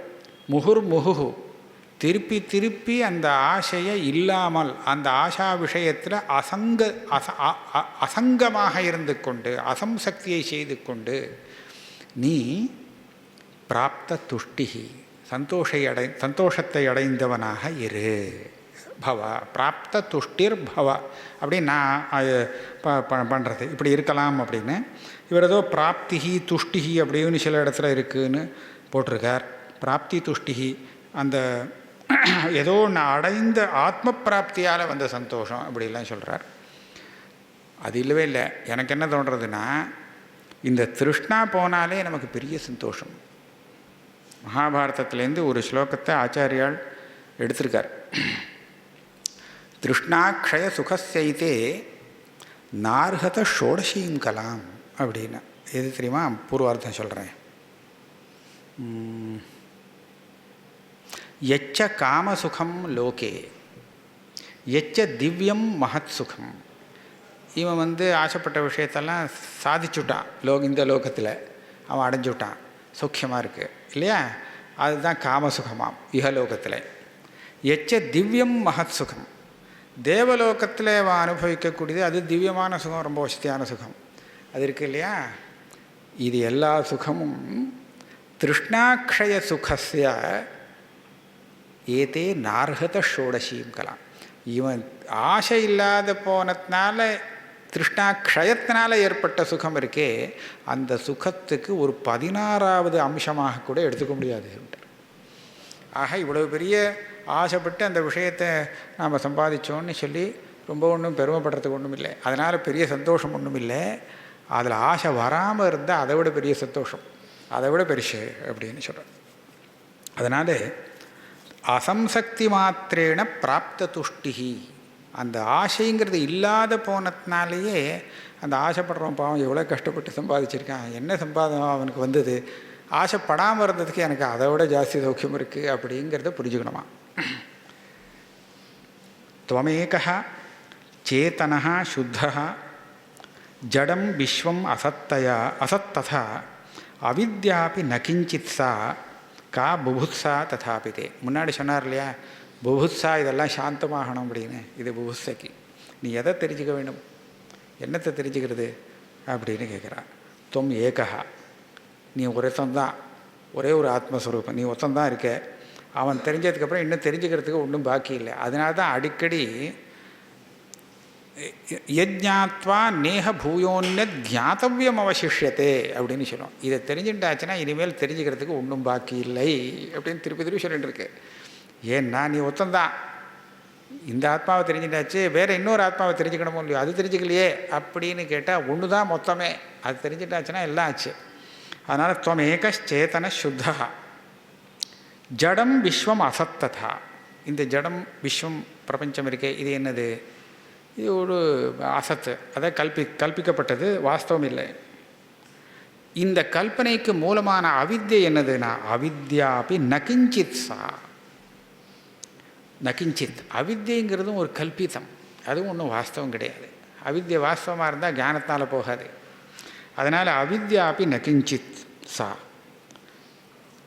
முகுர்முகு, திருப்பி திருப்பி அந்த ஆசையை இல்லாமல் அந்த ஆசா விஷயத்தில் அசங்கமாக இருந்து கொண்டு அசம்சக்தியை செய்து கொண்டு நீ பிராப்த துஷ்டிகி சந்தோஷத்தை அடைந்தவனாக இரு. பவ பிராப்த துஷ்டிர் பவ அப்படின்னு நான் பண்ணுறது இப்படி இருக்கலாம் அப்படின்னு. இவர் ஏதோ பிராப்திகி துஷ்டிகி அப்படின்னு சில இடத்துல இருக்குதுன்னு போட்டிருக்கார். பிராப்தி துஷ்டிகி அந்த ஏதோ நான் அடைந்த ஆத்ம பிராப்தியால் வந்த சந்தோஷம் அப்படிலாம் சொல்கிறார். அது இல்லவே இல்லை. எனக்கு என்ன தோன்றதுன்னா, இந்த திருஷ்ணா போனாலே நமக்கு பெரிய சந்தோஷம். மகாபாரதத்துலேருந்து ஒரு ஸ்லோகத்தை ஆச்சாரியால் எடுத்திருக்கார். திருஷ்ணாக்ஷய சுகசைத்தே நார்ஹத ஷோடசீம் கலாம் அப்படின்னு. எது தெரியுமா? பூர்வார்த்தம் சொல்கிறேன். யச்ச காமசுகம் லோகே யச்ச திவ்யம் மகத் சுகம். இவன் ஆசைப்பட்ட விஷயத்தெல்லாம் சாதிச்சுட்டான். இந்த லோகத்தில் அவன் அடைஞ்சுட்டான், சௌக்கியமாக இருக்குது இல்லையா? அதுதான் காமசுகமாம் இகலோகத்தில். யச்ச திவ்யம் மகத் சுகம், தேவலோகத்தில் அவன் அனுபவிக்கக்கூடியது அது திவ்யமான சுகம், ரொம்ப வசதியான சுகம் அது இருக்குது இல்லையா? இது எல்லா சுகமும் திருஷ்ணாக்ஷய சுகஸ்ய ஏதே நார்ஹத ஷோடசீம் கலாம். இவன் ஆசை இல்லாத போனதுனால திருஷ்ணாக்ஷயத்தினால ஏற்பட்ட சுகம் இருக்கே, அந்த சுகத்துக்கு ஒரு 16வது அம்சமாக கூட எடுத்துக்க முடியாது. ஆக இவ்வளவு பெரிய ஆசைப்பட்டு அந்த விஷயத்தை நாம் சம்பாதிச்சோன்னு சொல்லி ரொம்ப ஒன்றும் பெருமைப்படுறதுக்கு ஒன்றும் இல்லை, அதனால் பெரிய சந்தோஷம் ஒன்றும் இல்லை. அதில் ஆசை வராமல் இருந்தால் அதை விட பெரிய சந்தோஷம், அதை விட பெருசு அப்படின்னு சொல்கிறேன். அதனால் அசம்சக்தி மாத்திரேன பிராப்த துஷ்டிகி, அந்த ஆசைங்கிறது இல்லாத போனதுனாலேயே அந்த ஆசைப்படுறவன் பாவம் எவ்வளோ கஷ்டப்பட்டு சம்பாதிச்சிருக்கான், என்ன சம்பாதம் அவனுக்கு வந்தது, ஆசைப்படாமல் இருந்ததுக்கு எனக்கு அதை விட ஜாஸ்தி சௌக்கியம் இருக்குது அப்படிங்கிறத புரிஞ்சுக்கணுமா. துவமேகः சேதனः சுத்தः ஜடம் விஸ்வம் அசத்ததா அவித்யாபி நகிஞ்சித் சா கா புபுத்சா ததாபிதே. முன்னாடி சொன்னார் இல்லையா, புபுத்சா இதெல்லாம் சாந்தமாகணும் அப்படின்னு. இது புபுத்சைக்கு. நீ எதை தெரிஞ்சுக்க வேண்டும், என்னத்தை தெரிஞ்சுக்கிறது அப்படின்னு கேட்குறான். தொம் ஏகா, நீ ஒருத்தந்தான், ஒரே ஒரு ஆத்மஸ்வரூபம், நீ ஒருத்தந்தான் இருக்க. அவன் தெரிஞ்சதுக்கப்புறம் இன்னும் தெரிஞ்சுக்கிறதுக்கு ஒன்றும் பாக்கி இல்லை. அதனால தான் அடிக்கடி யஜ்ஞாத்வா நேஹ பூயோன்ய தியாத்தவியம் அவசிஷ்யத்தே அப்படின்னு சொல்லுவோம். இதை தெரிஞ்சுட்டாச்சுன்னா இனிமேல் தெரிஞ்சுக்கிறதுக்கு ஒன்றும் பாக்கி இல்லை அப்படின்னு திருப்பி திருப்பி சொல்லிட்டு இருக்கு. ஏன்னா நீ ஒத்தந்தான், இந்த ஆத்மாவை தெரிஞ்சுட்டாச்சு, வேறு இன்னொரு ஆத்மாவை தெரிஞ்சுக்கணுமோ இல்லையோ, அது தெரிஞ்சுக்கலையே அப்படின்னு கேட்டால் ஒன்று தான் மொத்தமே. அது தெரிஞ்சுட்டாச்சுன்னா எல்லாம் ஆச்சு. அதனால் துவமேகச்சேதன சுத்தா ஜடம் விஸ்வம் அசத்ததா. இந்த ஜடம் விஸ்வம் பிரபஞ்சம் இருக்கே, இது என்னது? இது ஒரு அசத்து, அதை கல்பிக்கப்பட்டது, வாஸ்தவம் இல்லை. இந்த கல்பனைக்கு மூலமான அவித்யை என்னதுன்னா அவித்யாபி நகிஞ்சித் சா. நகிஞ்சித், அவித்யங்கிறதும் ஒரு கல்பிதம், அதுவும் ஒன்றும் வாஸ்தவம் கிடையாது. அவித்யை வாஸ்தவமாக இருந்தால் ஞானத்தால் போகாது. அதனால் அவித்யாபி நகிஞ்சித் சா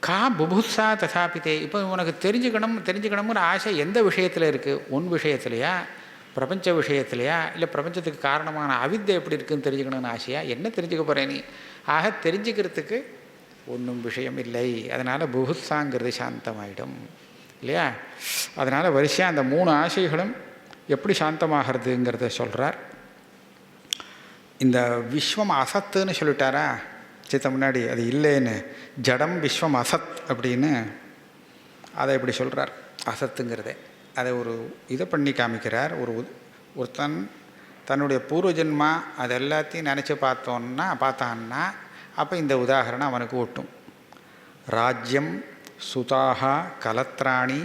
கா புபுத்சா ததாபித்தே. இப்போ உனக்கு தெரிஞ்சுக்கணும்னு ஆசை எந்த விஷயத்தில் இருக்குது? உன் விஷயத்துலையா, பிரபஞ்ச விஷயத்துலையா, இல்லை பிரபஞ்சத்துக்கு காரணமான அவித்யை எப்படி இருக்குதுன்னு தெரிஞ்சுக்கணும்னு ஆசையா? என்ன தெரிஞ்சுக்க போகிறேன் நீ? ஆக தெரிஞ்சுக்கிறதுக்கு ஒன்றும் விஷயம் இல்லை. அதனால் புபுத்சாங்கிறது சாந்தமாயிடும் இல்லையா? அதனால் வரிசையாக அந்த 3 ஆசைகளும் எப்படி சாந்தமாகிறதுங்கிறத சொல்கிறார். இந்த விஸ்வம் அசத்துன்னு சொல்லிட்டாரா சித்த முன்னாடி, அது இல்லைன்னு, ஜடம் விஸ்வம் அசத் அப்படின்னு அதை இப்படி சொல்கிறார். அசத்துங்கிறதே அதை ஒரு இதை பண்ணி காமிக்கிறார். ஒருத்தன் தன்னுடைய பூர்வ ஜென்மா அது எல்லாத்தையும் நினச்சி பார்த்தான்னா அப்போ இந்த உதாகரணம் அவனுக்கு ஒட்டும். ராஜ்யம் சுதாக கலத்ராணி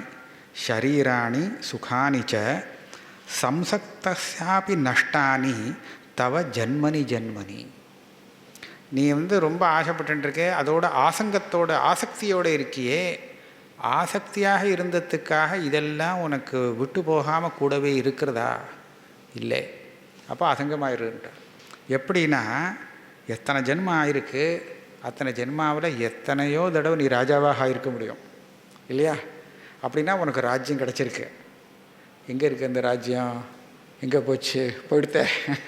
ஷரீராணி சுகானி ச சம்சக்தஸ்யாபி நஷ்டானி தவ ஜன்மனி ஜன்மனி. நீ ரொம்ப ஆசைப்பட்டுருக்கே, அதோட ஆசக்தியோடு இருக்கியே, ஆசக்தியாக இருந்ததுக்காக இதெல்லாம் உனக்கு விட்டு போகாமல் கூடவே இருக்கிறதா? இல்லை. அப்போ அசங்கமாயிருன்ற. எப்படின்னா எத்தனை ஜென்மம் ஆயிருக்கு, அத்தனை ஜென்மாவில் எத்தனையோ தடவை நீ ராஜாவாக ஆயிருக்க முடியும் இல்லையா? அப்படின்னா உனக்கு ராஜ்யம் கிடச்சிருக்கு. எங்கே இருக்குது அந்த ராஜ்யம்? எங்கே போயிடுத்த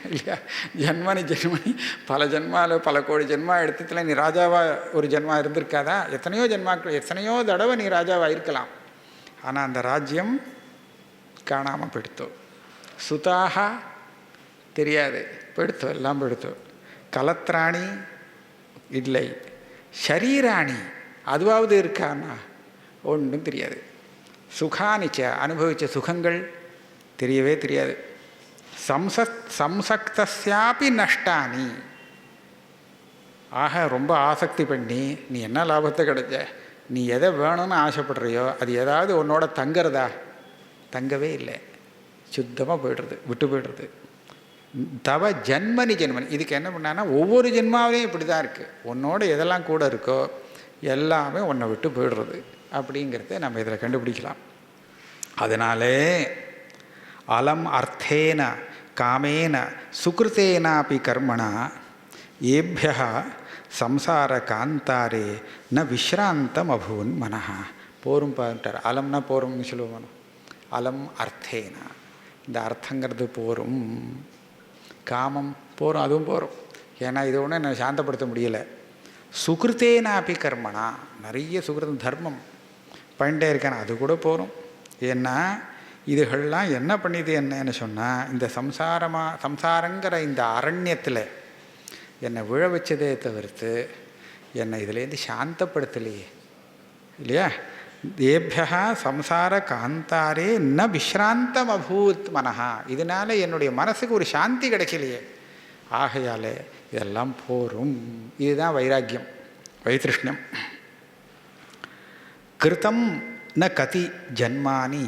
இல்லையா? ஜென்மனி பல ஜென்மாவில் பல கோடி ஜென்மா எடுத்ததுல நீ ராஜாவாக ஒரு ஜென்மா இருந்திருக்காதா? எத்தனையோ தடவை நீ ராஜாவாக இருக்கலாம். ஆனால் அந்த ராஜ்யம் காணாமல் போயிடுத்தோ. சுதாக தெரியாது, போயிடுத்தோ, எல்லாம் போயிடுத்தோ. கலத்ராணி இல்லை, ஷரீராணி அதுவாவது இருக்கான்னா ஒன்றும் தெரியாது. சுகானிச்ச அனுபவித்த சுகங்கள் தெரியவே தெரியாது. சம்சக்தஸ்யாபி நஷ்டானி. ஆக ரொம்ப ஆசக்தி பண்ணி நீ என்ன லாபத்தை கிடைச்ச? நீ எதை வேணும்னு ஆசைப்படுறியோ அது ஏதாவது உன்னோட தங்கிறதா? தங்கவே இல்லை, சுத்தமாக போய்டுறது, விட்டு போய்டுறது. தவ ஜன்மனி ஜென்மனி. இதுக்கு என்ன பண்ணான்னா ஒவ்வொரு ஜென்மாவிலையும் இப்படி தான் இருக்குது. உன்னோட எதெல்லாம் கூட இருக்கோ எல்லாமே உன்னை விட்டு போய்டுறது அப்படிங்கிறத நம்ம இதில் கண்டுபிடிக்கலாம். அதனாலே அலம் அர்த்தேன காமேன சுகிருத்தேனாபி கர்மணா ஏபிய சம்சார காந்தாரே ந விஸ்ராந்தம் அபூன் மனஹா. போரும் பாட்டார். அலம்னா போரும்னு சொல்லுவோம். அலம் அர்த்தேனா, இந்த அர்த்தங்கிறது போரும், காமம் போரும், அதுவும் போரும். ஏன்னா இது ஒன்று என்னை சாந்தப்படுத்த முடியலை. சுகிருத்தேனாபி கர்மணா, நிறைய சுகிருதம் தர்மம் பண்ணிட்டே இருக்கேன், அது கூட போரும். ஏன்னா இதுகள்லாம் என்ன பண்ணிது என்னன்னு சொன்னால், இந்த சம்சாரங்கிற இந்த அரண்யத்தில் என்னை விழ வச்சதே தவிர்த்து என்னை இதுலேருந்து சாந்தப்படுத்தலையே இல்லையா? ஏபியா சம்சார காந்தாரே ந விஸ்ராந்தம் அபூத் மனஹா. இதனால் என்னுடைய மனசுக்கு ஒரு சாந்தி கிடைக்கலையே. ஆகையால் இதெல்லாம் போரும். இதுதான் வைராக்கியம், வைத்ருஷ்ணியம். கிருத்தம் ந கதி ஜன்மானி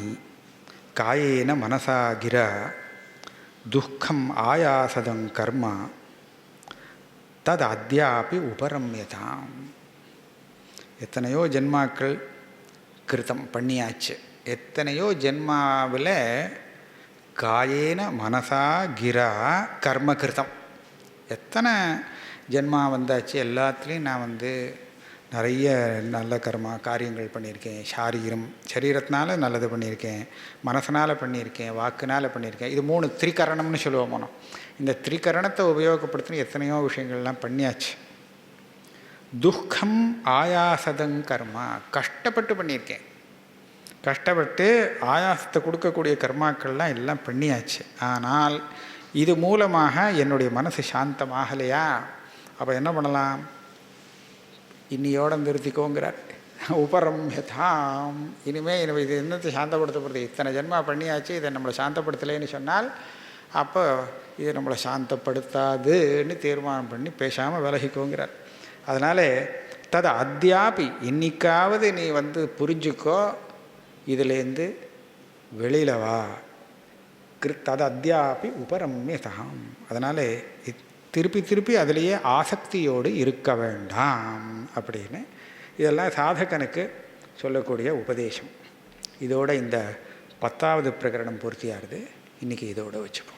காயேன மனசா கிர துக்கம் ஆயாசதம் கர்ம தது அத்யாபி உபரம்யதாம். எத்தனையோ ஜென்மாக்கள் கிருத்தம் பண்ணியாச்சு. எத்தனையோ ஜென்மாவில் காயேன மனசா கிரா கர்ம கிருத்தம். எத்தனை ஜென்மா வந்தாச்சு, எல்லாத்துலேயும் நான் நிறைய நல்ல காரியங்கள் பண்ணியிருக்கேன். சரீரத்தினால நல்லது பண்ணியிருக்கேன், மனசனால் பண்ணியிருக்கேன், வாக்குனால் பண்ணியிருக்கேன். இது 3 திரிகரணம்னு சொல்லுவோம் மனம். இந்த திரிகரணத்தை உபயோகப்படுத்தின எத்தனையோ விஷயங்கள்லாம் பண்ணியாச்சு. துக்கம் ஆயாசதங் கர்மா, கஷ்டப்பட்டு பண்ணியிருக்கேன். கஷ்டப்பட்டு ஆயாசத்தை கொடுக்கக்கூடிய கர்மாக்கள்லாம் எல்லாம் பண்ணியாச்சு. ஆனால் இது மூலமாக என்னுடைய மனசு சாந்தமாகலையா? அப்போ என்ன பண்ணலாம்? இன்னியோட நிறுத்திக்கோங்கிறார். உபரம்யதாம், இனிமேல் இது என்னத்தை சாந்தப்படுத்தப்படுது? இத்தனை ஜென்மா பண்ணியாச்சு, இதை நம்மளை சாந்தப்படுத்தலைன்னு சொன்னால் அப்போ இது நம்மளை சாந்தப்படுத்தாதுன்னு தீர்மானம் பண்ணி பேசாமல் விலகிக்கோங்கிறார். அதனால் தது அத்தியாபி, இன்னைக்காவது நீ புரிஞ்சுக்கோ, இதிலேருந்து வெளியில் வா. தது அத்தியாபி உபரம்யதாம். அதனால் திருப்பி திருப்பி அதிலேயே ஆசக்தியோடு இருக்க வேண்டாம் அப்படின்னு இதெல்லாம் சாதகனுக்கு சொல்லக்கூடிய உபதேசம். இதோட இந்த 10வது பிரகரணம் பூர்த்தியாகுது. இன்றைக்கி இதோடு வச்சுப்போம்.